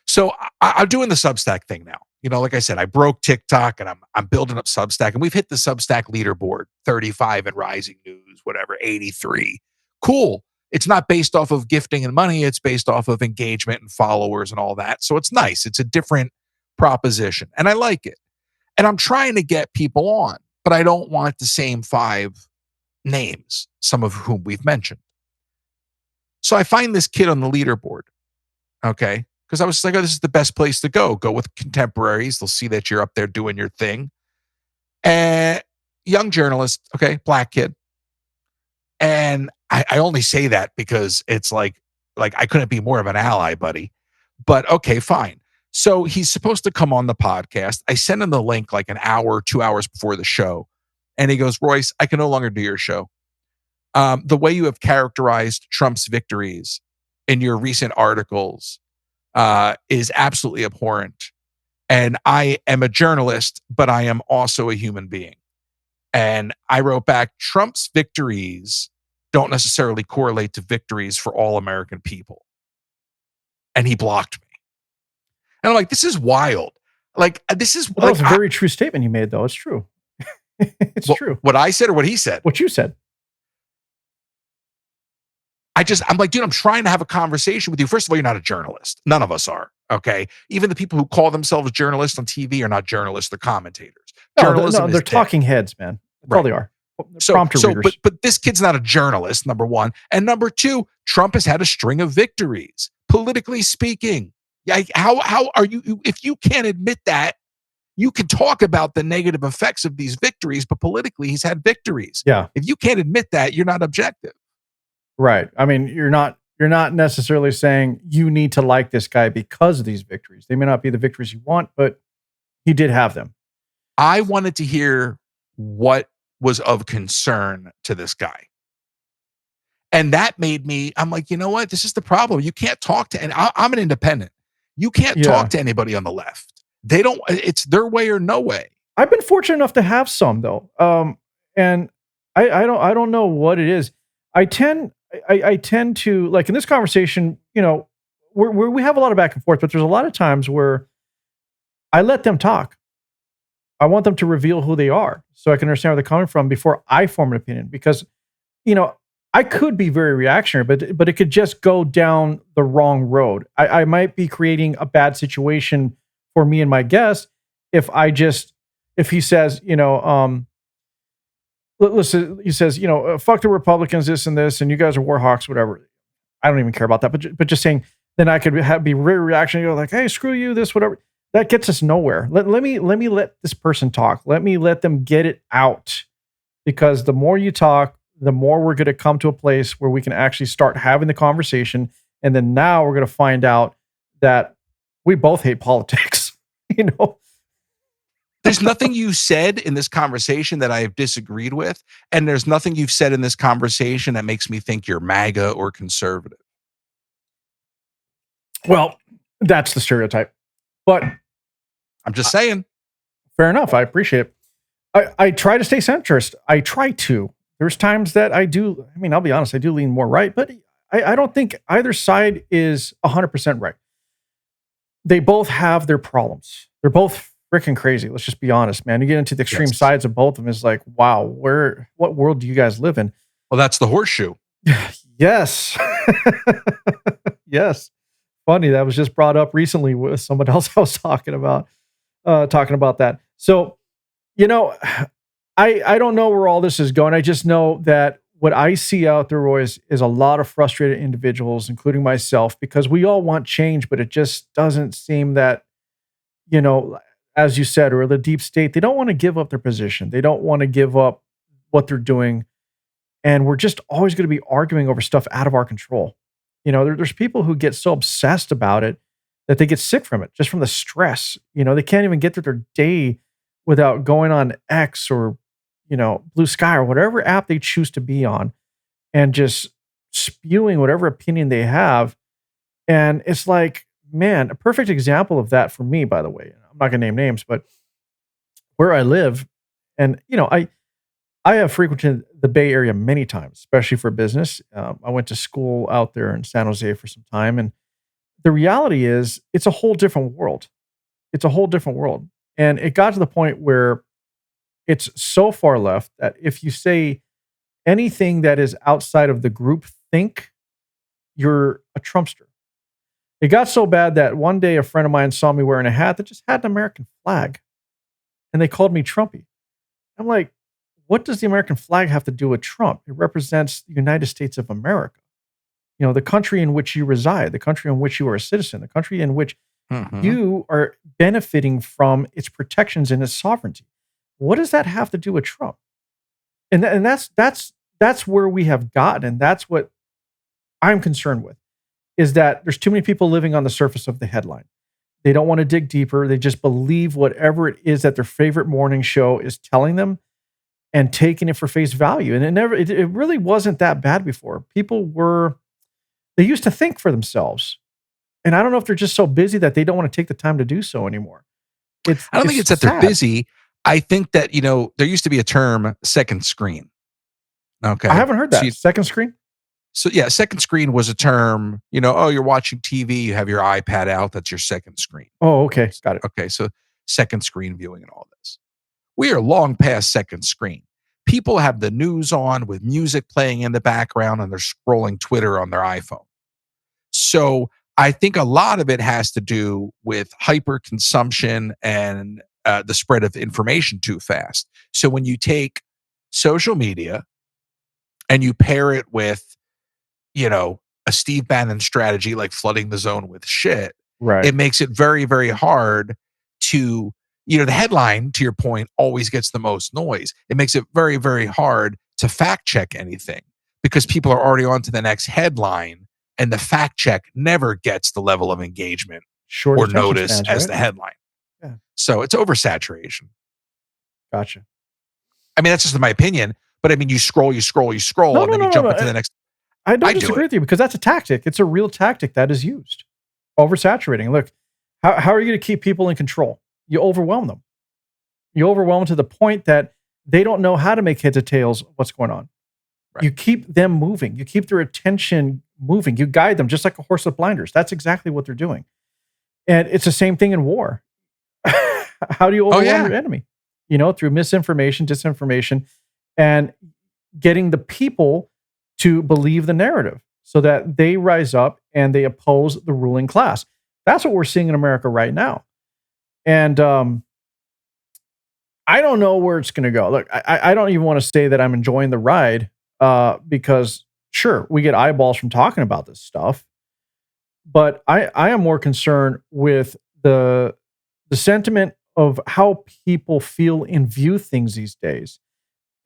B: doing the Substack thing now. You know, like I said, I broke TikTok and I'm building up Substack, and we've hit the Substack leaderboard, 35 and rising news, whatever, 83. Cool. It's not based off of gifting and money. It's based off of engagement and followers and all that. So it's nice. It's a different proposition and I like it. And I'm trying to get people on, but I don't want the same 5 names, some of whom we've mentioned. So I find this kid on the leaderboard. Okay. Because I was like, oh, this is the best place to go. Go with contemporaries. They'll see that you're up there doing your thing. And young journalist. Okay. Black kid. And I only say that because it's like I couldn't be more of an ally, buddy. But okay, fine. So he's supposed to come on the podcast. I send him the link like an hour, 2 hours before the show. And he goes, Royce, I can no longer do your show. The way you have characterized Trump's victories in your recent articles is absolutely abhorrent. And I am a journalist, but I am also a human being. And I wrote back, Trump's victories don't necessarily correlate to victories for all American people. And he blocked me. And I'm like, this is wild. Like, this is
A: Well, that was a very true statement you made, though. It's true. It's true.
B: What I said or what he said?
A: What you said.
B: I'm like, dude, I'm trying to have a conversation with you. First of all, you're not a journalist. None of us are. Okay. Even the people who call themselves journalists on TV are not journalists. They're commentators.
A: No, they're talking heads, man. That's all they are. Prompter readers.
B: But this kid's not a journalist, number one. And number two, Trump has had a string of victories, politically speaking. Yeah, how are you, if you can't admit that, you can talk about the negative effects of these victories, but politically he's had victories.
A: Yeah.
B: If you can't admit that, you're not objective.
A: Right. I mean, you're not necessarily saying you need to like this guy because of these victories. They may not be the victories you want, but he did have them.
B: I wanted to hear what was of concern to this guy. And that made me, I'm like, you know what? This is the problem. You can't talk to, and I'm an independent. You can't talk to anybody on the left. They don't, it's their way or no way.
A: I've been fortunate enough to have some though. And I don't know what it is. I tend to, like in this conversation, you know, we have a lot of back and forth, but there's a lot of times where I let them talk. I want them to reveal who they are so I can understand where they're coming from before I form an opinion, because, you know, I could be very reactionary, but it could just go down the wrong road. I might be creating a bad situation for me and my guest if he says, you know, listen, he says, you know, fuck the Republicans, this and this, and you guys are war hawks, whatever. I don't even care about that, but just saying, then I could be very reactionary, go like, hey, screw you, this, whatever. That gets us nowhere. Let me let this person talk. Let them get it out, because the more you talk, the more we're going to come to a place where we can actually start having the conversation. And then now we're going to find out that we both hate politics. You know,
B: there's nothing you said in this conversation that I have disagreed with. And there's nothing you've said in this conversation that makes me think you're MAGA or conservative.
A: Well, that's the stereotype, but
B: I'm just saying.
A: Fair enough. I appreciate it. I try to stay centrist. I try to. There's times that I do. I mean, I'll be honest, I do lean more right, but I don't think either side is 100% right. They both have their problems. They're both freaking crazy. Let's just be honest, man. You get into the extreme sides of both of them, it's like, wow, what world do you guys live in?
B: Well, that's the horseshoe.
A: Yes. Yes. Funny. That was just brought up recently with someone else I was talking about that. So, you know, I don't know where all this is going. I just know that what I see out there, Royce, is a lot of frustrated individuals, including myself, because we all want change, but it just doesn't seem that, you know, as you said, or the deep state, they don't want to give up their position. They don't want to give up what they're doing. And we're just always going to be arguing over stuff out of our control. You know, there's people who get so obsessed about it that they get sick from it, just from the stress. You know, they can't even get through their day without going on X or, you know, Blue Sky or whatever app they choose to be on and just spewing whatever opinion they have. And it's like, man, a perfect example of that for me, by the way, I'm not going to name names, but where I live, and, you know, I have frequented the Bay Area many times, especially for business. I went to school out there in San Jose for some time. And the reality is it's a whole different world. It's a whole different world. And it got to the point where it's so far left that if you say anything that is outside of the group think, you're a Trumpster. It got so bad that one day a friend of mine saw me wearing a hat that just had an American flag. And they called me Trumpy. I'm like, what does the American flag have to do with Trump? It represents the United States of America. You know, the country in which you reside, the country in which you are a citizen, the country in which you are benefiting from its protections and its sovereignty. What does that have to do with Trump? And that's where we have gotten, and that's what I'm concerned with, is that there's too many people living on the surface of the headline. They don't want to dig deeper. They just believe whatever it is that their favorite morning show is telling them and taking it for face value. And it really wasn't that bad before. They used to think for themselves. And I don't know if they're just so busy that they don't want to take the time to do so anymore.
B: I don't think it's that they're busy. I think that, you know, there used to be a term, second screen. Okay.
A: I haven't heard that. Second screen?
B: So yeah, second screen was a term, oh, you're watching TV, you have your iPad out, that's your second screen.
A: Oh, okay. Got it.
B: Okay, so second screen viewing and all this. We are long past second screen. People have the news on with music playing in the background and they're scrolling Twitter on their iPhone. So I think a lot of it has to do with hyper consumption and the spread of information too fast. So when you take social media and you pair it with, a Steve Bannon strategy like flooding the zone with shit,
A: Right.
B: it makes it very, very hard to, the headline, to your point, always gets the most noise. It makes it very, very hard to fact check anything because people are already on to the next headline, and the fact check never gets the level of engagement
A: Short
B: or
A: attention
B: notice
A: spans,
B: as
A: right?
B: the headline.
A: Yeah.
B: So it's oversaturation.
A: Gotcha.
B: I mean, that's just my opinion, but I mean, you scroll, and then you jump into the next.
A: I don't
B: I do
A: disagree
B: it.
A: with you because that's a tactic. It's a real tactic that is used. Oversaturating. Look, how are you going to keep people in control? You overwhelm them. You overwhelm them to the point that they don't know how to make heads or tails of what's going on.
B: Right.
A: You keep them moving. You keep their attention moving. You guide them just like a horse with blinders. That's exactly what they're doing. And it's the same thing in war. How do you overwhelm your enemy? Through misinformation, disinformation, and getting the people to believe the narrative so that they rise up and they oppose the ruling class. That's what we're seeing in America right now. And I don't know where it's going to go. Look, I don't even want to say that I'm enjoying the ride because, sure, we get eyeballs from talking about this stuff. But I am more concerned with the sentiment of how people feel and view things these days.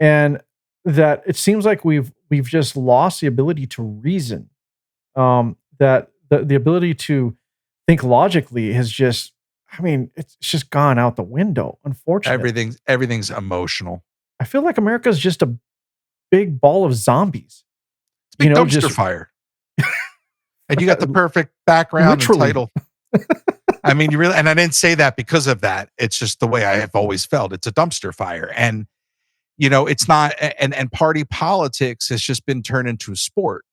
A: And that it seems like we've just lost the ability to reason. That the ability to think logically has just, it's just gone out the window, unfortunately.
B: Everything's emotional.
A: I feel like America's just a big ball of zombies.
B: It's a big dumpster fire. And you got the perfect background and title. I mean, you really, and I didn't say that because of that. It's just the way I have always felt. It's a dumpster fire. And, it's not, and party politics has just been turned into a sport.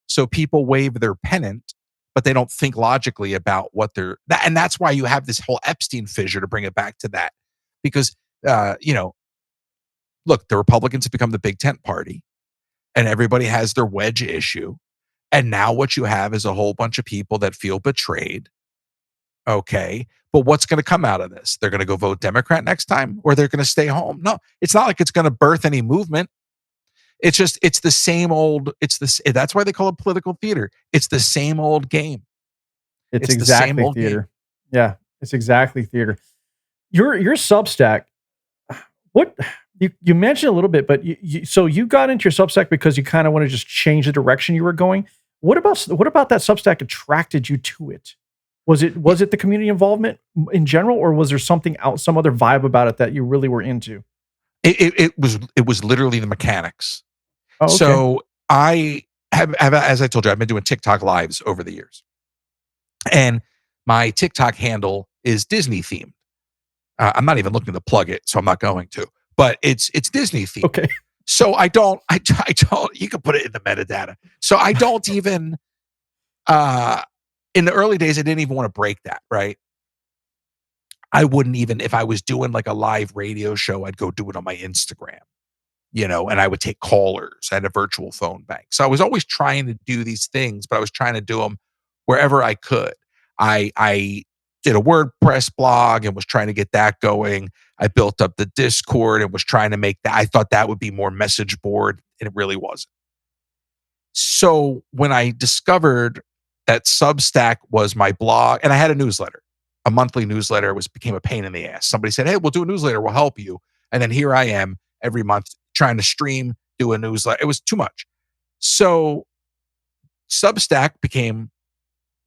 B: So people wave their pennant, but they don't think logically about what and that's why you have this whole Epstein fissure, to bring it back to that. Because, look, the Republicans have become the big tent party and everybody has their wedge issue. And now what you have is a whole bunch of people that feel betrayed. Okay. But what's going to come out of this? They're going to go vote Democrat next time, or they're going to stay home. No, it's not like it's going to birth any movement. It's the same old, that's why they call it political theater. It's the same old game.
A: It's exactly the same old theater. Game. Yeah. It's exactly theater. Your Substack, what you mentioned a little bit, but so you got into your Substack because you kind of want to just change the direction you were going. What about that Substack attracted you to it? Was it the community involvement in general, or was there something else, some other vibe about it that you really were into?
B: It was literally the mechanics.
A: Oh, okay.
B: So I have, as I told you, I've been doing TikTok lives over the years, and my TikTok handle is Disney themed. I'm not even looking to plug it, so I'm not going to. But it's Disney themed.
A: Okay.
B: So I don't. You can put it in the metadata. So I don't even. In the early days, I didn't even want to break that. Right. I wouldn't even, if I was doing like a live radio show, I'd go do it on my Instagram. And I would take callers. I had a virtual phone bank. So I was always trying to do these things, but I was trying to do them wherever I could. I did a WordPress blog and was trying to get that going. I built up the Discord and was trying to make that. I thought that would be more message board, and it really wasn't. So when I discovered that Substack was my blog, and I had a newsletter, a monthly newsletter, became a pain in the ass. Somebody said, "Hey, we'll do a newsletter. We'll help you." And then here I am every month trying to stream, do a newsletter. It was too much. So Substack became,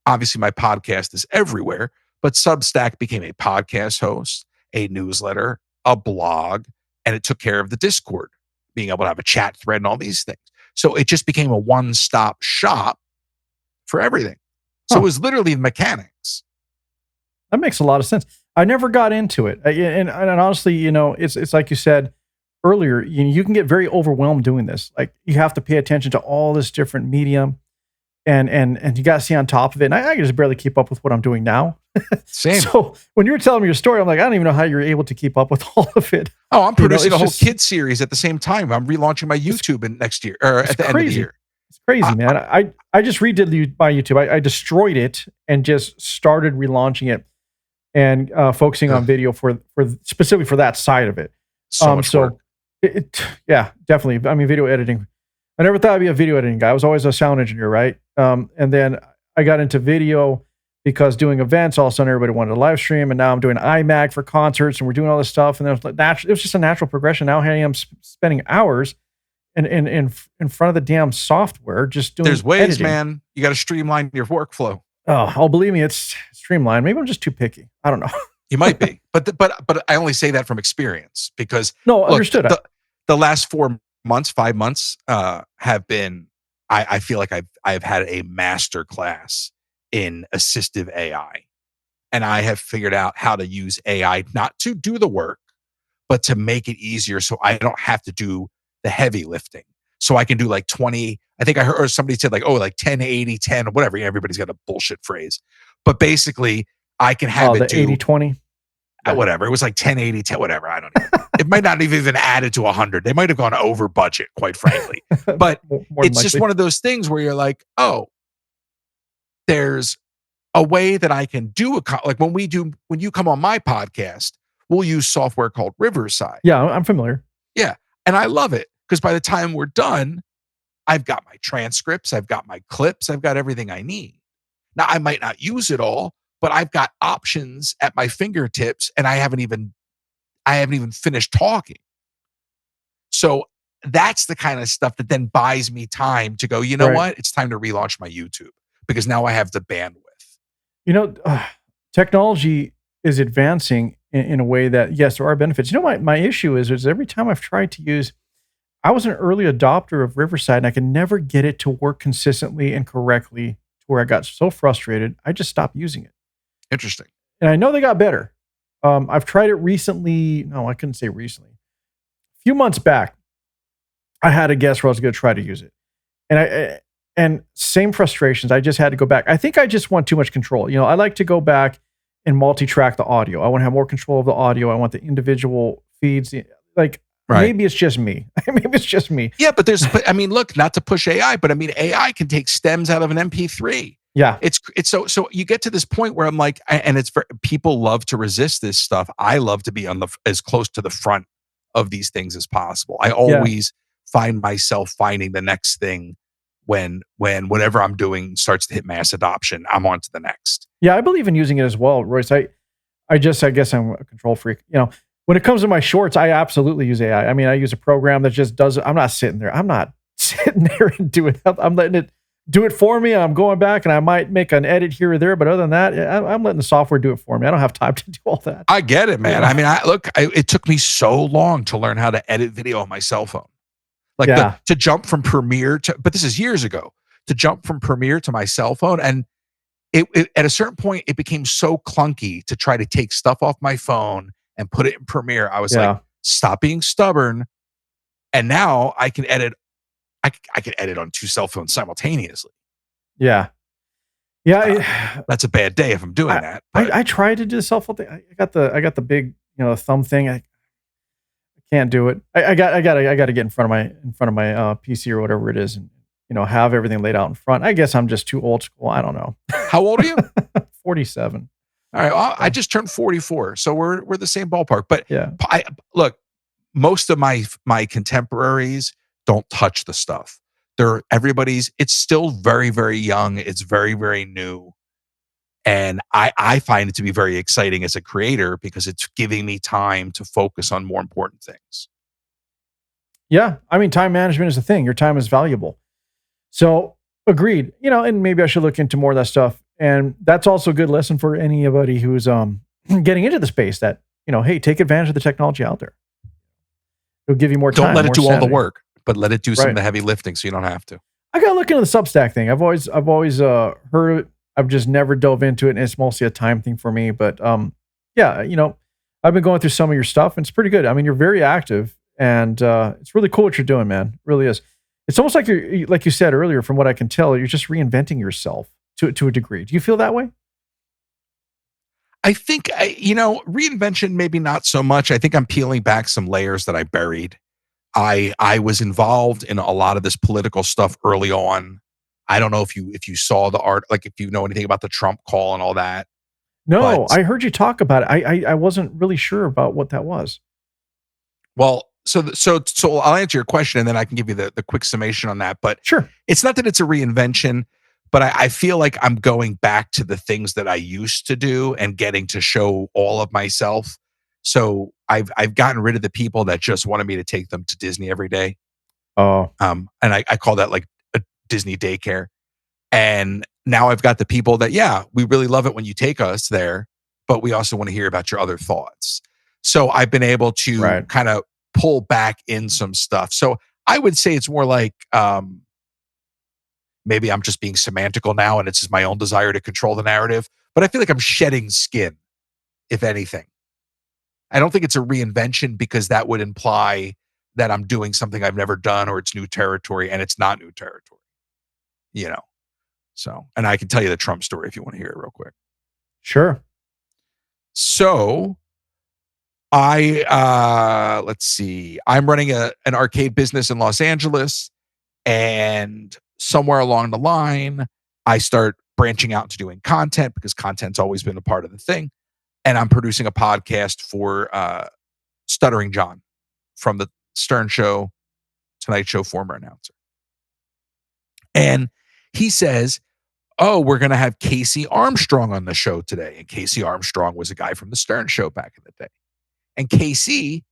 B: obviously my podcast is everywhere, but Substack became a podcast host, a newsletter, a blog, and it took care of the Discord, being able to have a chat thread and all these things. So it just became a one-stop shop for everything. So it was literally mechanics.
A: That makes a lot of sense. I never got into it. And honestly, it's like you said earlier, you can get very overwhelmed doing this. Like you have to pay attention to all this different medium, and you got to see on top of it. And I can just barely keep up with what I'm doing now.
B: Same.
A: So when you were telling me your story, I'm like, I don't even know how you're able to keep up with all of it.
B: Oh, I'm producing a whole kids series at the same time. I'm relaunching my YouTube in next year or at the end of the year.
A: It's crazy, man. I just redid my YouTube. I destroyed it and just started relaunching it and focusing on video for specifically for that side of it.
B: So much work.
A: Yeah, definitely. I mean, video editing. I never thought I'd be a video editing guy. I was always a sound engineer, right? And then I got into video because doing events, all of a sudden everybody wanted to live stream, and now I'm doing iMac for concerts, and we're doing all this stuff. And it was just a natural progression. Now here I am spending hours in front of the damn software, just doing.
B: There's ways,
A: editing.
B: Man. You got to streamline your workflow.
A: Oh, believe me, it's streamlined. Maybe I'm just too picky. I don't know.
B: You might be, but I only say that from experience because
A: understood.
B: The last 4 months, 5 months have been. I feel like I've had a master class in assistive AI, and I have figured out how to use AI not to do the work, but to make it easier so I don't have to do the heavy lifting. So I can do like 20. I think I heard or somebody said like 10, 80, 10, whatever. Everybody's got a bullshit phrase, but basically I can have it do
A: 80-20.
B: Whatever. It was like 10, 80, 10, whatever. I don't know. It might not have even added to 100. They might have gone over budget, quite frankly. But it's just one of those things where you're like, oh, there's a way that I can do like when you come on my podcast, we'll use software called Riverside.
A: Yeah, I'm familiar.
B: Yeah. And I love it because by the time we're done, I've got my transcripts, I've got my clips, I've got everything I need. Now I might not use it all, but I've got options at my fingertips and I haven't even finished talking. So that's the kind of stuff that then buys me time to go, you know what? It's time to relaunch my YouTube because now I have the bandwidth.
A: Technology is advancing in a way that, yes, there are benefits. My issue is every time I've tried to use, I was an early adopter of Riverside and I could never get it to work consistently and correctly to where I got so frustrated, I just stopped using it.
B: Interesting.
A: And I know they got better. I've tried it recently. No, I couldn't say recently. A few months back, I had a guest where I was going to try to use it. And same frustrations. I just had to go back. I think I just want too much control. I like to go back and multi-track the audio. I want to have more control of the audio. I want the individual feeds. Maybe it's just me.
B: Yeah, but look, not to push AI, but AI can take stems out of an MP3.
A: Yeah.
B: It's so you get to this point where I'm like, and people love to resist this stuff. I love to be as close to the front of these things as possible. I always find myself finding the next thing when whatever I'm doing starts to hit mass adoption, I'm on to the next.
A: Yeah, I believe in using it as well, Royce. I guess I'm a control freak. When it comes to my shorts, I absolutely use AI. I use a program that just does it. I'm not sitting there and doing it. I'm letting it do it for me. I'm going back and I might make an edit here or there, but other than that, I'm letting the software do it for me. I don't have time to do all that.
B: I get it, man. It took me so long to learn how to edit video on my cell phone. To jump from Premiere but this is years ago, to jump from Premiere to my cell phone. And it at a certain point, it became so clunky to try to take stuff off my phone and put it in Premiere. I was like, stop being stubborn. And now I can edit. I can edit on 2 cell phones simultaneously.
A: Yeah. Yeah.
B: That's a bad day if I'm doing that.
A: I tried to do the cell phone thing. I got the big, thumb thing. I can't do it. I got to get in front of my PC or whatever it is, and have everything laid out in front. I guess I'm just too old school. I don't know.
B: How old are you?
A: 47.
B: All right. Well, I just turned 44, so we're the same ballpark. But look, most of my contemporaries don't touch the stuff. It's still very, very young. It's very, very new. And I find it to be very exciting as a creator because it's giving me time to focus on more important things.
A: Yeah. Time management is the thing. Your time is valuable. So agreed, and maybe I should look into more of that stuff. And that's also a good lesson for anybody who's getting into the space that, hey, take advantage of the technology out there. It'll give you more time.
B: Don't let it do
A: sanity.
B: all the work, but let it do some of the heavy lifting so you don't have to.
A: I got to look into the Substack thing. I've always heard it. I've just never dove into it, and it's mostly a time thing for me. But I've been going through some of your stuff, and it's pretty good. You're very active, And it's really cool what you're doing, man. It really is. It's almost like like you said earlier, from what I can tell, you're just reinventing yourself to a degree. Do you feel that way?
B: I think, reinvention, maybe not so much. I think I'm peeling back some layers that I buried. I was involved in a lot of this political stuff early on. I don't know if you saw the art, like if you know anything about the Trump call and all that.
A: No,
B: But
A: I heard you talk about it. I wasn't really sure about what that was.
B: well, so I'll answer your question and then I can give you the quick summation on that. But
A: Sure.
B: it's not that it's a reinvention, but I feel like I'm going back to the things that I used to do and getting to show all of myself. So I've gotten rid of the people that just wanted me to take them to Disney every day.
A: Oh,
B: And I call that like a Disney daycare. And now I've got the people that, yeah, we really love it when you take us there, but we also want to hear about your other thoughts. So I've been able to
A: right.
B: kind of pull back in some stuff. So I would say it's more like maybe I'm just being semantical now and it's just my own desire to control the narrative, but I feel like I'm shedding skin, if anything. I don't think it's a reinvention because that would imply that I'm doing something I've never done or it's new territory, and it's not new territory, you know? So, and I can tell you the Trump story if you want to hear it real quick.
A: Sure.
B: So let's see, I'm running an arcade business in Los Angeles, and somewhere along the line, I start branching out into doing content because content's always been a part of the thing. And I'm producing a podcast for Stuttering John from the Stern Show, Tonight Show, former announcer. And he says, oh, we're going to have Casey Armstrong on the show today. And Casey Armstrong was a guy from the Stern Show back in the day. And Casey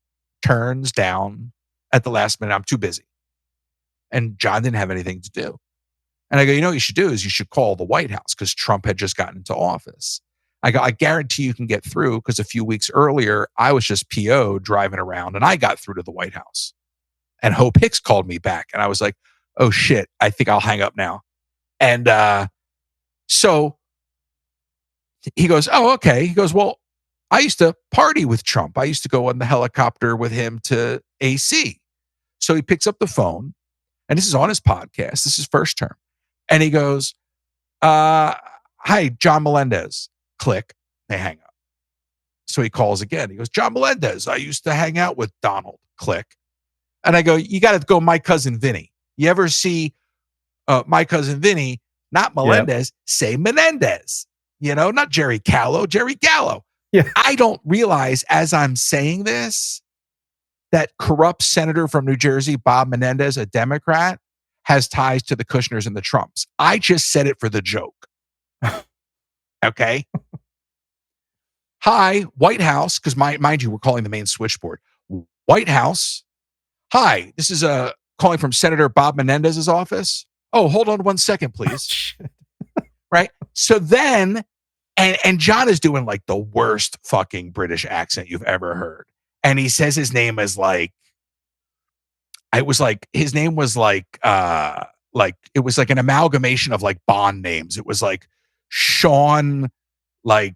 B: turns down at the last minute, I'm too busy. And John didn't have anything to do. And I go, you know what you should do is you should call the White House because Trump had just gotten into office. I go, I guarantee you can get through because a few weeks earlier, I was just PO driving around and I got through to the White House. And Hope Hicks called me back. And I was like, oh shit, I think I'll hang up now. And so he goes, oh, okay. He goes, well, I used to party with Trump. I used to go on the helicopter with him to AC. So he picks up the phone, and this is on his podcast. This is First Term. And he goes, hi, John Melendez. Click. They hang up. So he calls again. He goes, John Melendez, I used to hang out with Donald. Click. And I go, you got to go My Cousin Vinny. You ever see My Cousin Vinny, not Melendez, say Menendez? You know, not Jerry Callow, Jerry Gallo.
A: Yeah.
B: I don't realize as I'm saying this that corrupt senator from New Jersey, Bob Menendez, a Democrat, has ties to the Kushners and the Trumps. I just said it for the joke. Okay. Hi, White House, because mind you, we're calling the main switchboard. White House. Hi, this is calling from Senator Bob Menendez's office. Oh, hold on 1 second, please. Right. So then, and John is doing like the worst fucking British accent you've ever heard. And he says his name is like, his name was like it was like an amalgamation of like Bond names. It was like Sean, like,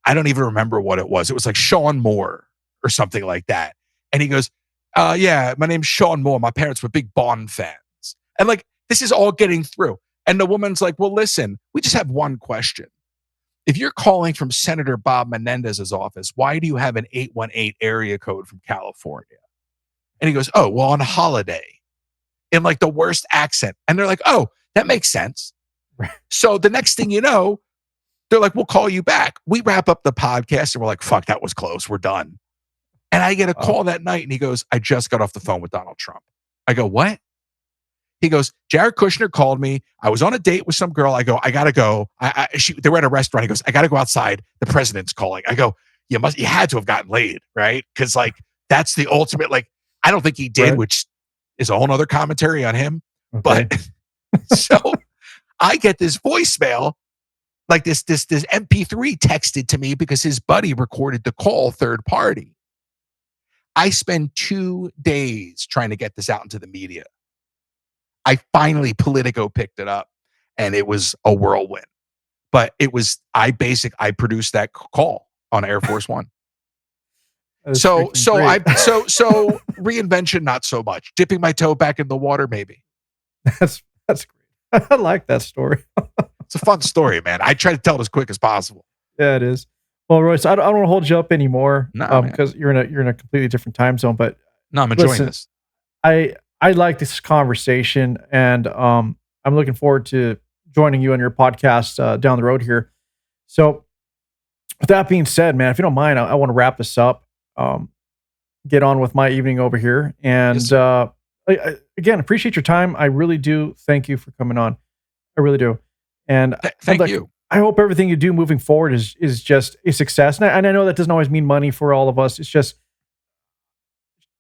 B: I don't even remember what it was. It was like Sean Moore or something like that. And he goes, yeah, my name's Sean Moore. My parents were big Bond fans. And like, this is all getting through. And the woman's like, well, listen, we just have one question. If you're calling from Senator Bob Menendez's office, why do you have an 818 area code from California? And he goes, oh, well, on holiday, in like the worst accent. And they're like, oh, that makes sense. So the next thing you know, they're like, we'll call you back. We wrap up the podcast and we're like, fuck, that was close. We're done. And I get a call that night and he goes, I just got off the phone with Donald Trump. I go, what? He goes, Jared Kushner called me. I was on a date with some girl. I go, I gotta go. They were at a restaurant. He goes, I gotta go outside. The president's calling. I go, you had to have gotten laid, right? Because like that's the ultimate. Like I don't think he did, right. Which is a whole nother commentary on him. Okay. But so I get this voicemail, like this MP3 texted to me because his buddy recorded the call third party. I spend 2 days trying to get this out into the media. I finally Politico picked it up and it was a whirlwind, but it was, I produced that call on Air Force One. So reinvention, not so much. Dipping my toe back in the water, maybe.
A: That's great. I like that story.
B: It's a fun story, man. I try to tell it as quick as possible.
A: Yeah, it is. Well, Royce, I don't want to hold you up anymore
B: No,
A: because you're in a completely different time zone. But
B: no, I'm enjoying this.
A: I like this conversation, and I'm looking forward to joining you on your podcast down the road here. So, with that being said, man, if you don't mind, I want to wrap this up. Get on with my evening over here, and
B: Yes,
A: I, again, appreciate your time. I really do. Thank you for coming on. I really do. And
B: Thank you.
A: I hope everything you do moving forward is just a success. And I know that doesn't always mean money for all of us. It's just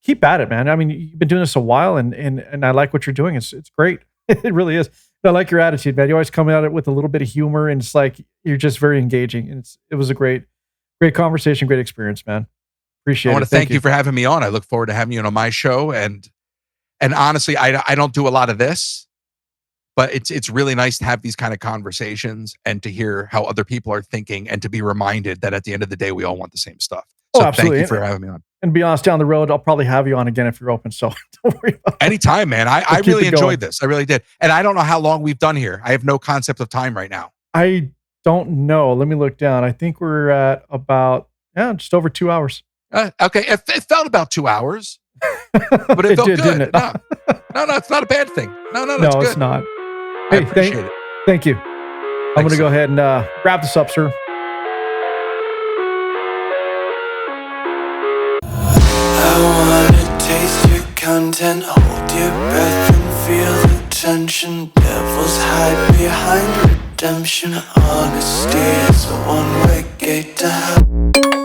A: keep at it, man. I mean, you've been doing this a while, and I like what you're doing. It's great. It really is. I like your attitude, man. You always come at it with a little bit of humor, and it's like you're just very engaging. And it was a great conversation, great experience, man. Appreciate it.
B: I want to thank you for having me on. I look forward to having you on my show. And honestly, I don't do a lot of this, but it's really nice to have these kind of conversations and to hear how other people are thinking and to be reminded that at the end of the day, we all want the same stuff. So
A: absolutely.
B: Thank you for having me on.
A: And to be honest, down the road, I'll probably have you on again if you're open. So don't worry about it.
B: Anytime, man. I really enjoyed this. I really did. And I don't know how long we've done here. I have no concept of time right now.
A: I don't know. Let me look down. I think we're at about, just over 2 hours.
B: Okay. It felt about 2 hours, but it felt good.
A: Didn't it?
B: No, it's not a bad thing. No,
A: No,
B: it's good.
A: it's not.
B: I appreciate it.
A: Thank you. I'm going to go ahead and wrap this up, sir.
C: I wanna taste your content, hold your breath and feel the tension. Devils hide behind redemption. Honesty is a one-way gate to hell.